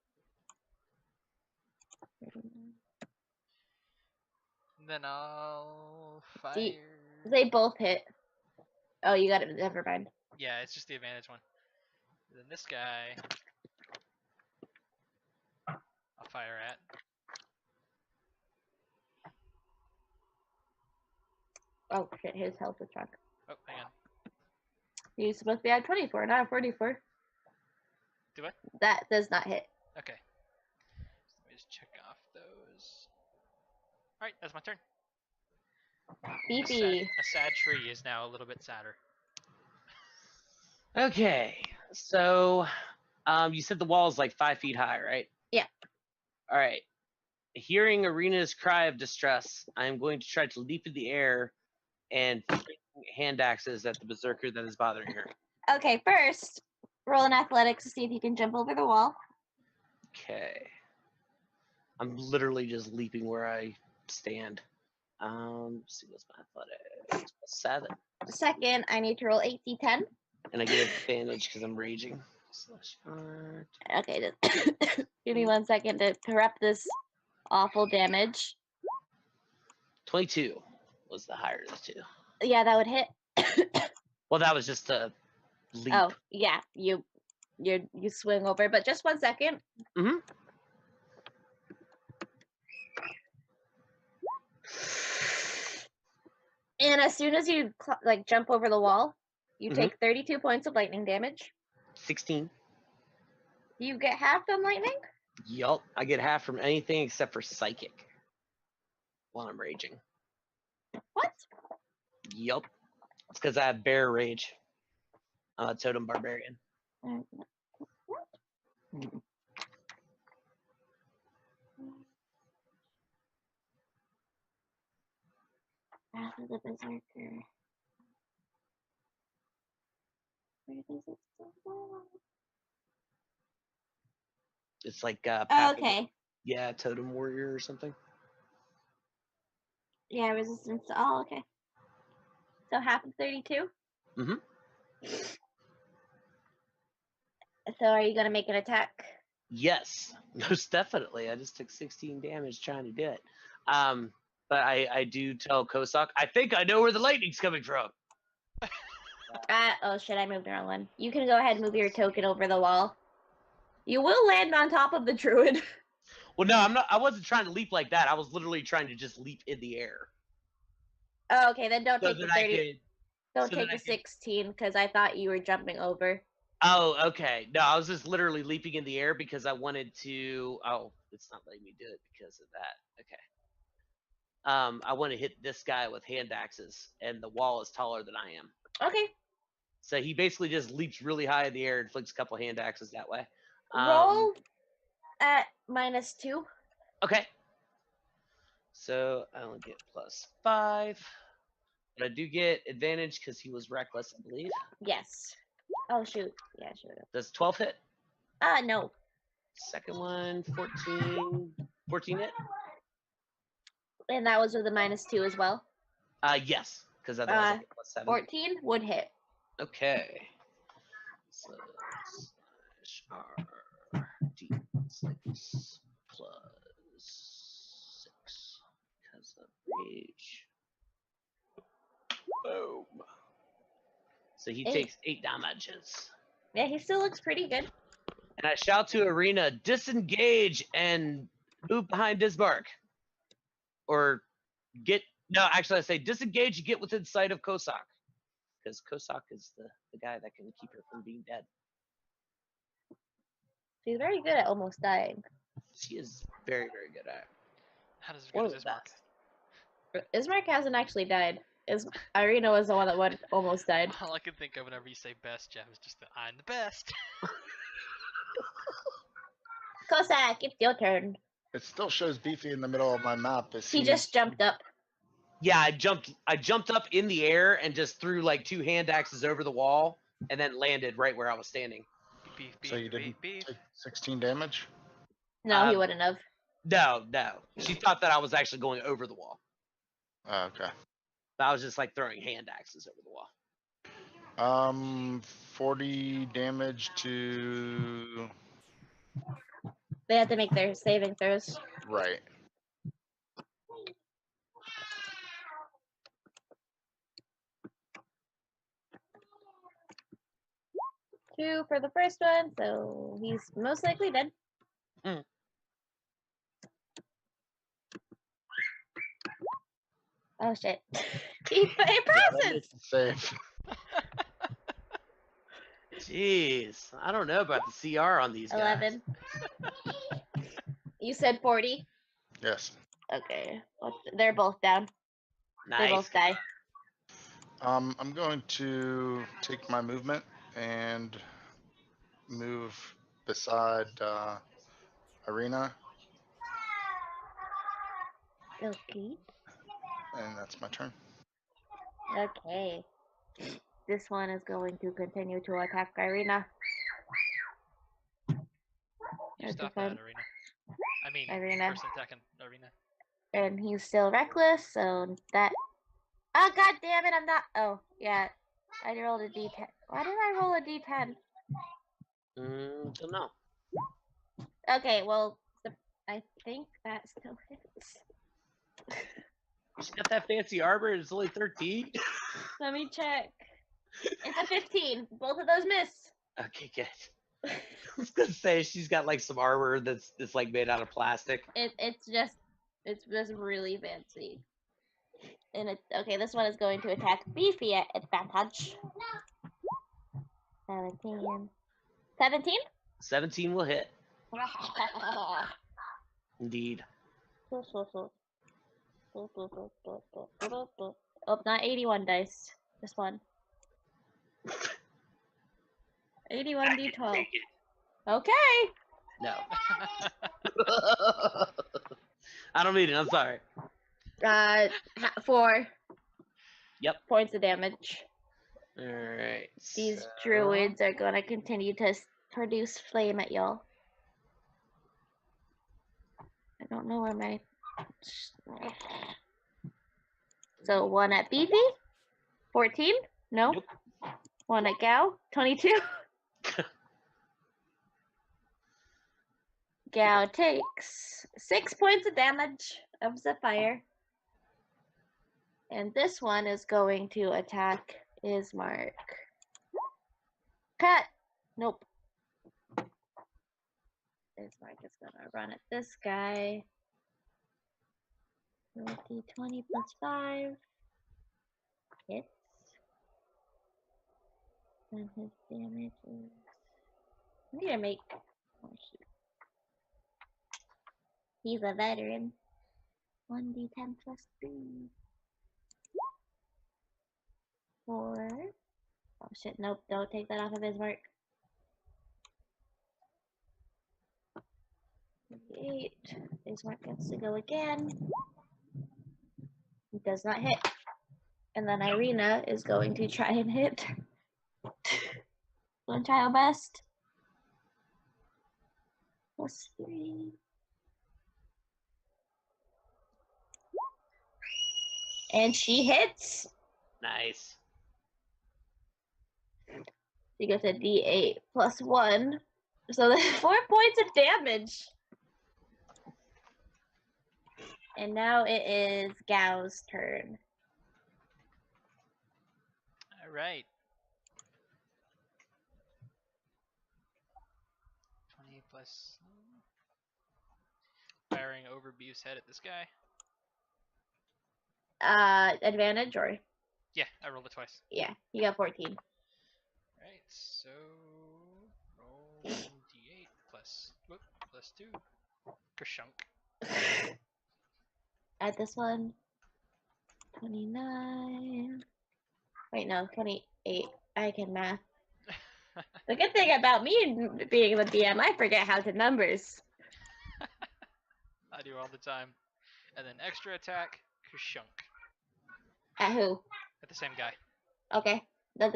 Then I'll fire. See, they both hit. Oh, you got it. Never mind. Yeah, it's just the advantage one. Then this guy, I'll fire at. Oh shit, his health is shrunk. Oh, hang on. You're supposed to be at 24, not at 44. Do what? That does not hit. Okay. Let me just check off those. Alright, that's my turn. Beefy. A sad tree is now a little bit sadder. Okay, so you said the wall is like 5 feet high, right? Yeah. All right. Hearing Arena's cry of distress, I'm going to try to leap in the air and fling hand axes at the berserker that is bothering her. Okay, first, roll an athletics to see if you can jump over the wall. Okay. I'm literally just leaping where I stand. Let's see, what's my athletics? 7. Second, I need to roll 8d10. And I get advantage because I'm raging. /art. Okay, just give me 1 second to correct this awful damage. 22 was the higher of the two. Yeah, that would hit. Well, that was just a leap. Oh, yeah, you swing over, but just 1 second. Mhm. And as soon as you jump over the wall, you Mhm. take 32 points of lightning damage. 16. You get half on lightning. Yup. I get half from anything except for psychic while I'm raging. What? Yup. It's because I have bear rage. I'm a totem barbarian. Wrath of the Berserker. Where does it go? It's like Oh, Path of the- okay. yeah, totem warrior or something. Yeah, resistance. Oh, okay. So half of 32. Mhm. So are you gonna make an attack? Yes, most definitely. I just took 16 damage trying to do it. But I do tell Kosak, I think I know where the lightning's coming from. Oh shit! I moved the wrong one. You can go ahead and move your token over the wall. You will land on top of the druid. Well, no, I'm not. I wasn't trying to leap like that. I was literally trying to just leap in the air. Oh, okay, then don't So take the that I 30. could. Don't so take that I the could- 16 because I thought you were jumping over. Oh, okay. No, I was just literally leaping in the air because I wanted to. Oh, it's not letting me do it because of that. Okay. I want to hit this guy with hand axes, and the wall is taller than I am. Okay. So he basically just leaps really high in the air and flicks a couple hand axes that way. Roll at -2. Okay. So I only get +5. But I do get advantage because he was reckless, I believe. Yes. Oh shoot. Yeah, shoot. Does 12 hit? No. Second one, 14. 14 hit? And that was with a -2 as well. Yes. Because otherwise I get +7. 14 would hit. Okay. So /R D6 +6 because of rage. Boom. So he 8. takes 8 damages. Yeah, he still looks pretty good. And I shout to Arena, disengage and move behind Disbark. Or actually I say disengage and get within sight of Kosak. Because Kosak is the guy that can keep her from being dead. She's very good at almost dying. She is very, very good at it. How does it One go of to the Ismark? best. Ismark hasn't actually died. Irina was the one that almost died. All I can think of whenever you say best, Jeff, is just that I'm the best. Cossack, it's your turn. It still shows Beefy in the middle of my map. He just jumped up. Yeah, I jumped up in the air and just threw like 2 hand axes over the wall and then landed right where I was standing. Beef, So you didn't take 16 damage? No, he wouldn't have. No. She thought that I was actually going over the wall. Oh, okay. But I was just like throwing hand axes over the wall. 40 damage to... They have to make their saving throws. Right. Two for the first one, so he's most likely dead. Mm. Oh shit. He passes! Save. Jeez, I don't know about the CR on these guys. 11. You said 40? Yes. Okay. Well, they're both down. They Nice. both die. I'm going to take my movement and move beside Arena, Okay. and that's my turn. Okay. This one is going to continue to attack Irina. You That's stop fine. that, Arena. I mean, Arena. person attacking Arena. And he's still reckless, so that... Oh, god damn it, I'm not... Oh, yeah. I rolled a d10. Why did I roll a d10? Don't know. Okay, well, I think that still hits. She's got that fancy armor and it's only 13. Let me check. It's a 15. Both of those miss. Okay, good. I was gonna say she's got like some armor that's like made out of plastic. It's just really fancy. And okay, this one is going to attack Beefy at advantage. 17. 17? 17 will hit. Indeed. Oh, not 81 dice. This one. 81 d12. Okay. No. I don't mean it. I'm sorry. 4. Yep. Points of damage. All right. These druids are gonna continue to produce flame at y'all. I don't know where my... So 1 at Beefy? 14? No? Nope. 1 at Gao? 22? Gao takes 6 points of damage of the fire. And this one is going to attack Ismark. Cut! Nope. Ismark is gonna run at this guy. 20 plus 5. Hits. And his damage is... I need to make... Oh, shoot. He's a veteran. 1d10 plus 3. 4. Oh shit, nope, don't take that off of his mark. 8. His mark gets to go again. He does not hit. And then Irina is going to try and hit. Gonna try her best. Plus 3. And she hits. Nice. She gets a d8 plus 1. So there's 4 points of damage. And now it is Gao's turn. All right. 20 plus... Firing over Beef's head at this guy. Advantage or... Yeah, I rolled it twice. Yeah, you got 14. Alright, so... Roll 1d8 plus... Whoop, plus 2. Kershunk. Add this one. 29. Wait, no, 28. I can math. The good thing about me being the DM, I forget how to numbers. I do all the time. And then extra attack, Kushunk. At who? At the same guy. Okay. That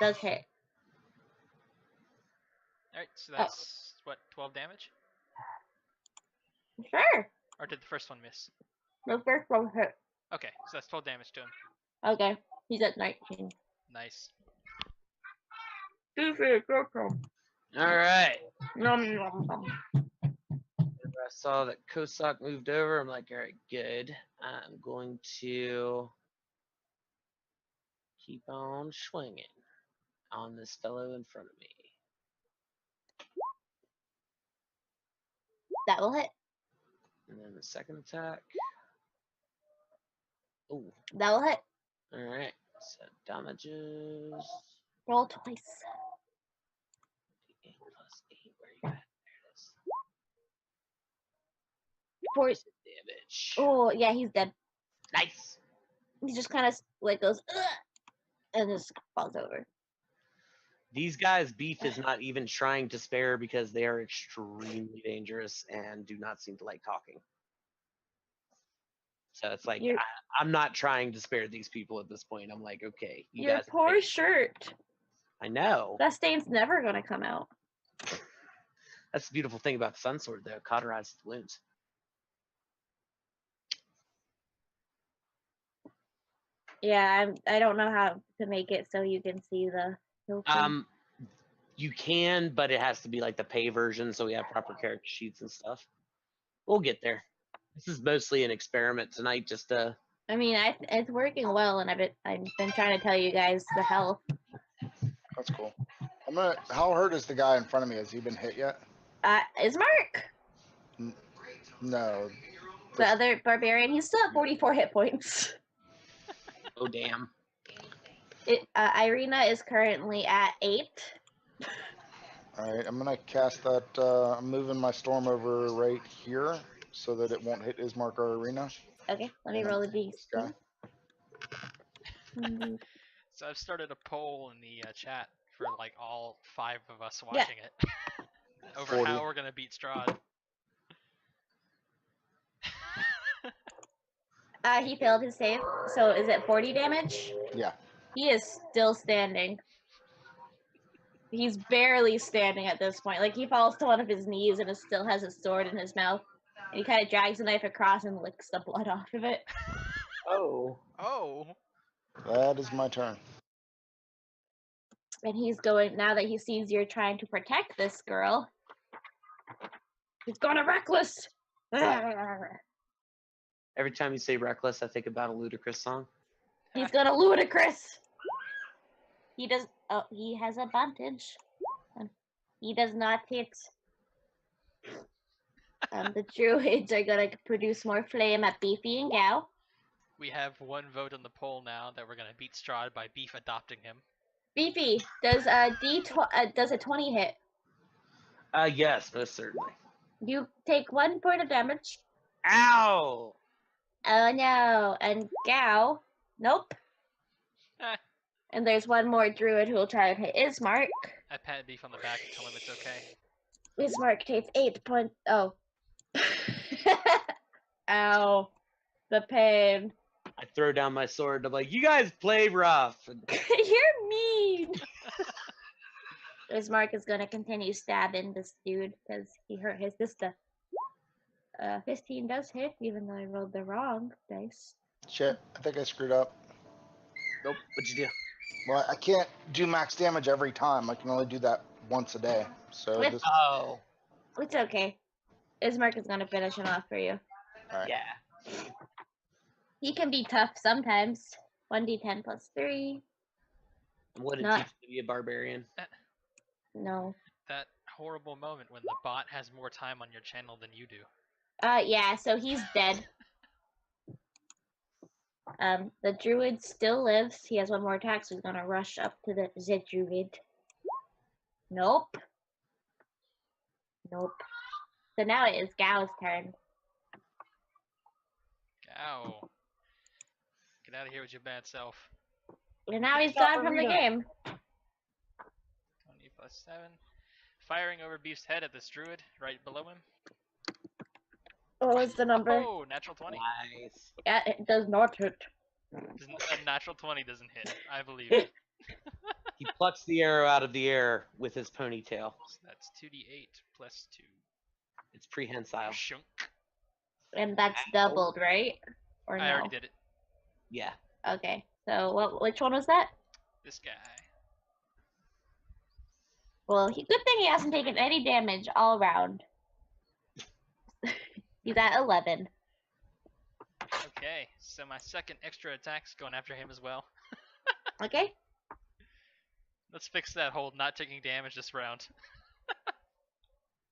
does hit. Alright, so that's, what, 12 damage? Sure. Or did the first one miss? The first one hit. Okay, so that's 12 damage to him. Okay. He's at 19. Nice. Two for the first one. All right. Nom, nom, nom. Whenever I saw that Kosak moved over, I'm like, all right, good. I'm going to keep on swinging on this fellow in front of me. That will hit. And then the second attack. Ooh, That will hit. all right. So damages. Roll twice. 8 plus 8. Where you at? There it is. Four. Damage. Oh, yeah, he's dead. Nice. He just kind of like goes, ugh, and just falls over. These guys' beef is not even trying to spare because they are extremely dangerous and do not seem to like talking. So it's like You're- I'm not trying to spare these people at this point. I'm like, okay, you Your guys. poor pay- shirt. I know. That stain's never gonna come out. That's the beautiful thing about the Sun Sword, though. It cauterizes the wounds. Yeah, I don't know how to make it so you can see the filter. You can, but it has to be like the pay version, so we have proper character sheets and stuff. We'll get there. This is mostly an experiment tonight, just to. I mean, it's working well, and I've been trying to tell you guys the health. That's cool. How hurt is the guy in front of me? Has he been hit yet? Is Mark No. the other barbarian? He's still at 44 hit points. Oh damn! Irina is currently at 8. All right, I'm gonna cast that. I'm moving my storm over right here so that it won't hit Ismark or Arena. Okay, let me And roll a this guy. d6. So I've started a poll in the chat for like all 5 of us watching it over 40. how we're gonna beat Strahd. He failed his save. So is it 40 damage? Yeah. He is still standing. He's barely standing at this point. Like, he falls to one of his knees and still has his sword in his mouth. And he kind of drags the knife across and licks the blood off of it. Oh. Oh! That is my turn. And he's going, now that he sees you're trying to protect this girl, he's going to reckless. Every time you say reckless, I think about a ludicrous song. He's going to ludicrous. He does, oh, he has advantage. He does not hit. The druids are going to produce more flame at Beefy and Gao. We have 1 vote on the poll now that we're gonna beat Strahd by Beef adopting him. Beefy, does does a 20 hit? Yes, most certainly. You take 1 point of damage. Ow! Oh no. And Gao, nope. Eh, And there's 1 more druid who will try and hit Ismark. I pat Beef on the back and tell him it's okay. Ismark takes 8 points. Oh. Ow. The pain. I throw down my sword and I'm like, you guys play rough. And You're mean. Ismark is gonna continue stabbing this dude because he hurt his sister. 15 does hit, even though I rolled the wrong dice. Shit, I think I screwed up. nope, what'd you do? Well, I can't do max damage every time. I can only do that once a day. So With- this. Oh, It's okay. Ismark is gonna finish him off for you. All right. yeah. He can be tough sometimes. 1d10 plus 3. What did it Not- teach you to be a barbarian? No. That horrible moment when the bot has more time on your channel than you do. Yeah, so he's dead. The druid still lives. He has 1 more attack, so he's gonna rush up to the druid. Nope. Nope. So now it is Gao's turn. Ow. Get out of here with your bad self. And now he's Stop gone from the Arena. game. 20 plus 7. Firing over Beef's head at this druid right below him. What was the number? Oh, natural 20. Nice. Yeah, it does not hit. A natural 20 doesn't hit. I believe it. He plucks the arrow out of the air with his ponytail. So that's 2d8 plus 2. It's prehensile. Shunk. And that's doubled, right? Or no? I already did it. Yeah. Okay. So which one was that? This guy. Well, good thing he hasn't taken any damage all around. He's at 11. Okay, so my second extra attack's going after him as well. Okay. Let's fix that whole not taking damage this round.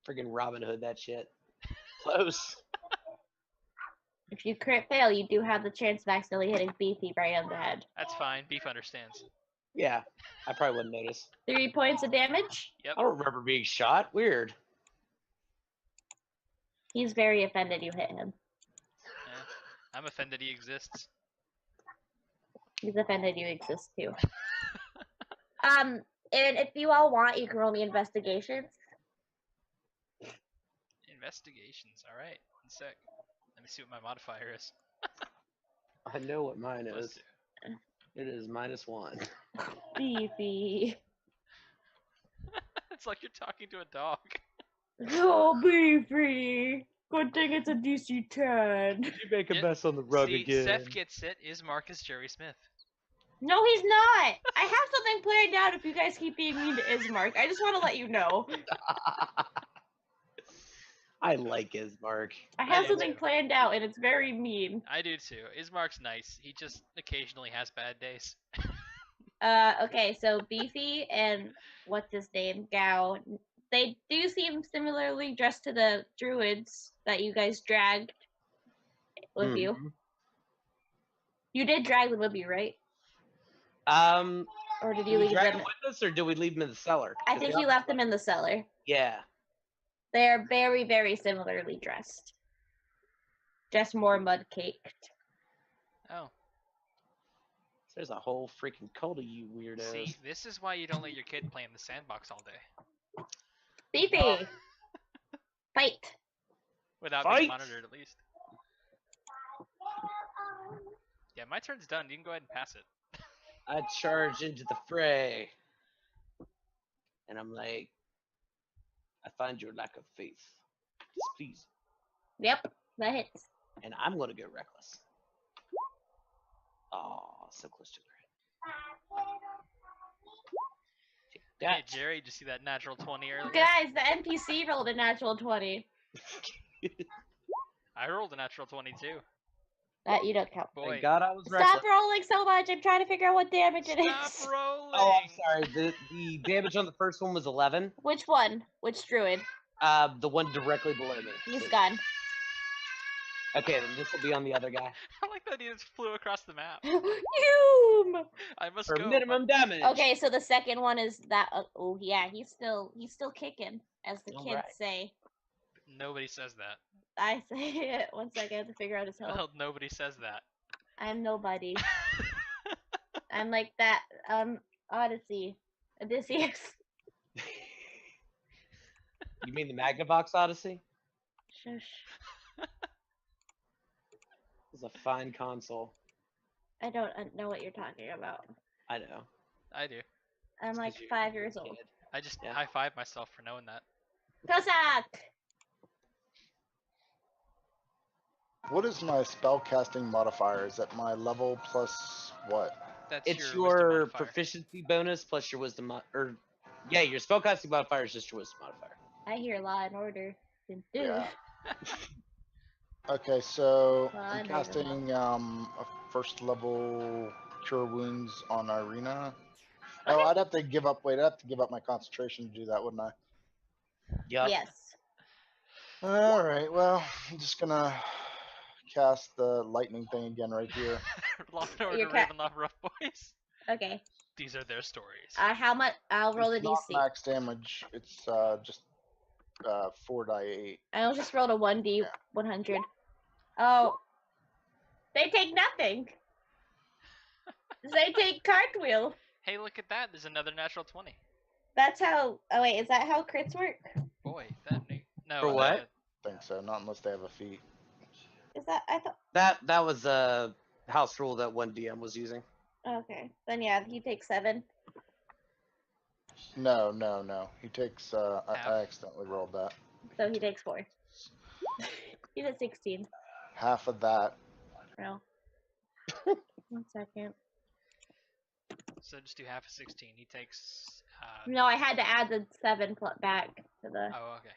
Friggin' Robin Hood, that shit. Close. If you crit fail, you do have the chance of accidentally hitting Beefy right on the head. That's fine. Beef understands. Yeah, I probably wouldn't notice. 3 points of damage. Yep. I don't remember being shot. Weird. He's very offended you hit him. I'm offended he exists. He's offended you exist too. And if you all want, you can roll me investigations. Investigations. All right. 1 sec. Let me see what my modifier is. I know what mine Plus is. It is -1. Beefy. 2. It's like you're talking to a dog. Oh, Beefy. Good thing it's a DC 10. Did you make a Yeah, mess on the rug See, again? Seth gets it. Is Marcus Jerry Smith? No, he's not. I have something planned out if you guys keep being mean to Ismark. I just want to let you know. I like Ismark. I have do something too. planned out, and it's very mean. I do too. Ismark's nice. He just occasionally has bad days. Okay, so Beefy and what's his name, Gao, they do seem similarly dressed to the druids that you guys dragged with you. Mhm. You did drag them with you, right? Or did Did you we leave drag them? him with us, or did we leave him in the cellar? I 'Cause think they you all- left them in the cellar. Yeah. They are very, very similarly dressed. Just more mud caked. Oh, There's a whole freaking cult of you weirdos. see, this is why you don't let your kid play in the sandbox all day. Beefy! Fight! Without Fight! being monitored, at least. Yeah, my turn's done. You can go ahead and pass it. I charge into the fray. And I'm like, I find your lack of faith displeasing. Yep, that hits. And I'm going to go reckless. Oh, so close to crit. Take Hey, that. Jerry, did you see that natural 20 earlier? Guys, the NPC rolled a natural 20. I rolled a natural 20 too. That you don't count. Boy, Thank God I was Stop reckless. rolling so much. I'm trying to figure out what damage it stop is. rolling. Oh, I'm sorry. The damage on the first one was 11. Which one? Which druid? The one directly below me. He's gone. Okay, then this will be on the other guy. I like that he just flew across the map. Yoom! I must For go. minimum damage. Okay, so the second one is that. Oh yeah, he's still kicking, as the kids Alright. say. Nobody says that. I say it. 1 second, I have to figure out his health. Well, nobody says that. I'm nobody. I'm like that. Odyssey, Odysseus. You mean the Magnavox Odyssey? Shush. It's a fine console. I don't know what you're talking about. I know. I do. I'm It's like 'cause you're 5 a years old. kid. I just Yeah. high-five myself for knowing that. Cossack! What is my spell casting modifier? Is that my level plus what? That's It's your wisdom your modifier. proficiency bonus plus your wisdom yeah, your spellcasting modifier is just your wisdom modifier. I hear Law and Order. Dun, dun. Yeah. Okay, so Well, I'm I know casting a first level cure wounds on Irina. Oh, Okay. I'd have to give up. Wait, I'd have to give up my concentration to do that, wouldn't I? Yep. Yes. All right. Well, I'm just gonna cast the lightning thing again right here. Law and Order Your Ravenloft Rough Boys. Okay. These are their stories. How much? I'll roll It's a not DC. max damage. It's just 4d8. I just rolled a 1D 100. Oh. They take nothing. They take cartwheel. Hey, look at that. There's another natural 20. That's how. Oh wait, is that how crits work? Boy, that new. No. For what? I think so. Not unless they have a feat. Is that I thought? That was a house rule that one DM was using. Okay, then yeah, he takes 7. No. He takes. Half. I accidentally rolled that. So he takes 4. He's at 16. Half of that. No. 1 second. So just do half of 16. He takes. No, I had to add the 7 back to the. Oh, okay.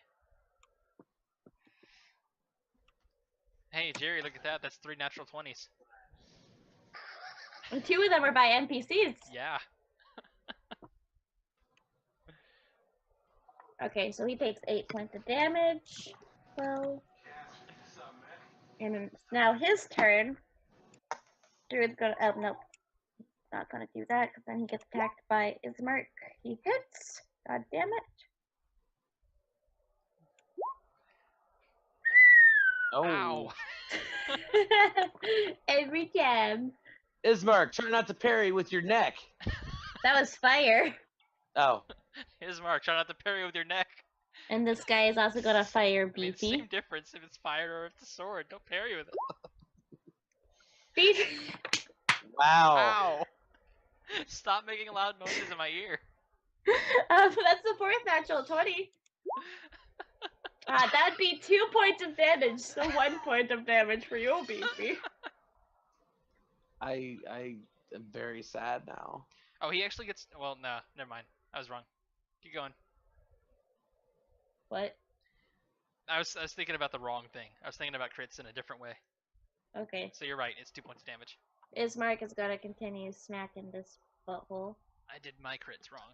Hey, Jerry, look at that. That's 3 natural 20s. And 2 of them are by NPCs. Yeah. Okay, so he takes 8 points of damage. 12. And it's now his turn. Druid's gonna. Oh, nope. Not gonna do that because then he gets attacked by Ismark. He hits. God damn it. Oh, Ow. Every time. Ismark, try not to parry with your neck. That was fire. Oh, Ismark, try not to parry with your neck. And this guy is also gonna fire I mean, Beefy. same difference if it's fire or if it's a sword. Don't parry with it. Beefy. wow. Ow. Stop making loud noises in my ear. That's the 4th natural 20. That'd be 2 points of damage, so 1 point of damage for you, Beefy. I am very sad now. Oh, he actually gets. Well, no, never mind. I was wrong. Keep going. What? I was thinking about the wrong thing. I was thinking about crits in a different way. Okay. So you're right. It's 2 points of damage. Ismark is gonna continue smacking this butthole. I did my crits wrong.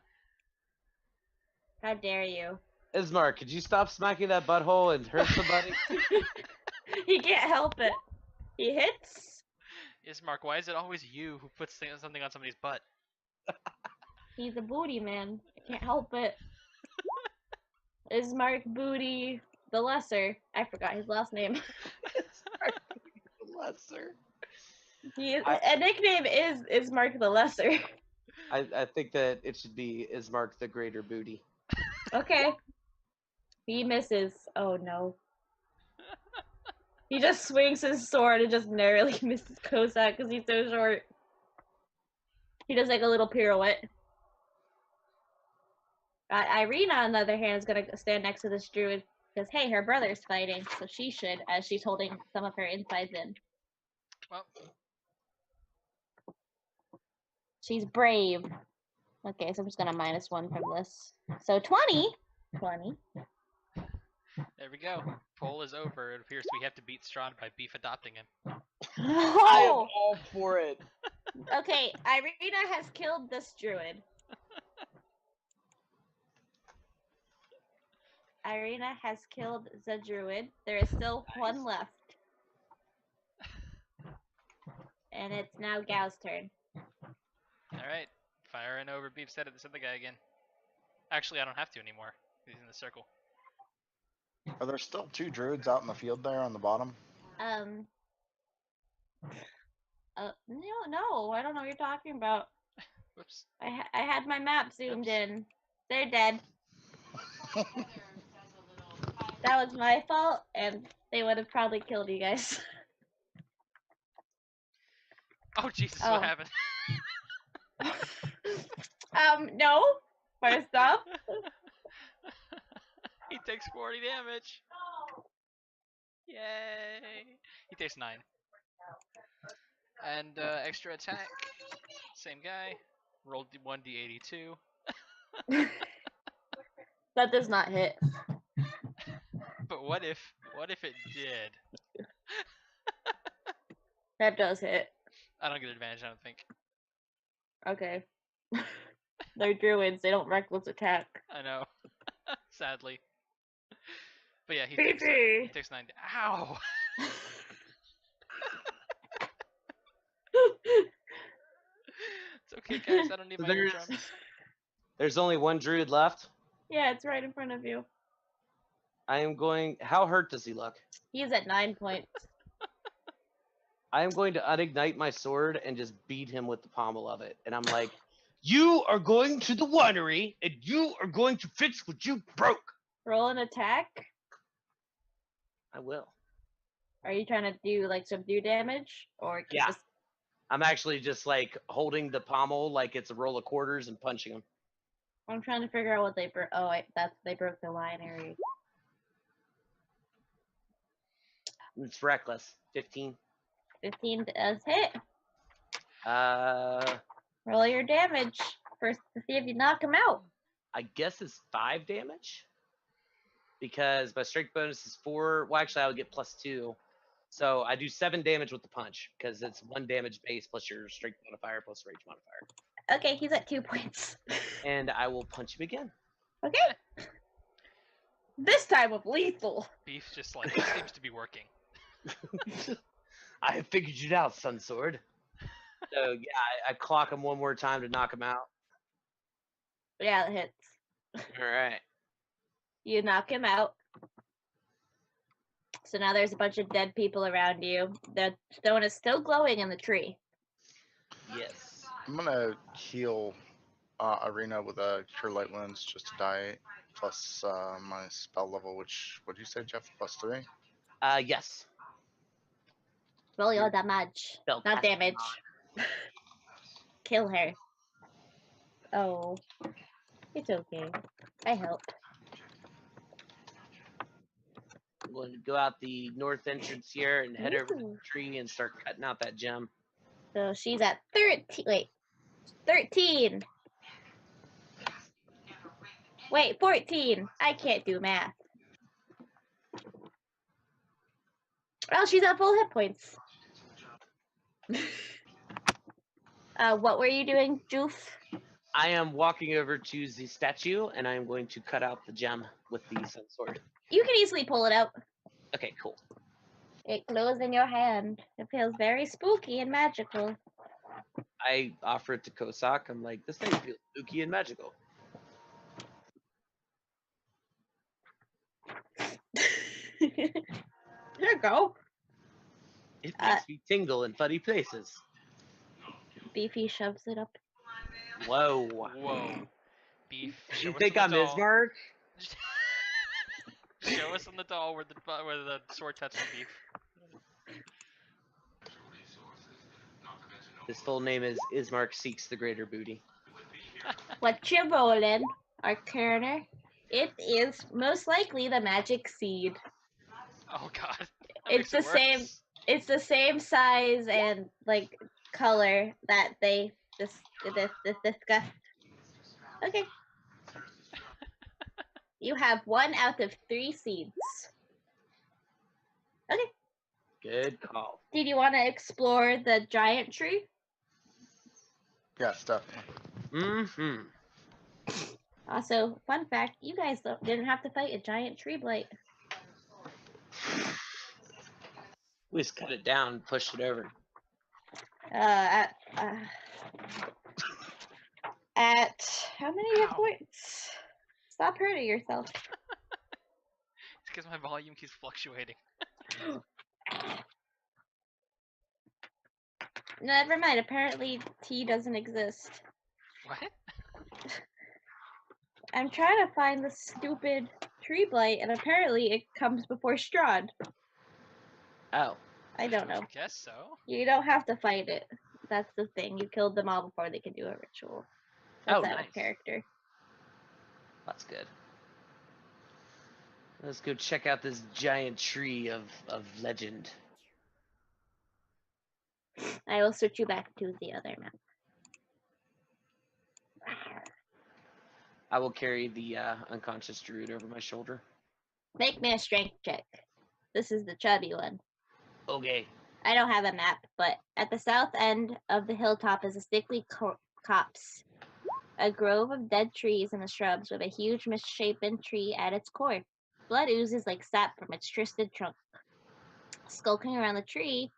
How dare you? Ismark, could you stop smacking that butthole and hurt somebody? He can't help it. He hits. Ismark, why is it always you who puts something on somebody's butt? He's a booty man. I can't help it. Ismark Booty the Lesser. I forgot his last name. Lesser. A nickname is Ismark the Lesser. I think that it should be Ismark the Greater Booty. Okay. He misses. Oh no. He just swings his sword and just narrowly misses Kozak because he's so short. He does like a little pirouette. Irina, on the other hand, is gonna stand next to this druid because hey, her brother's fighting, so she should, as she's holding some of her insides in. Well, She's brave. Okay, so I'm just gonna -1 from this. So 20. 20. there we go. Poll is over. It appears we have to beat Strahd by beef adopting him. I am No! all for it. Okay, Irina has killed this druid. Irina has killed the druid. There is still one left. And it's now Gal's turn. Alright. Firing over beef said the guy again. Actually, I don't have to anymore. He's in the circle. Are there still 2 druids out in the field there on the bottom? No, I don't know what you're talking about. Whoops. I had my map zoomed Oops. in. They're dead. That was my fault, and they would have probably killed you guys. Oh, Jesus, Oh. what happened? No. First off, He takes 40 damage. Yay. He takes 9. And extra attack. Same guy. Rolled 1d82. that does not hit. But what if it did? That does hit. I don't get advantage, I don't think. Okay. They're druids. They don't reckless attack. I know. Sadly. But yeah, he Beefy! takes 9. Ow! It's okay, guys. I don't need my There's- drums. There's only one druid left. Yeah, it's right in front of you. I am going. How hurt does he look? He's at 9 points. I am going to unignite my sword and just beat him with the pommel of it. And I'm like, you are going to the winery and you are going to fix what you broke. Roll an attack. I will. Are you trying to do like subdue damage or Yeah. just? I'm actually just like holding the pommel like it's a roll of quarters and punching them. I'm trying to figure out what they broke. Oh, they broke the winery. It's reckless. 15. 15 does hit. Uh, Roll your damage first to see if you knock him out. I guess it's 5 damage because my strength bonus is 4. Well, actually, I would get +2, so I do 7 damage with the punch because it's 1 damage base plus your strength modifier plus rage modifier. Okay, he's at 2 points. And I will punch him again. Okay. This time with lethal. Beef just like it seems to be working. I have figured it out, Sun Sword. So yeah, I clock him one more time to knock him out. Yeah, it hits. All right. You knock him out. So now there's a bunch of dead people around you. The stone is still glowing in the tree. Yes. I'm gonna heal Arena with a Cure Light Wounds just to die, plus my spell level, which, what did you say, Jeff? +3? Yes. Roll your damage. Spell Not casting damage. Kill her. Oh. It's okay. I help. I'm going to go out the north entrance here and head over to the Ooh. tree and start cutting out that gem. So she's at 13. Wait. 13. Wait, 14. I can't do math. Oh, she's at full hit points. What were you doing, Joof? I am walking over to the statue and I am going to cut out the gem with the sun sword. You can easily pull it out. Okay, cool. It glows in your hand. It feels very spooky and magical. I offer it to Kosak. I'm like, this thing feels spooky and magical. There you go. It makes me tingle in funny places. Beefy shoves it up. Whoa. Whoa. Beef. You Show think us I'm on the doll. Ismark? Show us on the doll where the sword touches Beef. His full name is Ismark Seeks the Greater Booty. What you rolling, Arcana? It is most likely the magic seed. Oh god. That It's makes the it same. worse. It's the same size and like color that they discussed. Okay. You have 1 out of 3 seeds. Okay. Good call. Did you want to explore the giant tree? Yes, definitely. Mm-hmm. Also, fun fact: you guys didn't have to fight a giant tree blight. We just cut it down and pushed it over. At how many hit Ow. points? Stop hurting yourself. It's because my volume keeps fluctuating. Never mind. Apparently, tea doesn't exist. What? I'm trying to find the stupid tree blight, and apparently it comes before Strahd. Oh. I don't know. Guess so. You don't have to fight it. That's the thing. You killed them all before they could do a ritual. That's out nice. of character. That's good. Let's go check out this giant tree of legend. I will switch you back to the other map. I will carry the unconscious druid over my shoulder. Make me a strength check. This is the chubby one. Okay. I don't have a map, but at the south end of the hilltop is a sickly copse. A grove of dead trees and the shrubs with a huge misshapen tree at its core. Blood oozes like sap from its twisted trunk. Skulking around the tree,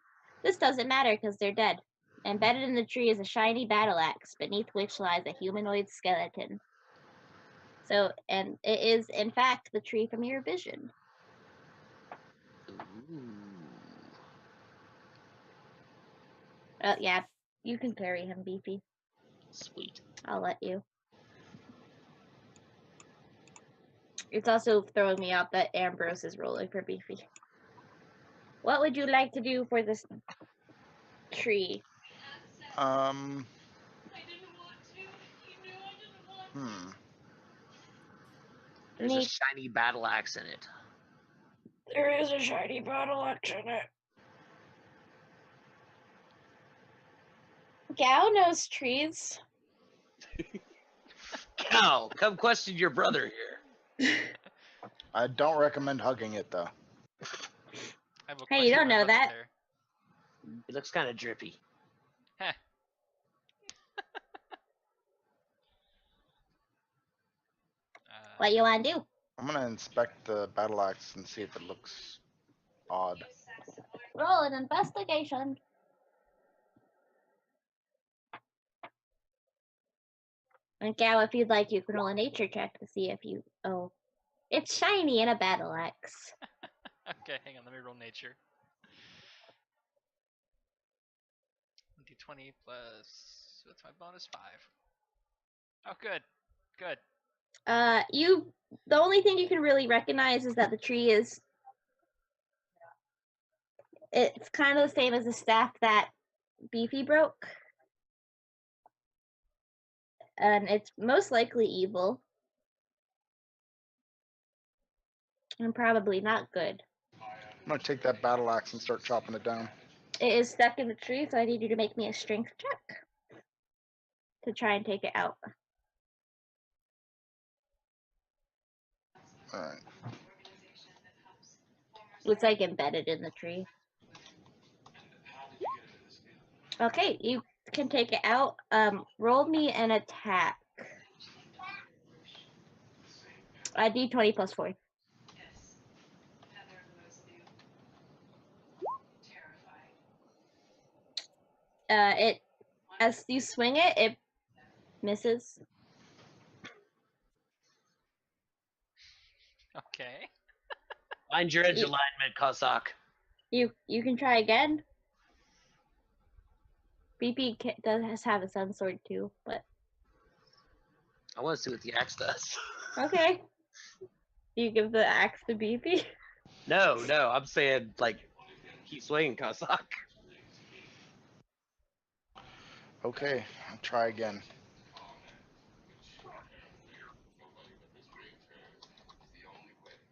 this doesn't matter because they're dead. Embedded in the tree is a shiny battle axe, beneath which lies a humanoid skeleton. So, and it is, in fact, the tree from your vision. Ooh. Yeah, you can carry him, Beefy. Sweet. I'll let you. It's also throwing me off that Ambrose is rolling for Beefy. What would you like to do for this tree? Hmm. There's a Neat. shiny battle axe in it. There is a shiny battle axe in it. Gao knows trees. Cow, come question your brother here. I don't recommend hugging it though. I have a Hey, you question don't mark know up that. there. It looks kind of drippy. Heh. What you want to do? I'm gonna inspect the battle axe and see if it looks odd. Roll an investigation. And Gao, if you'd like, you can roll a nature check to see if you. Oh, it's shiny in a battle axe. Okay, hang on. Let me roll nature. D20 plus. What's my bonus? 5. Oh, good. Good. You. The only thing you can really recognize is that the tree is. It's kind of the same as the staff that Beefy broke. And it's most likely evil. And probably not good. I'm gonna take that battle axe and start chopping it down. It is stuck in the tree, so I need you to make me a strength check to try and take it out. Alright. It's like embedded in the tree. Okay, you can take it out. Roll me an attack. D20 plus 4. It as you swing it, it misses. Okay. Find your edge alignment, Cossack. You can try again. BP does have a sun sword too, but I want to see what the axe does. okay. You give the axe to BP. No, I'm saying, like, keep swinging, Cossack. Okay, I'll try again.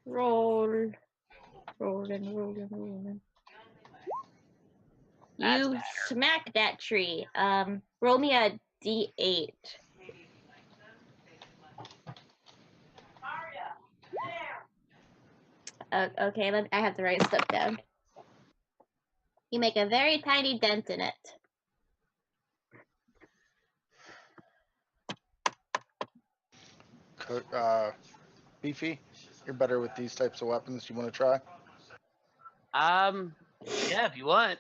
Roll. Rolling. That's You better. smack that tree. Roll me a D8. Okay, I have to write stuff down. You make a very tiny dent in it. Beefy, you're better with these types of weapons. You want to try? Yeah, if you want.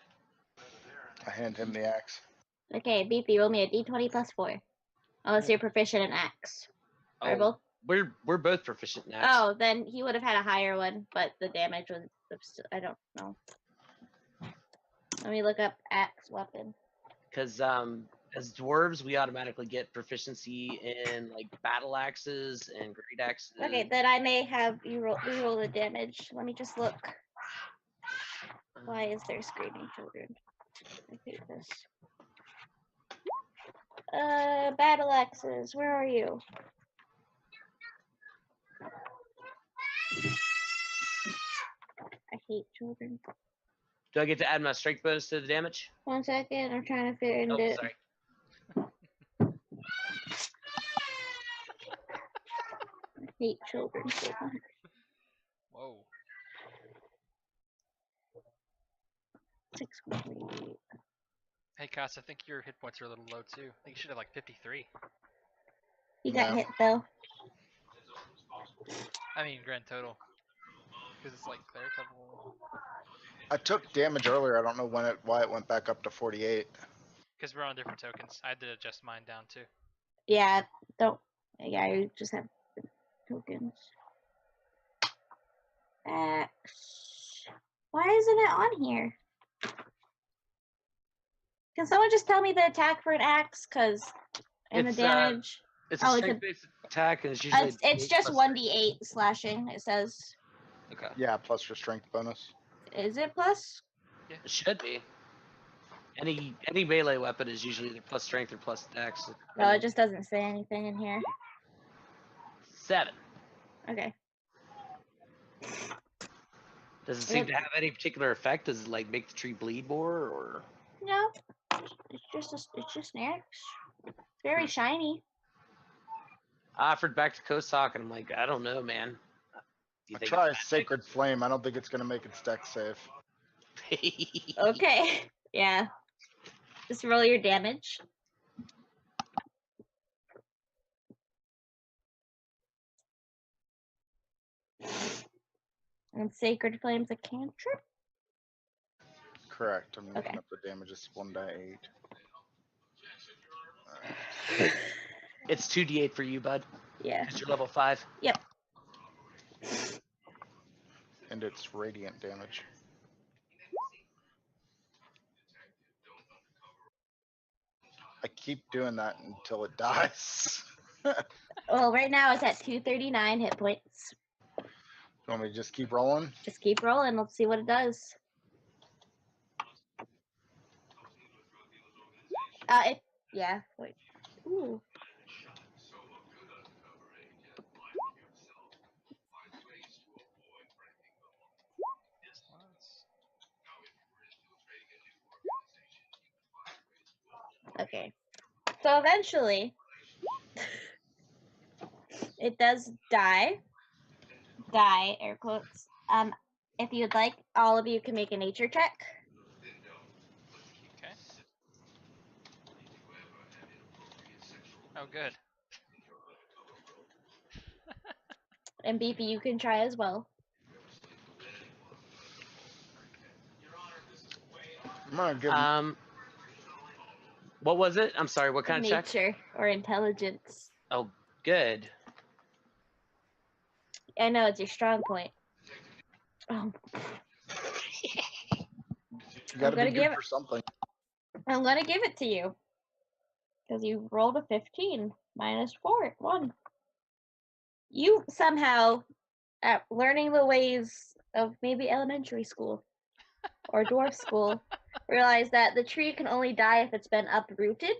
I hand him the axe. Okay, BP, roll me a D20 plus 4. Unless you're proficient in axe. Oh, Marble? we're both proficient in axe. Oh, then he would have had a higher one, but the damage was. I don't know. Let me look up axe weapon. Because as dwarves, we automatically get proficiency in like battle axes and great axes. Okay, then I may have you reroll the damage. Let me just look. Why is there screaming children? I hate this. Battle axes. Where are you? I hate children. Do I get to add my strength bonus to the damage? 1 second. I'm trying to fit Oh, into it. sorry. I hate children so much. Whoa. 6.8. Hey, Cass, I think your hit points are a little low too. I think you should have like 53. You got Yeah. hit though. I mean, grand total. Because it's like cleric level. I took damage earlier. I don't know why it went back up to 48. Because we're on different tokens. I had to adjust mine down too. Yeah, don't. Yeah, you just have tokens. Axe. Why isn't it on here? Can someone just tell me the attack for an axe? And the damage. It's Oh, a it's a- strength-based attack, and it's usually It's just plus 1d8 slashing. It says. Okay. Yeah, plus your strength bonus. Is it plus? It should be. Any melee weapon is usually either plus strength or plus dex. No, it just doesn't say anything in here. 7. Okay. Does it seem to have any particular effect? Does it like make the tree bleed more, or? No, it's just an axe. It's very shiny. I offered back to Kosak, and I'm like, I don't know, man. Do you I think try a it's sacred flame. I don't think it's gonna make its deck safe. magic? Okay. Yeah. Just roll your damage. And Sacred Flame's a cantrip? Correct. I'm looking Okay. up the damage. It's 1d8. It's 2d8 for you, bud. Yeah. Because you're level 5. Yep. And it's radiant damage. I keep doing that until it dies. Well, right now it's at 239 hit points. You want me to just keep rolling? Just keep rolling. Let's see what it does. Yeah. Wait. Ooh. Okay. So eventually, it does die. Die, air quotes. If you'd like, all of you can make a nature check. Okay. Oh, good. And BP, you can try as well. I'm gonna give him What was it? I'm sorry, what kind of check? Nature or intelligence. Oh, good. I know it's your strong point. Oh, you gotta gonna be give good it- for something. I'm gonna give it to you because you rolled a 15 minus 1. You somehow, at learning the ways of maybe elementary school or dwarf school, realize that the tree can only die if it's been uprooted.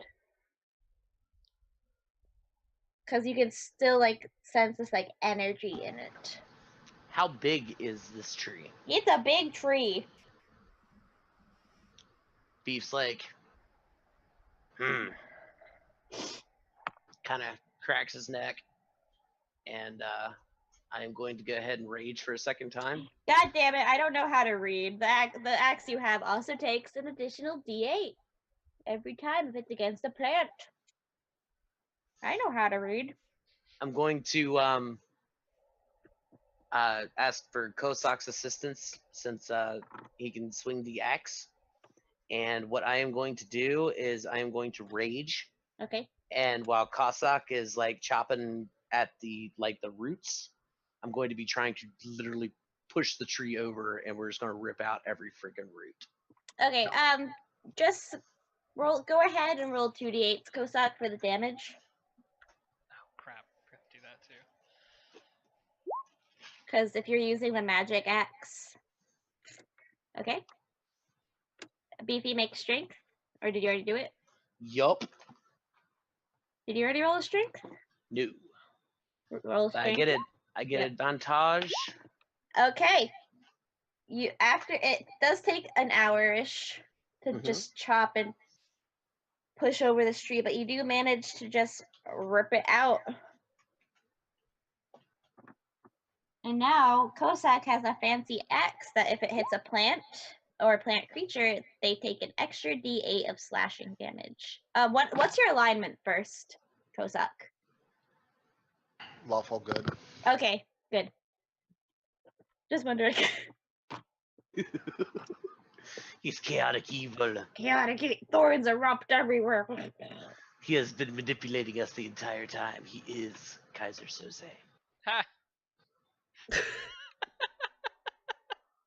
Because you can still like sense this like energy in it. How big is this tree? It's a big tree. Beef's like, kind of cracks his neck, and I am going to go ahead and rage for a second time. God damn it! I don't know how to read. The axe you have also takes an additional D8 every time if it's against a plant. I know how to read. I'm going to ask for Kosak's assistance since he can swing the axe. And what I am going to do is I am going to rage. Okay. And while Kosak is like chopping at the roots, I'm going to be trying to literally push the tree over, and we're just going to rip out every freaking root. Okay. Just roll. Go ahead and roll 2d8s, Kosak, for the damage. Oh, crap. I have to do that too. Because if you're using the magic axe. Okay. Beefy makes strength. Or did you already do it? Yup. Did you already roll a strength? No. Roll a So strength. I get it. I get Yep. advantage. Okay. After it does take an hour-ish to just chop and push over this tree, but you do manage to just rip it out. And now Kosak has a fancy axe that if it hits a plant or a plant creature, they take an extra D8 of slashing damage. What's your alignment first, Kosak? Lawful good. Okay, good. Just wondering. He's chaotic evil. Chaotic thorns erupt everywhere. He has been manipulating us the entire time. He is Kaiser Soze. Ha!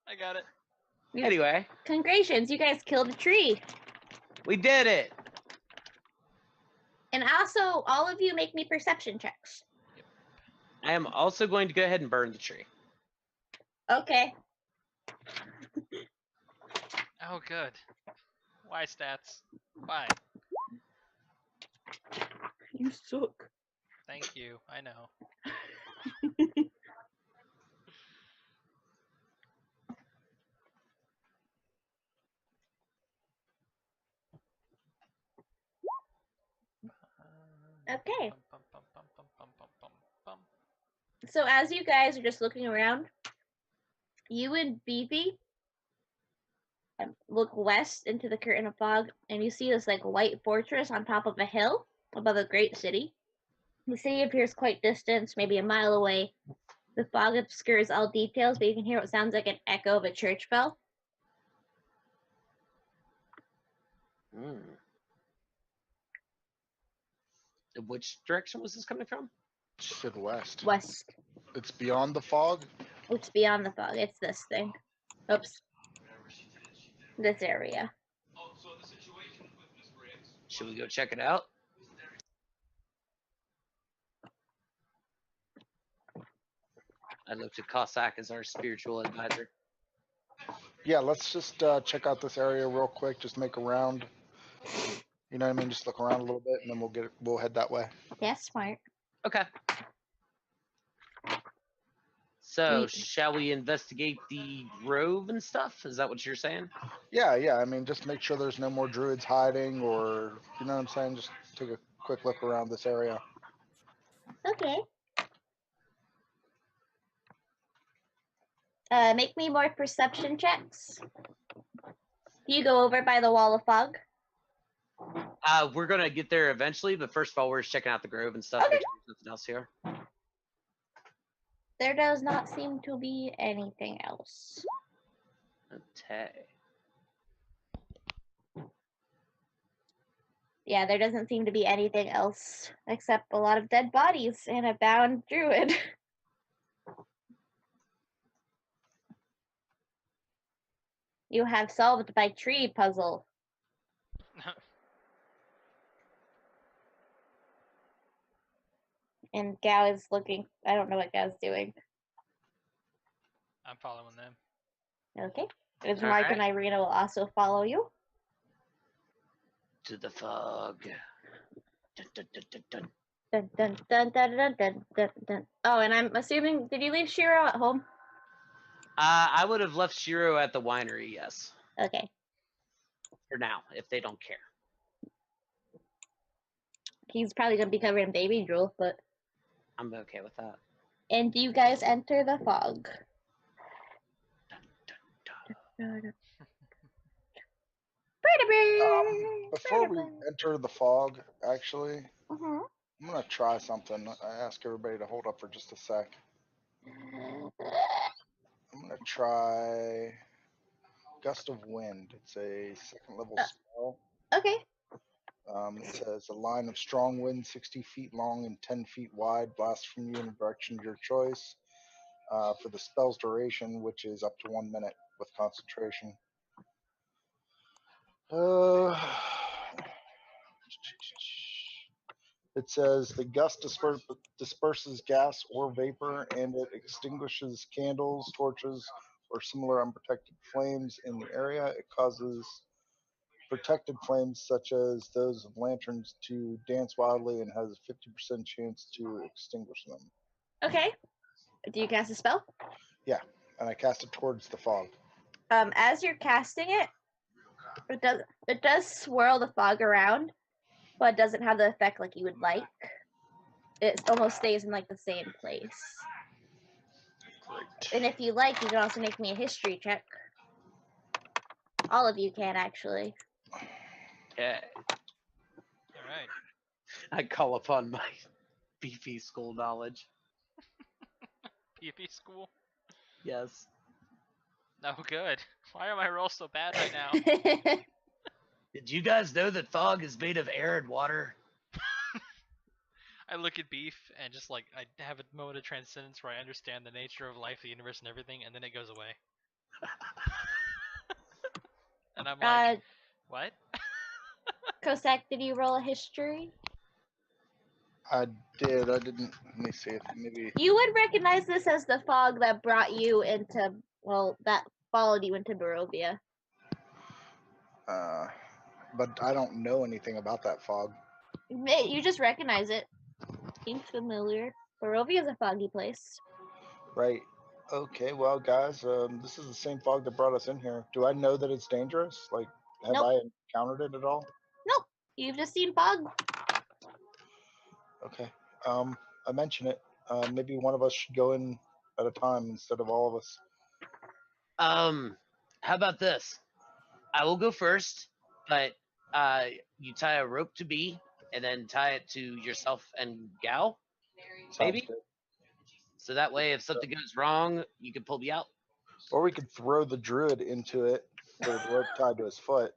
I got it. Anyway, Congratulations, you guys killed a tree. we did it. And also, all of you make me perception checks. I am also going to go ahead and burn the tree. Okay. Oh, good. Why stats? Why? You suck. Thank you. I know. Okay. Bum, bum, bum, bum, bum, bum, bum, bum. So as you guys are just looking around, you and Beefy look west into the curtain of fog, and you see this like white fortress on top of a hill above a great city. The city appears quite distant, maybe a mile away. The fog obscures all details, but you can hear what sounds like an echo of a church bell. Hmm. Which direction was this coming from? She said west. West. It's beyond the fog. It's beyond the fog. It's this thing. Oops. This area. Should we go check it out? I looked at Cossack as our spiritual advisor. Yeah, let's just check out this area real quick. Just make a round. You know what I mean? Just look around a little bit, and then we'll head that way. Yeah, smart. Okay. So, shall we investigate the grove and stuff? Is that what you're saying? Yeah, yeah. I mean, just make sure there's no more druids hiding, or you know what I'm saying. Just take a quick look around this area. Okay. Make me more perception checks. Do you go over by the wall of fog? We're gonna get there eventually, but first of all, we're just checking out the grove and stuff. Okay. Make sure there's nothing else here. There does not seem to be anything else. Okay. Yeah, there doesn't seem to be anything else except a lot of dead bodies and a bound druid. You have solved my tree puzzle. And Gao is looking. I don't know what Gao's doing. I'm following them. Okay. Is All Mark right. and Irina will also follow you. To the fog. Dun, dun, dun, dun, dun. Dun, dun, dun, dun, dun, dun, dun, dun. Oh, and I'm assuming, did you leave Shiro at home? I would have left Shiro at the winery, yes. Okay. For now, if they don't care. He's probably going to be covered in baby drool, but. I'm okay with that. And you guys enter the fog. Dun, dun. Before we enter the fog, actually, Mhm. I'm gonna try something. I ask everybody to hold up for just a sec. I'm gonna try Gust of Wind. It's a second level spell. Okay. It says a line of strong wind 60 feet long and 10 feet wide blasts from you in a direction of your choice for the spell's duration, which is up to 1 minute with concentration. It says the gust disperses gas or vapor, and it extinguishes candles, torches, or similar unprotected flames in the area. It causes protected flames, such as those of lanterns, to dance wildly and has a 50% chance to extinguish them. Okay. Do you cast a spell? Yeah, and I cast it towards the fog. As you're casting it, it does swirl the fog around, but it doesn't have the effect like you would like. It almost stays in like the same place. Great. And if you like, you can also make me a history check. All of you can actually. Okay. All right. I call upon my beefy school knowledge. PP school. Yes. No good. Why are my rolls so bad right now? Did you guys know that fog is made of air and water? I look at Beef and just like I have a moment of transcendence where I understand the nature of life, the universe, and everything, and then it goes away. And I'm like, what? Cossack, did you roll a history? I did. I didn't. Let me see if maybe. You would recognize this as the fog that brought you into, well, that followed you into Barovia. But I don't know anything about that fog. You just recognize it. Seems familiar. Barovia is a foggy place. Right. Okay, well, guys, this is the same fog that brought us in here. Do I know that it's dangerous? Like, have Nope. I encountered it at all? Nope. You've just seen fog. Okay. I mention it. Maybe one of us should go in at a time instead of all of us. How about this? I will go first, but you tie a rope to B, and then tie it to yourself and Gal, Sounds maybe. good. So that way, if something goes wrong, you can pull me out. Or we could throw the druid into it with a rope tied to his foot.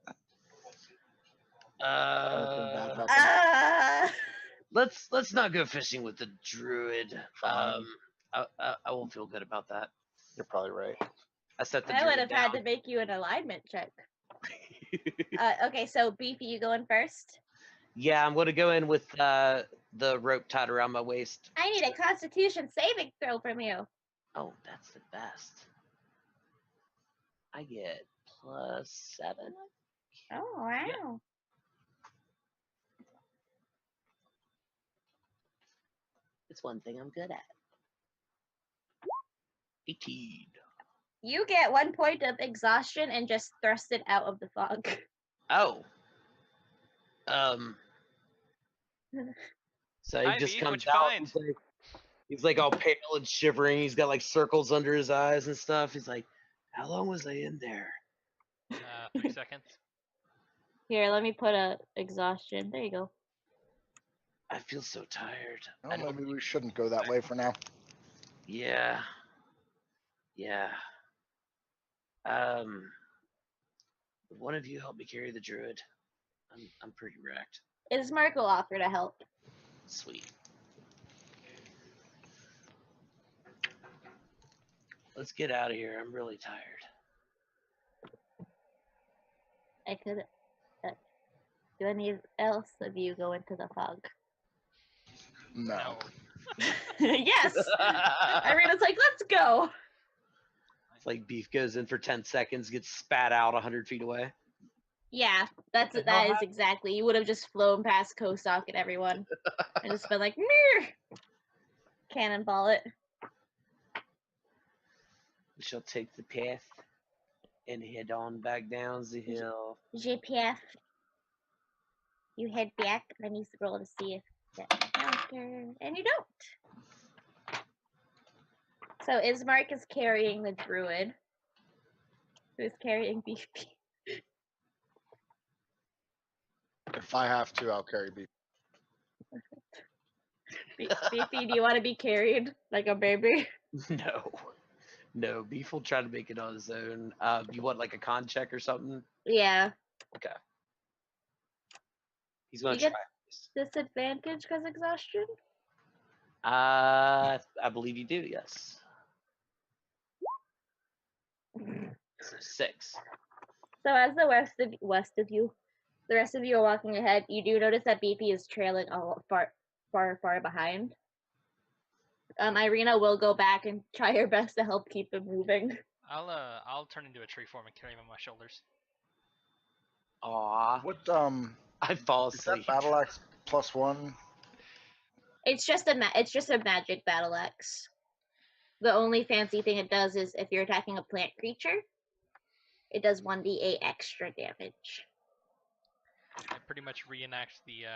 Anything bad happen? Let's not go fishing with the druid. Fine. I won't feel good about that. You're probably right. I set the I would druid have down. had to make you an alignment check. Okay, so Beefy, you going first? Yeah, I'm gonna go in with the rope tied around my waist. I need a Constitution saving throw from you. Oh, that's the best. I get +7. Oh wow. Yeah. It's one thing I'm good at. 18. You get 1 point of exhaustion and just thrust it out of the fog. Oh. So he Hi, just Beef, comes what'd you out. find? He's like all pale and shivering. He's got like circles under his eyes and stuff. He's like, "How long was I in there?" 3 seconds. Here, let me put a exhaustion. There you go. I feel so tired. Well, maybe we shouldn't go that way for now. Yeah. Yeah. One of you help me carry the druid. I'm pretty wrecked. Ismark will offer to help. Sweet. Let's get out of here. I'm really tired. I could. Do any else of you go into the fog? No. Yes. Irina's like, let's go. It's like Beef goes in for 10 seconds, gets spat out 100 feet away. Yeah, that is exactly. You would have just flown past Kosok and everyone, and just been like, "Meow." Cannonball it. We shall take the path and head on back down the hill. JPF. You head back. Let me scroll to see if that's counter, and you don't. So Ismark is carrying the druid, who's carrying BP. If I have to, I'll carry beef. Beefy, do you want to be carried like a baby? No, Beef will try to make it on his own. You want like a con check or something? Yeah. Okay. He's gonna You try. get disadvantage because exhaustion? I believe you do, yes. 6. So as the rest of you are walking ahead, you do notice that BP is trailing far behind. Irina will go back and try her best to help keep him moving. I'll turn into a tree form and carry him on my shoulders. Aw. What I fall is that asleep. battle axe +1? It's just a magic battle axe. The only fancy thing it does is if you're attacking a plant creature, it does 1d8 extra damage. I pretty much reenact the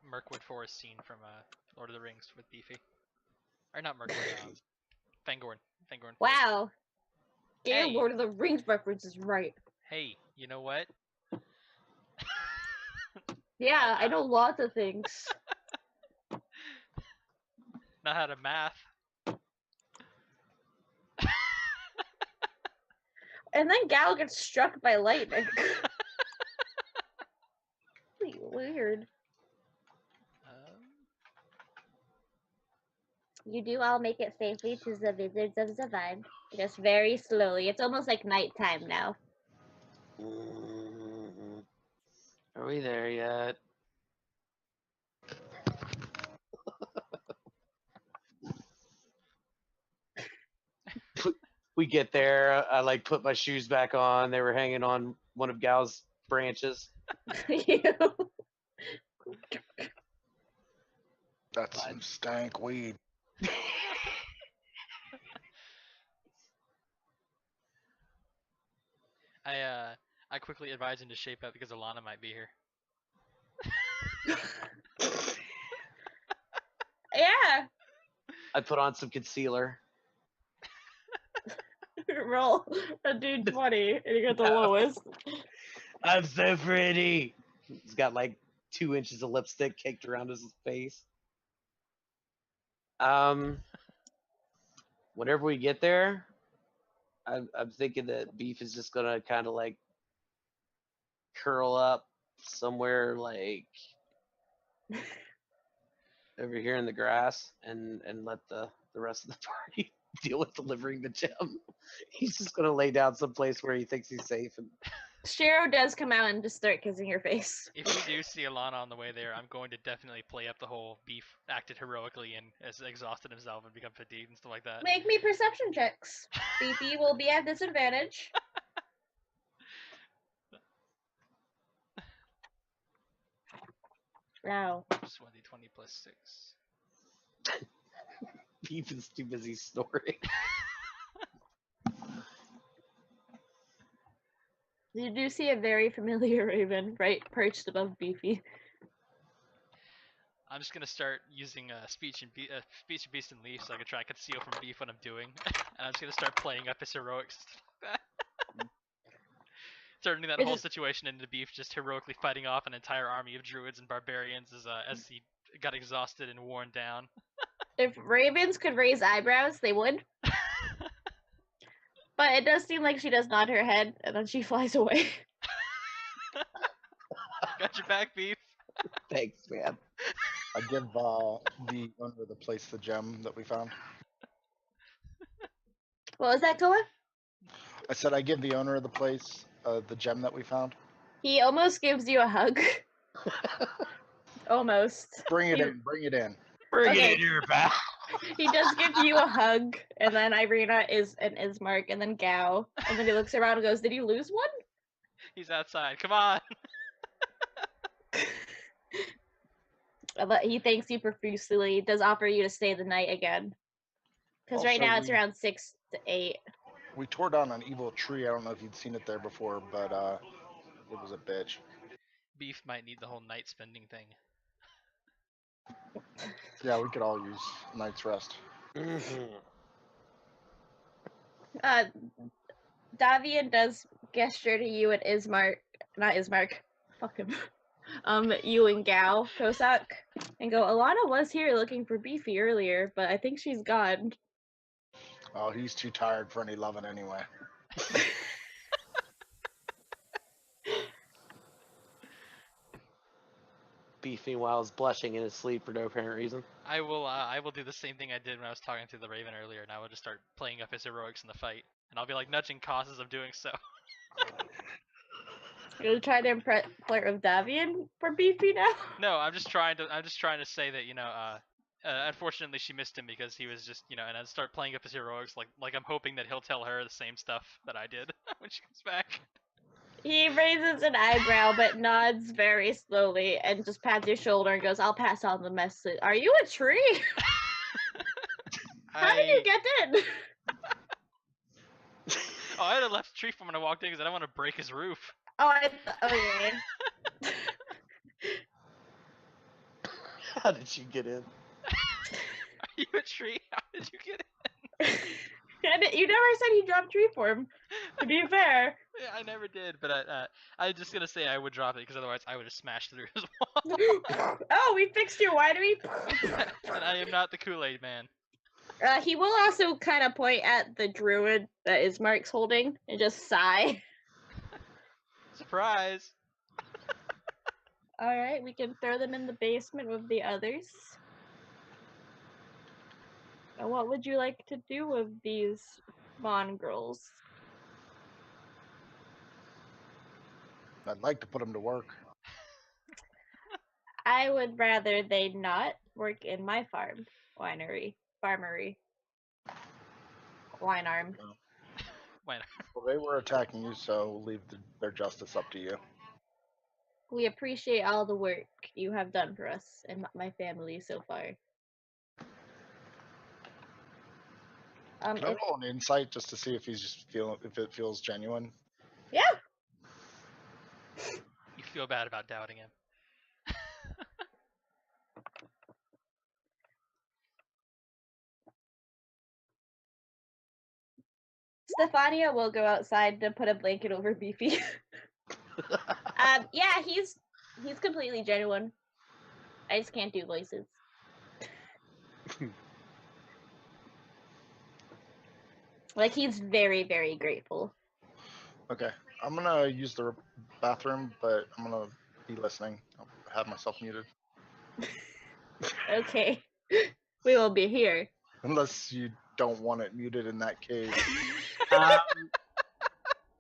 Mirkwood Forest scene from Lord of the Rings with Beefy. Or not Mirkwood, Fangorn. Fangorn Forest. Wow. Damn, Hey. Lord of the Rings reference is right. Hey, you know what? Yeah, I know lots of things. Not how to math. And then Gal gets struck by lightning. Really weird. You do all make it safely to the Wizards of Zavine. Just very slowly. It's almost like nighttime now. Are we there yet? We get there. I like put my shoes back on. They were hanging on one of Gal's branches. You. That's some stank weed. I quickly advise him to shape up because Alana might be here. Yeah. I put on some concealer. Roll a d20 and you get the lowest. I'm so pretty. He's got like 2 inches of lipstick caked around his face. Whenever we get there, I'm thinking that Beef is just gonna kind of like curl up somewhere like over here in the grass and let the rest of the party deal with delivering the gem. He's just gonna lay down someplace where he thinks he's safe. And Shiro does come out and just start kissing your face. If we do see Alana on the way there, I'm going to definitely play up the whole Beef acted heroically and has exhausted himself and become fatigued and stuff like that. Make me perception checks. Beefy will be at disadvantage. Wow. Just 1d20 plus 6. Beef is too busy snoring. You do see a very familiar raven right perched above Beefy. I'm just gonna start using speech and beast and leaf so I can try and conceal from Beef what I'm doing, and I'm just gonna start playing up his heroics and stuff like that. Turning that It whole is- situation into Beef just heroically fighting off an entire army of druids and barbarians as he got exhausted and worn down. If ravens could raise eyebrows, they would. But it does seem like she does nod her head and then she flies away. Got your back, Beef. Thanks, man. I give the owner of the place the gem that we found. What was that, Koa? I said I give the owner of the place the gem that we found. He almost gives you a hug. Almost. Bring it He- in. Bring it in. Bring Okay. it in here, pal. He does give you a hug, and then Irina is an Ismark, and then Gao, and then he looks around and goes, "Did you lose one?" He's outside. Come on. But he thanks you profusely. Does offer you to stay the night again, because right Also, now it's we- around 6 to 8. We tore down an evil tree. I don't know if you'd seen it there before, but it was a bitch. Beef might need the whole night spending thing. Yeah, we could all use a night's rest. Davian does gesture to you and Ismark, not Ismark, fuck him. You and Gao, Kosak, and go, "Alana was here looking for Beefy earlier, but I think she's gone." Oh, he's too tired for any loving anyway. Beef, meanwhile, is blushing in his sleep for no apparent reason. I will do the same thing I did when I was talking to the Raven earlier, and I will just start playing up his heroics in the fight, and I'll be like nudging causes of doing so. You're gonna try to flirt with Davian for Beefy now? No, I'm just trying to say that unfortunately she missed him because he was just and I'd start playing up his heroics like I'm hoping that he'll tell her the same stuff that I did when she comes back. He raises an eyebrow but nods very slowly and just pats your shoulder and goes, "I'll pass on the message." Are you a tree? How did you get in? Oh, I had a left tree from when I walked in because I don't want to break his roof. Oh, okay. How did you get in? Are you a tree? How did you get in? You never said you dropped tree form. To be fair. Yeah, I never did, but I was just gonna say I would drop it because otherwise I would have smashed through his wall. Oh, we fixed your winery. And I am not the Kool-Aid man. He will also kind of point at the druid that Ismark's holding and just sigh. Surprise! Alright, we can throw them in the basement with the others. Now, what would you like to do with these mongrels? I'd like to put him to work. I would rather they not work in my farmery. Wine arm. Wait, Well, they were attacking you, so we'll leave their justice up to you. We appreciate all the work you have done for us and my family so far. Can I If, roll an insight just to see if he's just if it feels genuine? yeah, You feel bad about doubting him. Stefania will go outside to put a blanket over Beefy. Yeah, he's completely genuine. I just can't do voices. Like, he's very, very grateful. Okay, I'm gonna use the bathroom, but I'm gonna be listening. I'll have myself muted. Okay. We will be here. Unless you don't want it muted in that case.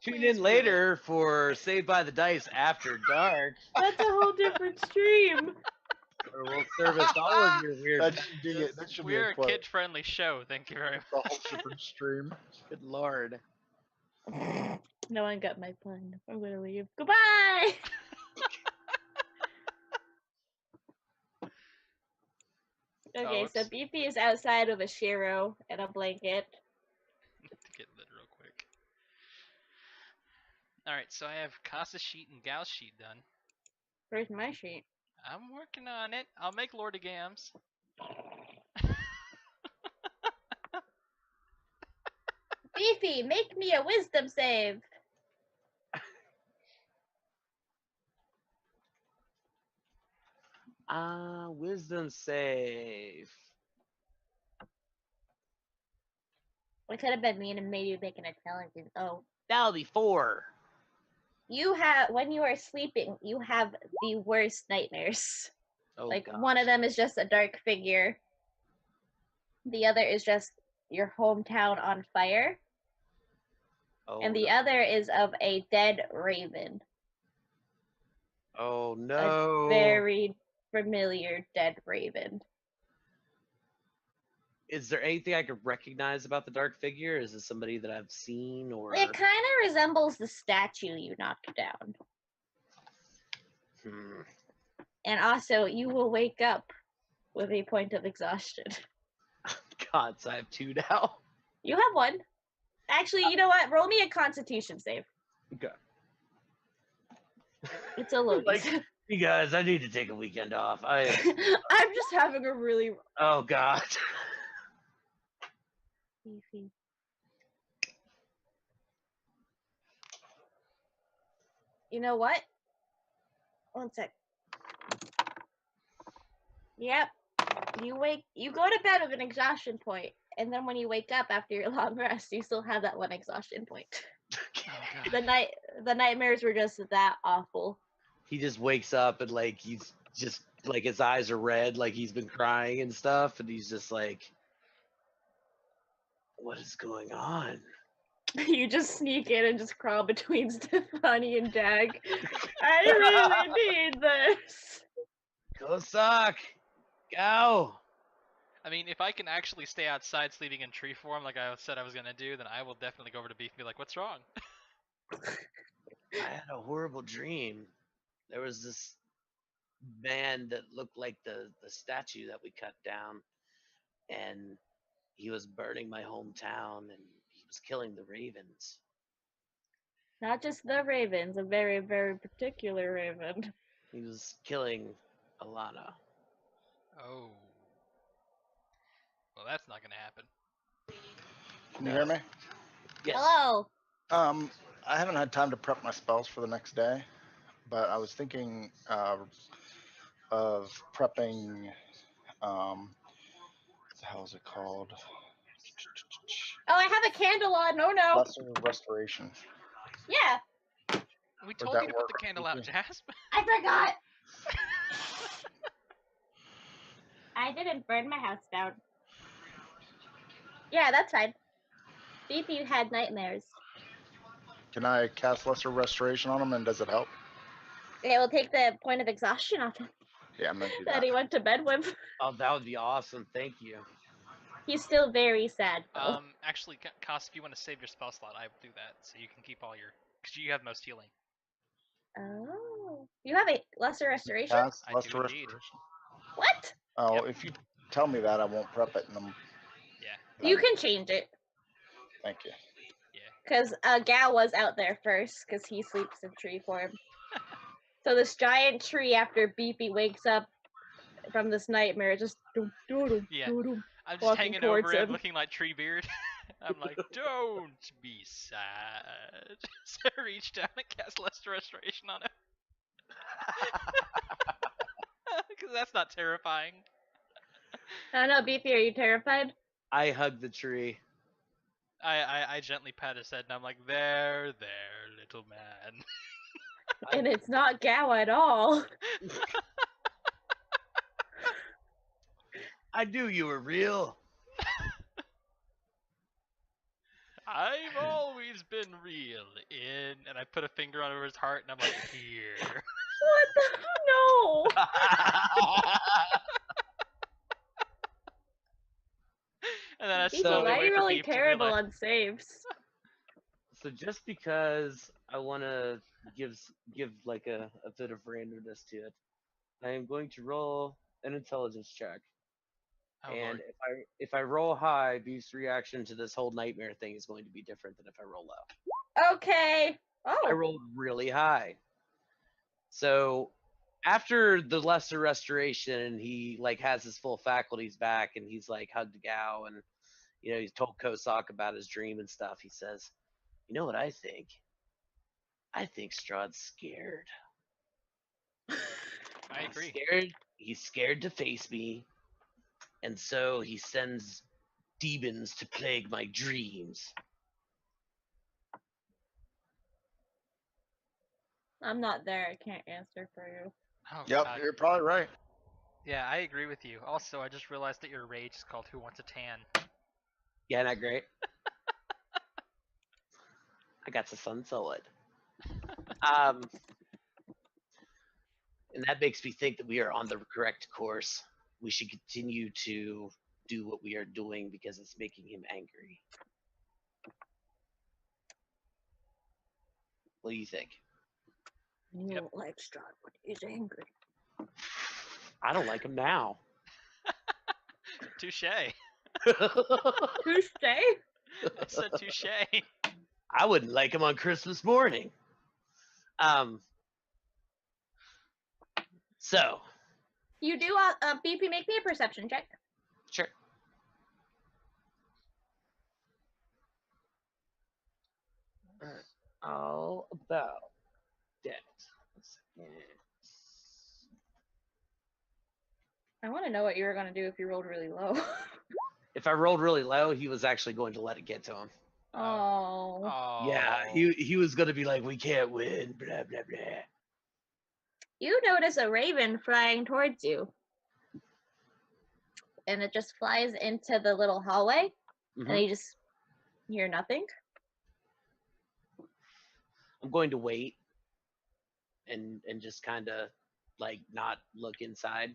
Tune Please in do later for Saved by the Dice After Dark, That's a whole different stream. where we'll service all of your weird That should be messages. that should be We're a a quote. kid-friendly show. Thank you very It's a whole much. different stream. Good lord. No one got my pun. I'm gonna leave. Goodbye! Okay, so whoops. Beefy is outside with a shiro and a blanket. To get lit real quick. Alright, so I have Casa sheet and Gauss sheet done. Where's my sheet? I'm working on it. I'll make Lord of Gams. Beefy, make me a wisdom save. Wisdom save. It could have been mean and made you make an intelligence. Oh. That'll be 4. You have, when you are sleeping, you have the worst nightmares. Oh, Like, gosh. one of them is just a dark figure. The other is just your hometown on fire. Oh, And the no. other is of a dead raven. Oh, A no. very familiar dead raven. Is there anything I could recognize about the dark figure? Is it somebody that I've seen, or? It kind of resembles the statue you knocked down. Hmm. And also, you will wake up with a point of exhaustion. God, so I have 2 now. You have one. Actually, you know what? Roll me a constitution save. Okay. It's a low. Like, you guys, I need to take a weekend off. I'm just having a really Oh, God. beefy. You know what? One sec. Yep. You go to bed with an exhaustion point, and then when you wake up after your long rest, you still have that one exhaustion point. Oh, The nightmares were just that awful. He just wakes up and, like, he's just, like, his eyes are red, like he's been crying and stuff, and he's just like, what is going on? You just sneak in and just crawl between Stefani and Jag. I really need this. Go suck! Go! I mean, if I can actually stay outside sleeping in tree form like I said I was gonna do, then I will definitely go over to Beef and be like, what's wrong? I had a horrible dream. There was this man that looked like the statue that we cut down, and he was burning my hometown, and he was killing the ravens. Not just the ravens, a very, very particular raven. He was killing Alana. Oh. Well, that's not gonna happen. Can you hear me? Yes. Hello. I haven't had time to prep my spells for the next day, but I was thinking of prepping. What the hell is it called? Oh, I have a candle on. Oh no. Lesser Restoration. Yeah, We told that you to put work the candle out, with Jasp. I forgot. I didn't burn my house down. Yeah, that's fine. Beefy had nightmares. Can I cast Lesser Restoration on him, and does it help? It will take the point of exhaustion off him Yeah, I'm gonna do that that. he went to bed with. Oh, that would be awesome. Thank you. He's still very sad though. Actually, Koss, if you want to save your spell slot, I will do that, so you can keep all your, because you have most healing. Oh. no. You have a lesser restoration? Cast I do Lesser indeed. Restoration. What? Oh, Yep. if you tell me that, I won't prep it. And Yeah. You can change it. Thank you. Because Gal was out there first, because he sleeps in tree form. So this giant tree, after Beefy wakes up from this nightmare, just Yeah. I'm just walking hanging towards over him, him. looking like Treebeard. I'm like, don't be sad. So I reach down and cast Lesser Restoration on him. Because that's not terrifying. I don't know, Beefy, are you terrified? I hug the tree. I gently pat his head and I'm like, there, little man. And it's not Gal at all. I knew you were real. I've always been real and I put a finger on his heart and I'm like, here. What the? No! And then I Beefy, slowly why are wait you for really Beef to terrible realize. on saves? So just because I want to give like a bit of randomness to it, I am going to roll an intelligence check. Oh, And Lord. if I roll high, Beef's reaction to this whole nightmare thing is going to be different than if I roll low. Okay. I Oh. rolled really high. So after the lesser restoration, he like has his full faculties back, and he's like hugged Gao, and he's told Kosak about his dream and stuff. He says, "You know what I think? I think Strahd's scared. I agree. He's scared to face me, and so he sends demons to plague my dreams." I'm not there. I can't answer for you. Oh, Yep, God. you're probably right. Yeah, I agree with you. Also, I just realized that your rage is called Who Wants a Tan. Yeah, not great. I got the sun solid. And that makes me think that we are on the correct course. We should continue to do what we are doing because it's making him angry. What do you think? You Yep. don't like Strahd when he's angry. I don't like him now. Touche. Touche? I said touche. I wouldn't like him on Christmas morning. So, You do, BP, make me a perception check. sure. All about that. 1 second. I want to know what you were going to do if you rolled really low. If I rolled really low, he was actually going to let it get to him. Oh. Oh. Yeah, he was going to be like, "We can't win," blah, blah, blah. You notice a raven flying towards you. And it just flies into the little hallway. Mhm. And you just hear nothing. I'm going to wait and just kind of like not look inside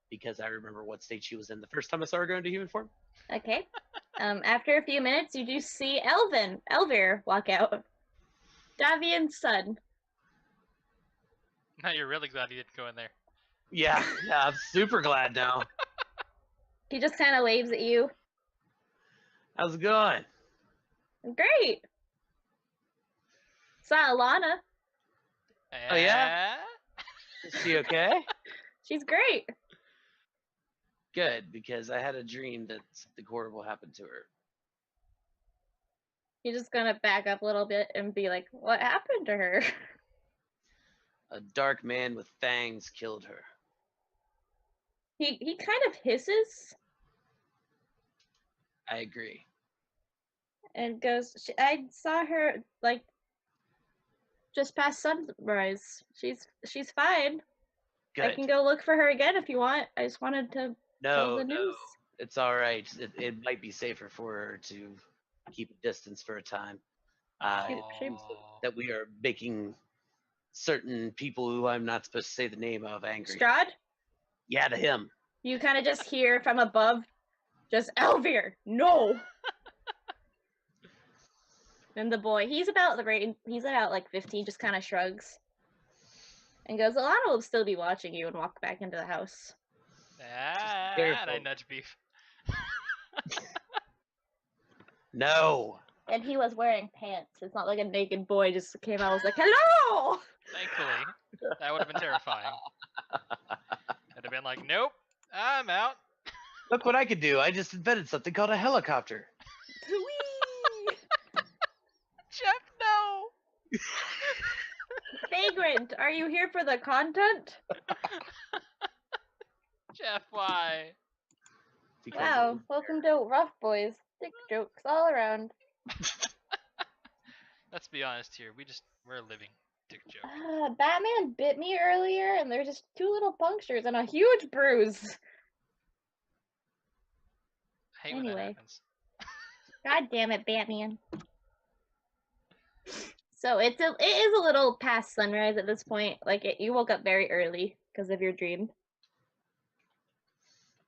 because I remember what state she was in the first time I saw her go into human form. Okay. After a few minutes, you do see Elvir walk out. Davian's son. Now you're really glad you didn't go in there. Yeah, I'm super glad now. He just kind of waves at you. How's it going? Great. Saw Alana. Oh, yeah? Is she okay? She's great. Good, because I had a dream that something horrible happened to her. You're just gonna back up a little bit and be like, what happened to her? A dark man with fangs killed her. He kind of hisses I agree. and goes, I saw her like just past sunrise. She's fine. Good. I can go look for her again if you want. I just wanted to tell No, the news. it's all right. It might be safer for her to keep a distance for a time. That we are making certain people who I'm not supposed to say the name of angry. Strahd, Yeah, to him. you kind of just hear from above, just Elvir, no. And the boy, he's about like 15, just kind of shrugs. And goes, Alana will still be watching you, and walk back into the house. And I nudge Beef. No. And he was wearing pants. It's not like a naked boy just came out and was like, hello! Thankfully, that would have been terrifying. I'd have been like, nope, I'm out. Look what I could do. I just invented something called a helicopter. Whee! Jeff, no. Vagrant, are you here for the content? Jeff, why? Because Wow, welcome to Ruff Boiz. Dick jokes all around. Let's be honest here. We're a living dick joke. Batman bit me earlier, and there's just 2 little punctures and a huge bruise. I hate when that Anyway. happens. God damn it, Batman. So it is a little past sunrise at this point. Like you woke up very early because of your dream.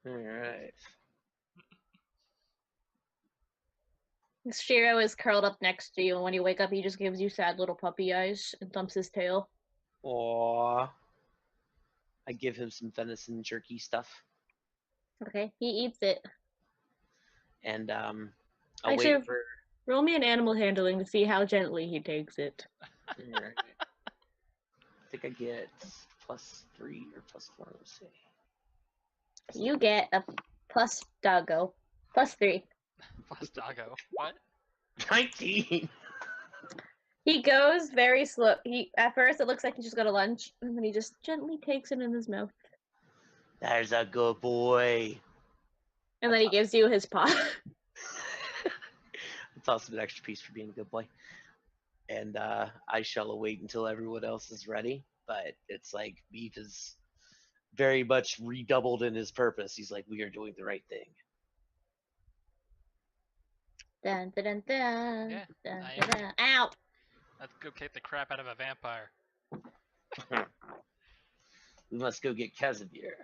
All right. Shiro is curled up next to you, and when you wake up, he just gives you sad little puppy eyes and thumps his tail. Aw. I give him some venison jerky stuff, Okay, he eats it. and I'll Actually, wait for. roll me an animal handling to see how gently he takes it. All right. I think I get +3 or +4. Let's see. You get a plus doggo. +3. Plus doggo. What? 19. He goes very slow. At first it looks like he just got a lunch, and then he just gently takes it in his mouth. There's a good boy. And then he gives you his paw. It's also an extra piece for being a good boy. And I shall await until everyone else is ready. But it's like Beef is very much redoubled in his purpose. He's like, we are doing the right thing. Dun, dun, dun, dun, Yeah, dun, I dun, dun. Ow! Let's go kick the crap out of a vampire. We must go get Casimir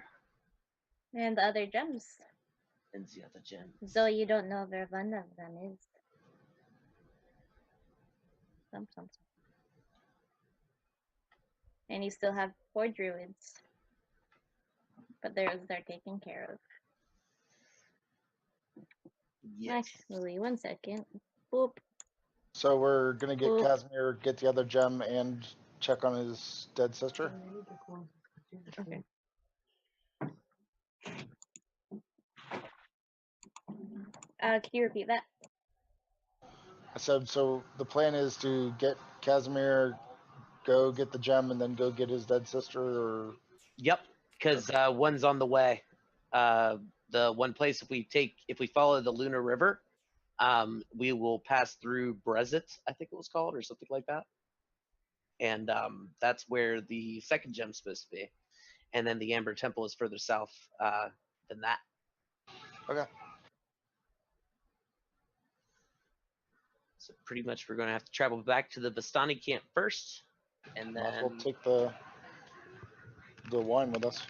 And the other gems. and the other gem. Though you don't know where one of them is. Some. And you still have 4 druids. But they're taken care of. Yes. Actually, 1 second. Boop. So we're gonna get Ooh. Casimir, get the other gem, and check on his dead sister. Okay. Can you repeat that? I said, so the plan is to get Casimir, go get the gem, and then go get his dead sister, or Yep. Because one's on the way. The one place if we follow the Lunar River, we will pass through Brezit, I think it was called, or something like that. And that's where the second gem's supposed to be. And then the Amber Temple is further south than that. okay. So pretty much we're going to have to travel back to the Vistani camp first. And Might as then, well take the wine with us.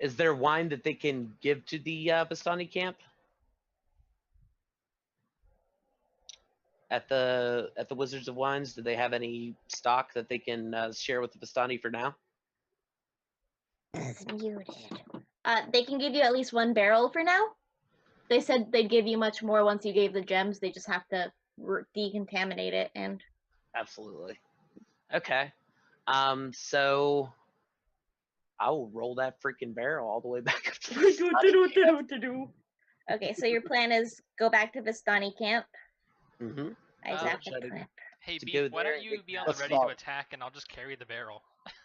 is there wine that they can give to the Vistani camp? At the Wizards of Wines, do they have any stock that they can share with the Vistani for now? Muted. They can give you at least 1 barrel for now. They said they'd give you much more once you gave the gems. They just have to decontaminate it and. Absolutely. Okay. So I will roll that freaking barrel all the way back up to the Vistani. Okay, so your plan is go back to Vistani camp. Mm-hmm. Exactly. try to- Hey, To Beef, go why there don't and you get be on the Let's ready stop. to attack, and I'll just carry the barrel.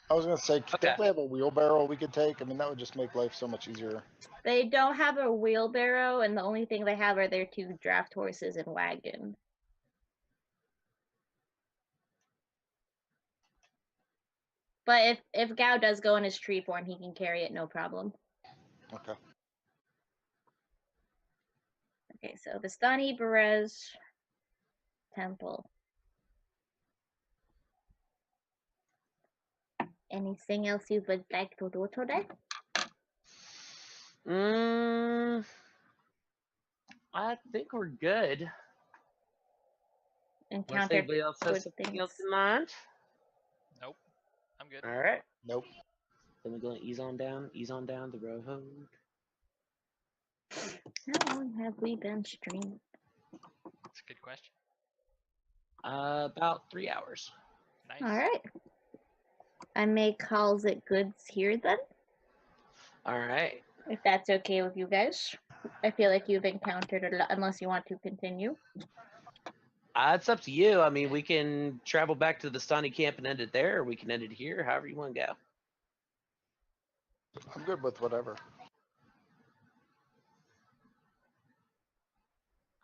I was gonna say, Okay. don't they have a wheelbarrow we could take? I mean, that would just make life so much easier. They don't have a wheelbarrow, and the only thing they have are their 2 draft horses and wagon. But if Gao does go in his tree form, he can carry it, no problem. Okay. Okay, so Vistani Berez Temple. Anything else you would like to do today? I think we're good. Unless Encounter anybody else has good something things. else in mind. Nope. I'm good. All right. Nope. Then we're going to ease on down the road. How long have we been streaming? That's a good question. About 3 hours. Nice. All right. I may calls it goods here then, All right. if that's okay with you guys. I feel like you've encountered a lot, unless you want to continue. It's up to you. I mean, we can travel back to the Stani camp and end it there, or we can end it here, however you want to go. I'm good with whatever.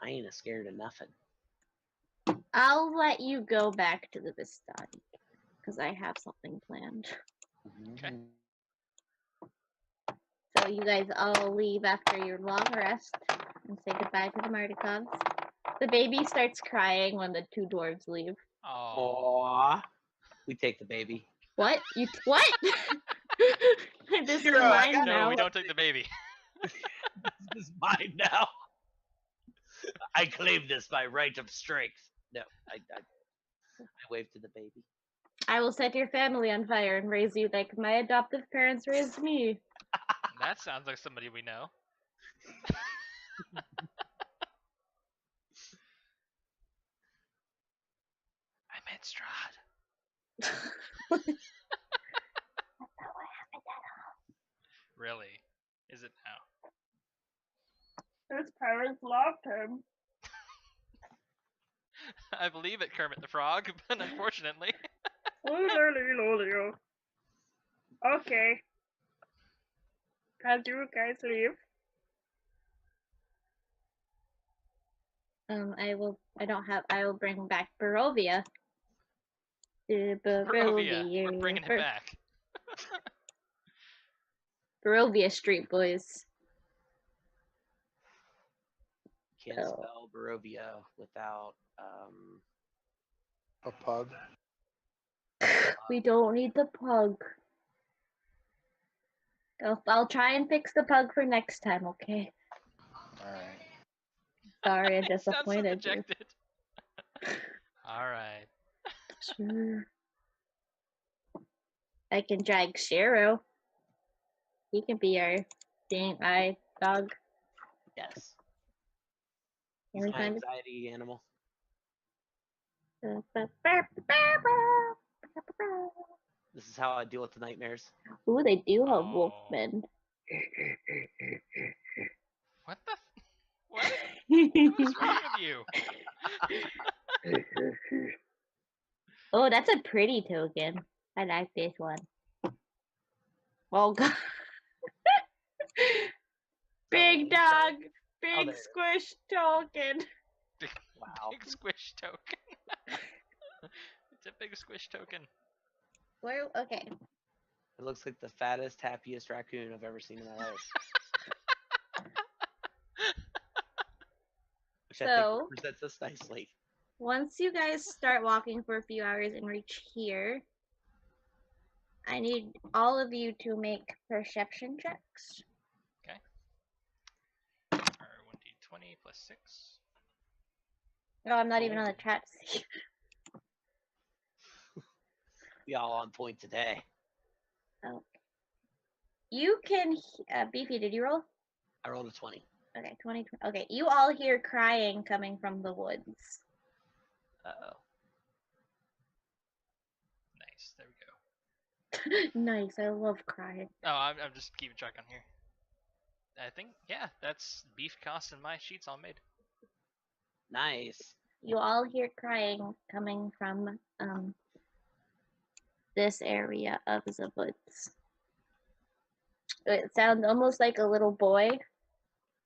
I ain't scared of nothing. I'll let you go back to the Vistani, because I have something planned. Okay. So you guys all leave after your long rest and say goodbye to the Mardikovs. The baby starts crying when the two dwarves leave. Oh. Aww. We take the baby. What? What? This is Hero, I mine got- No, now. we don't take the baby. This is mine now. I claim this by right of strength. No, I wave to the baby. I will set your family on fire and raise you like my adoptive parents raised me. That sounds like somebody we know. I meant Strahd. Really? Is it now? His parents loved him. I believe it, Kermit the Frog, but unfortunately. Okay. As you guys leave, I will bring back Barovia. Barovia, we're bringing it back. Barovia Street, boys. Can't Oh. spell Barovia without A pug. We don't need the pug. I'll try and fix the pug for next time, okay? Alright. Sorry, I It sounds so disappointed you. dejected. Alright. Sure. I can drag Shiro. He can be our dang eye dog. yes. Can He's we my find anxiety animal. it? This is how I deal with the nightmares. Ooh, they do have Oh. wolfmen. What the? What? What is wrong with you? Oh, that's a pretty token. I like this one. Oh god. Big Hello, dog. there Big it is. squish token. Wow. Big squish token. It's a big squish token. Where? Okay. It looks like the fattest, happiest raccoon I've ever seen in my life. Which I think So- represents us nicely. Once you guys start walking for a few hours and reach here, I need all of you to make perception checks. Alright, 1d20 plus 6. No, I'm not even on the chat. We all on point today. You can. Beefy, did you roll? I rolled a 20. Okay, 20. Okay, you all hear crying coming from the woods. Uh-oh. Nice, there we go. Nice, I love crying. Oh, I'm just keeping track on here. I think, yeah, that's beef cost and my sheets all made. Nice. You all hear crying coming from this area of the woods. It sounds almost like a little boy,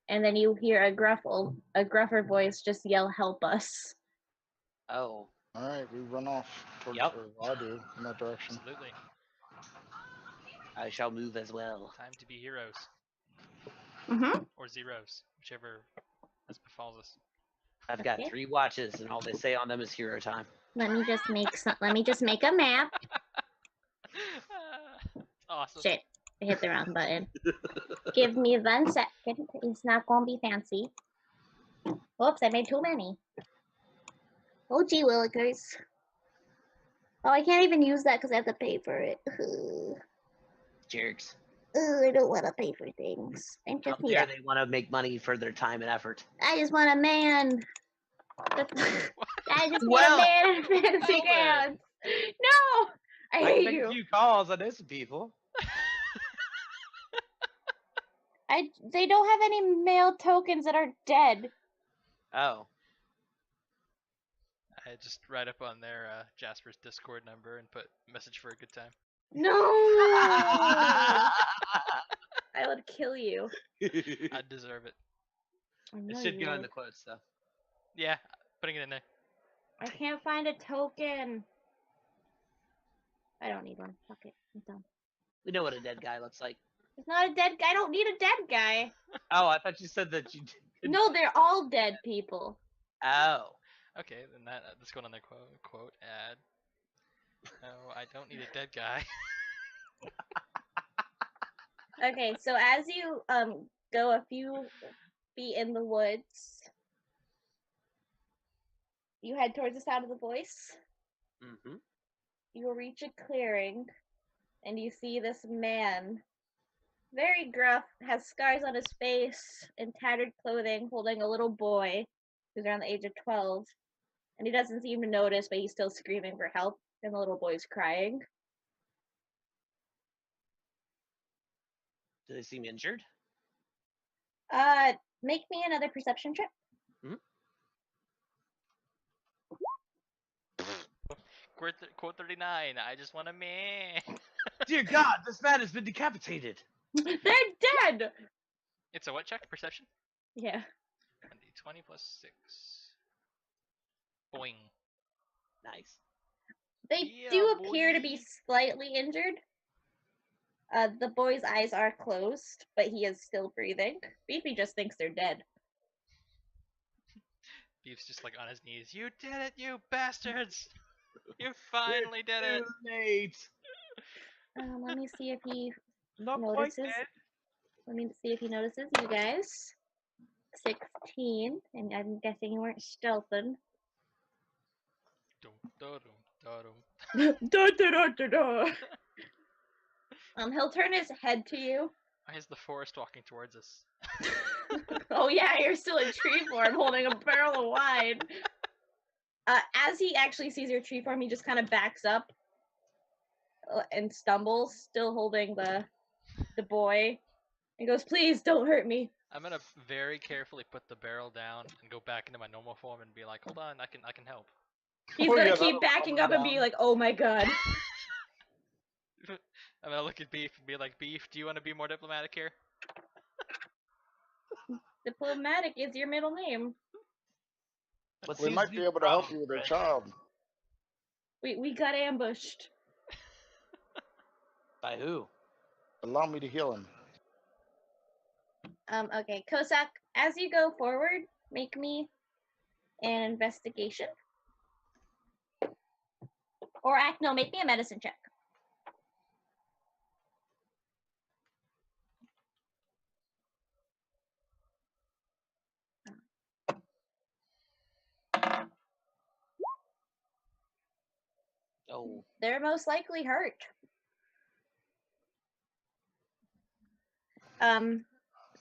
and then you hear a gruffer voice just yell, "Help us!" Oh. Alright, we run off towards Yep. or I do in that direction. Absolutely. I shall move as well. Time to be heroes. Mm-hmm. Or zeros, whichever as befalls us. I've got Okay. 3 watches, and all they say on them is hero time. Let me just make some. Let me just make a map. Awesome. Shit, I hit the wrong button. Give me 1 second. It's not gonna be fancy. Oops, I made too many. Oh gee willikers. Oh, I can't even use that because I have to pay for it. Jerks. I don't want to pay for things. I How just need dare a, they want to make money for their time and effort? I just want a man. I just want Well, a man in fantasy well then. pants. No, I I can hate make a you. few calls. I know some people. They don't have any male tokens that are dead. Oh. I just write up on their Jasper's Discord number and put message for a good time. No, I would kill you. I deserve it. I It know should you go in would. the quotes though. Yeah, putting it in there. I can't find a token. I don't need one. Fuck it. I'm done. We know what a dead guy looks like. It's not a dead guy. I don't need a dead guy. Oh, I thought you said that you did. No, they're all dead people. Oh. Okay, then that's going on their quote ad. No, I don't need a dead guy. Okay, so as you go a few feet in the woods, you head towards the sound of the voice. Mm-hmm. You will reach a clearing, and you see this man, very gruff, has scars on his face and tattered clothing, holding a little boy who's around the age of 12. And he doesn't seem to notice, but he's still screaming for help, and the little boy's crying. Do they seem injured? Make me another perception check. Quote 39. I just want a man. Dear God, this man has been decapitated. They're dead! It's a what check? Perception? Yeah. 20 plus 6. Boing. Nice. They Yeah, do appear to boy. be slightly injured. The boy's eyes are closed, but he is still breathing. Beefy just thinks they're dead. Beef's just like on his knees. You did it, you bastards! You finally did it! Too late. Let me see if he Not notices. quite dead. Let me see if he notices you guys. 16, and I'm guessing you weren't stealthing. Dum, da, dum, da, dum. He'll turn his head to you. Why is the forest walking towards us? Oh yeah, you're still in tree form, holding a barrel of wine. As he actually sees your tree form, he just kind of backs up and stumbles, still holding the boy, and goes, "Please don't hurt me." I'm gonna very carefully put the barrel down and go back into my normal form and be like, hold on, I can help. He's Oh, gonna yeah, keep that'll backing calm up him and be down. like, "Oh my god." I'm gonna look at Beef and be like, Beef, do you want to be more diplomatic here? Diplomatic is your middle name. What We seems might to be the able to help problem, you with your friend? child. We got ambushed. By who? Allow me to heal him. Okay, Kosak, as you go forward, make me an investigation. Or no, make me a medicine check. Oh. They're most likely hurt.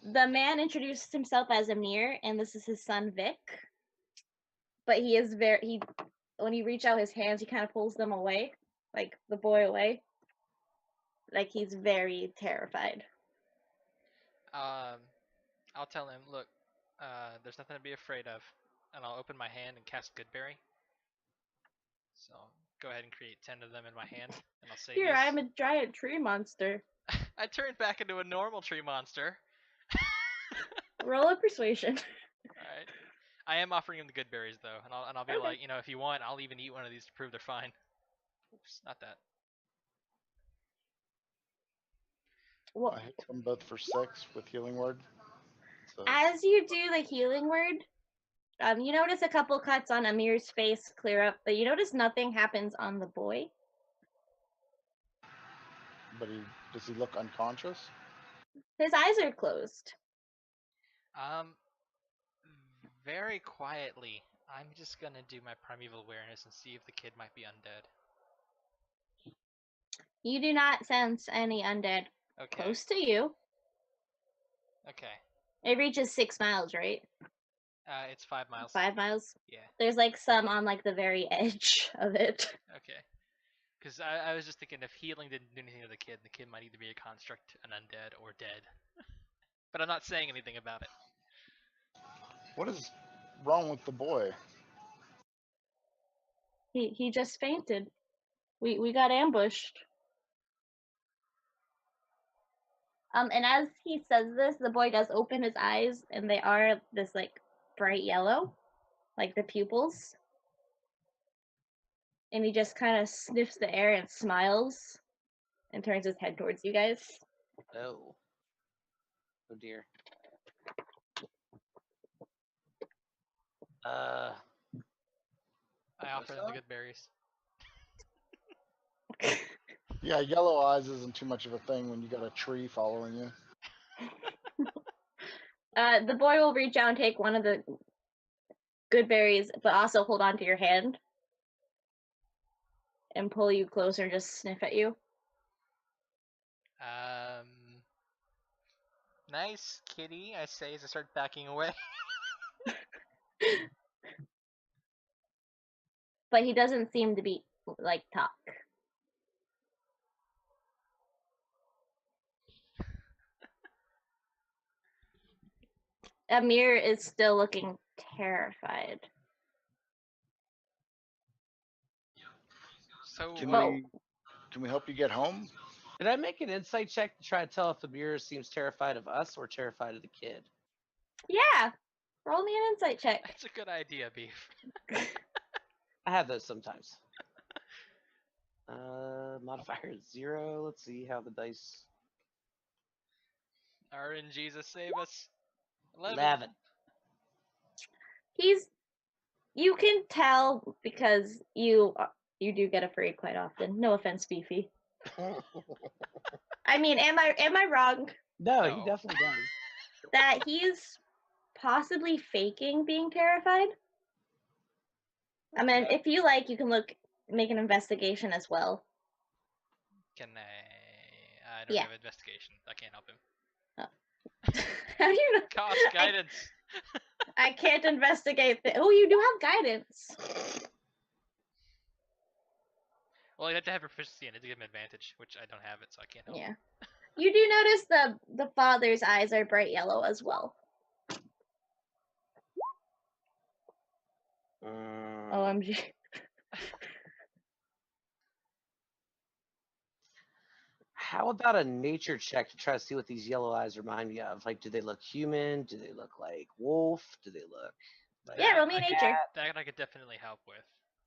The man introduced himself as Amir, and this is his son Vic. But he is when you reach out his hands, he kind of pulls them away, like the boy away. Like he's very terrified. I'll tell him, look, there's nothing to be afraid of. And I'll open my hand and cast Goodberry. So go ahead and create 10 of them in my hand, and I'll say Here, these. I'm a giant tree monster. I turned back into a normal tree monster. Roll a persuasion. Alright. I am offering him the good berries though, and I'll be Okay. like, if you want, I'll even eat one of these to prove they're fine. Oops, not that. Well, I hit them both for 6 with healing word. So as you do the healing word, you notice a couple cuts on Amir's face clear up, but you notice nothing happens on the boy. but does he look unconscious? His eyes are closed. Very quietly, I'm just gonna do my primeval awareness and see if the kid might be undead. You do not sense any undead Okay. close to you. Okay. It reaches 6 miles, right? It's 5 miles. 5 miles. Yeah. There's like some on like the very edge of it. Okay. Because I was just thinking if healing didn't do anything to the kid might either be a construct, an undead, or dead. But I'm not saying anything about it. What is wrong with the boy? He just fainted. We got ambushed. And as he says this, the boy does open his eyes, and they are this like bright yellow, like the pupils. And he just kind of sniffs the air and smiles, and turns his head towards you guys. Oh. Oh dear. I offer them the good berries. Yeah, yellow eyes isn't too much of a thing when you got a tree following you. The boy will reach out and take one of the good berries, but also hold on to your hand and pull you closer and just sniff at you. Nice kitty, I say as I start backing away. But he doesn't seem to be like talk. Amir is still looking terrified. So Can we help you get home? Did I make an insight check to try to tell if the mirror seems terrified of us or terrified of the kid? Yeah, roll me an insight check. that's a good idea, Beef. I have those sometimes. Modifier is 0. Let's see how the dice. RNGesus save us. 11. You can tell because you do get afraid quite often. No offense, Beefy. I mean, am I wrong No, No. he definitely does. that he's possibly faking being terrified? I mean, if you like, you can make an investigation as well. Can I don't Yeah. have investigation. I can't help him. How do you know? Cost guidance. I can't investigate. Oh, you do have guidance. Well, you have to have proficiency in it to give him advantage, which I don't have it, so I can't help. Yeah. You do notice the father's eyes are bright yellow as well. OMG. How about a nature check to try to see what these yellow eyes remind me of? Like, do they look human? Do they look like wolf? Do they look like Yeah, roll me a nature. That I could definitely help with.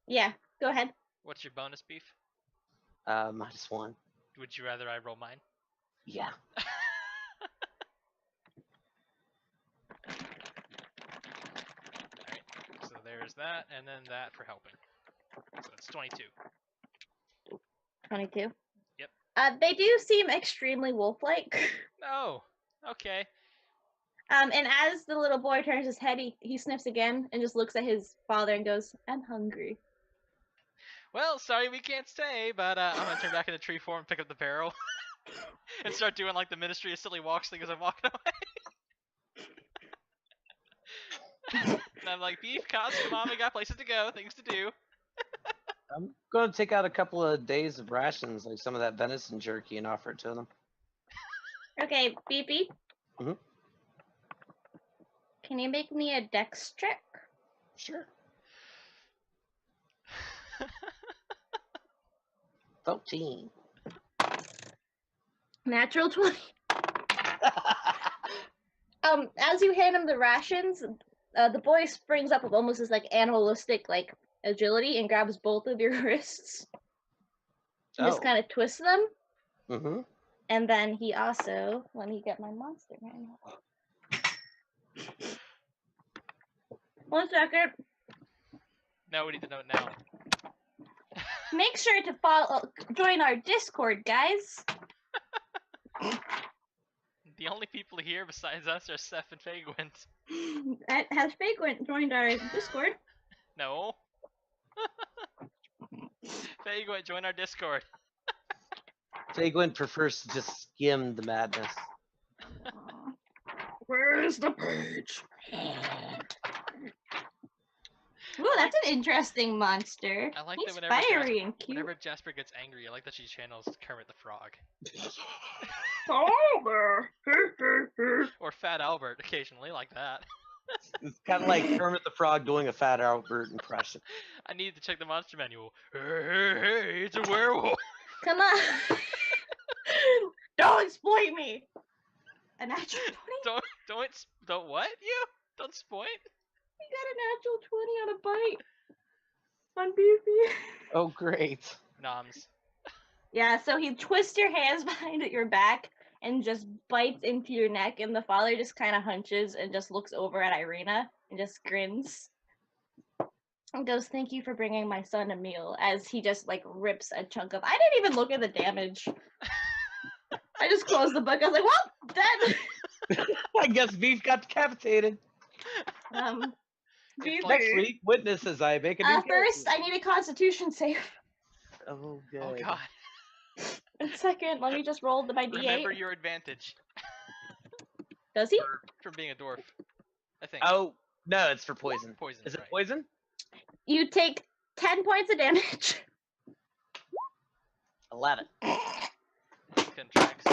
Yeah, go ahead. What's your bonus, Beef? -1? Would you rather I roll mine? Yeah. Alright, so there's that, and then that for helping. So it's 22. 22. Yep. They do seem extremely wolf-like. Oh, okay. And as the little boy turns his head, he sniffs again and just looks at his father and goes, "I'm hungry." Well, sorry we can't stay, but I'm gonna turn back into tree form and pick up the barrel. And start doing like the Ministry of Silly Walks thing as I'm walking away. And I'm like, Beef, Cos, come on, we got places to go, things to do. I'm going to take out a couple of days of rations, like some of that venison jerky, and offer it to them. Okay, Beepy. Mhm. Can you make me a dex check? Sure. 13. Natural 20. As you hand him the rations, the boy springs up with almost this like animalistic like agility and grabs both of your wrists. And just kind of twists them. Mm-hmm. And then he also, let me get my monster manual. 1 second. No, we need to know it now. Make sure to join our Discord, guys. The only people here besides us are Seth and Fagwent. Has Fagwent joined our Discord? No. Fagwent, join our Discord. Daglin prefers to just skim the madness. Where's the page? Ooh, that's an interesting monster. I like He's that whenever fiery and cute. whenever Jasper gets angry, I like that she channels Kermit the Frog. Over. Or Fat Albert occasionally, like that. It's kind of like Kermit the Frog doing a Fat Albert impression. I need to check the monster manual. Hey, it's a werewolf. Come on. Don't exploit me. A natural 20? Don't what? You? Don't spoil? You got a natural 20 on a bite. On Beefy. Oh, great. Noms. Yeah, so he twists your hands behind your back and just bites into your neck, and the father just kind of hunches and just looks over at Irina and just grins. And goes, "Thank you for bringing my son a meal," as he just like rips a chunk of. I didn't even look at the damage. I just closed the book. I was like, "Well, dead." I guess Beef got decapitated. It's Next week, witnesses I make a new First, character. I need a Constitution save. Oh, good. Oh god. And second, let me just roll my d8. Remember your advantage Does he? from being a dwarf. I think. Oh, no, it's for poison. Poison. Is it right. poison? You take 10 points of damage. 11. Contracts.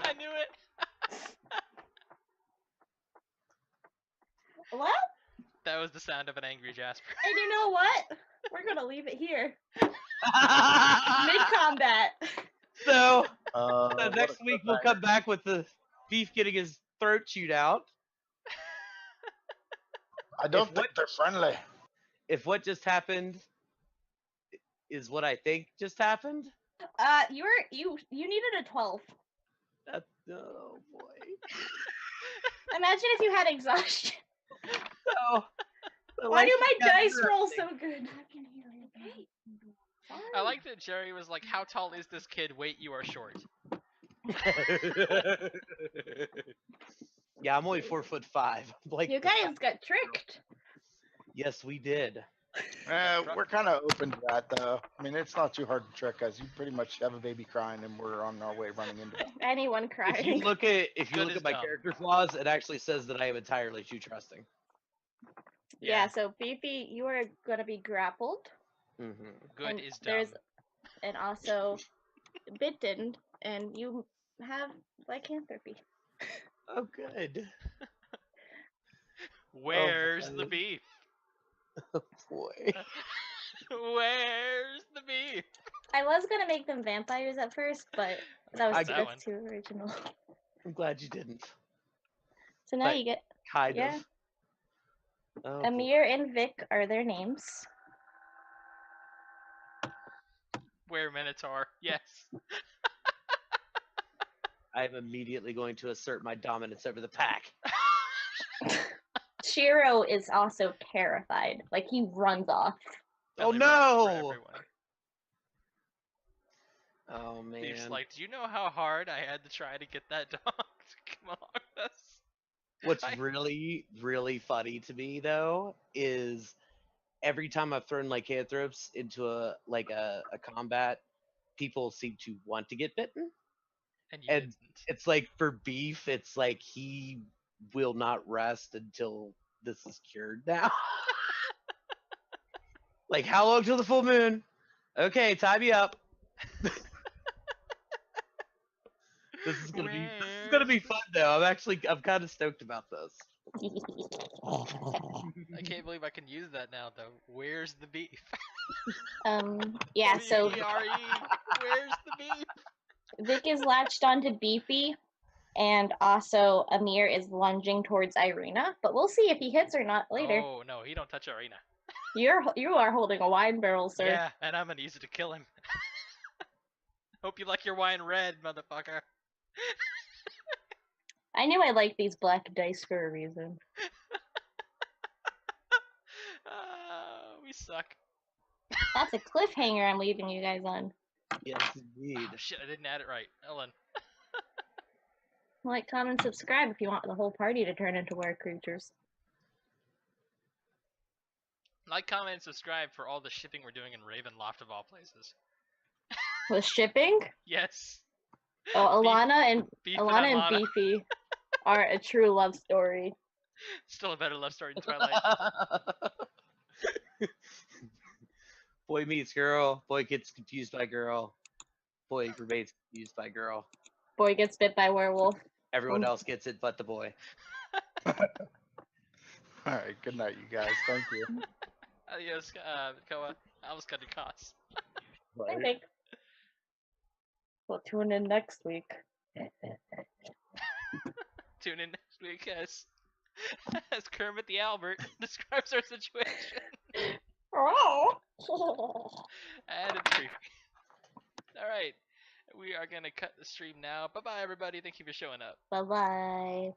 I knew it. Well, That was the sound of an angry Jasper. and you know what? We're gonna leave it here. Mid-combat. So, What next a week we'll cliffhanger. come back with the Beef getting his throat chewed out. I don't If think they're friendly. If what just happened is what I think just happened, You needed a 12. oh boy. Imagine if you had exhaustion. So, Why do my got dice roll interesting. so good? I can heal you. Okay. I like that Jerry was like, "How tall is this kid? Wait, you are short." Yeah, I'm only 4'5". Like You guys got tricked. Yes, we did. We're kind of open to that, though. I mean, it's not too hard to trick us. You pretty much have a baby crying, and we're on our way running into it. Anyone If you crying. look at Good as my dumb. character flaws, it actually says that I am entirely too trusting. Yeah, so Beefy, you are gonna be grappled. Mm-hmm. Good and is dumb. there's and also bitten, and you have lycanthropy. Oh, good. Where's boy. the beef? Boy. Where's the beef? I was gonna make them vampires at first, but That that's one. too original. I'm glad you didn't. So now But you get Kind Yeah. of. Oh, boy. Amir and Vic are their names. Where Minotaur? Yes. I'm immediately going to assert my dominance over the pack. Shiro is also terrified. Like he runs off. Oh, Friendly run for no! everyone. Oh, man. Beef's like, "Do you know how hard I had to try to get that dog to come along with us?" What's I- really, really funny to me, though, is every time I've thrown lycanthropes into a combat, people seem to want to get bitten. And you And didn't. it's like for Beef, it's like he will not rest until this is cured now. Like, how long till the full moon? Okay, tie me up. This is gonna be fun though. I'm kind of stoked about this. I can't believe I can use that now, though. Where's the beef? Yeah, so B-E-R-E. Where's the beef? Vic is latched onto Beefy, and also Amir is lunging towards Irina, but we'll see if he hits or not later. Oh no, he don't touch Arena. You are holding a wine barrel, sir. Yeah, and I'm gonna use it to kill him. Hope you like your wine red, motherfucker. I knew I liked these black dice for a reason. We suck. That's a cliffhanger I'm leaving you guys on. Yes, indeed. Oh, shit, I didn't add it right. Ellen. Like, comment, subscribe if you want the whole party to turn into were creatures. Like, comment, and subscribe for all the shipping we're doing in Ravenloft of all places. Was shipping? Yes. Oh, Beef- Alana Beef and Alana. Beefy are a true love story. Still a better love story than Twilight. Boy meets girl. Boy gets confused by girl. Boy remains confused by girl. Boy gets bit by werewolf. Everyone else gets it but the boy. All right. Good night, you guys. Thank you. Adios, Koa. I was cutting costs. I think. We'll tune in next week. Tune in next week as Kermit the Albert describes our situation. Oh. And it's creepy. Alright. We are gonna cut the stream now. Bye bye everybody. Thank you for showing up. Bye bye.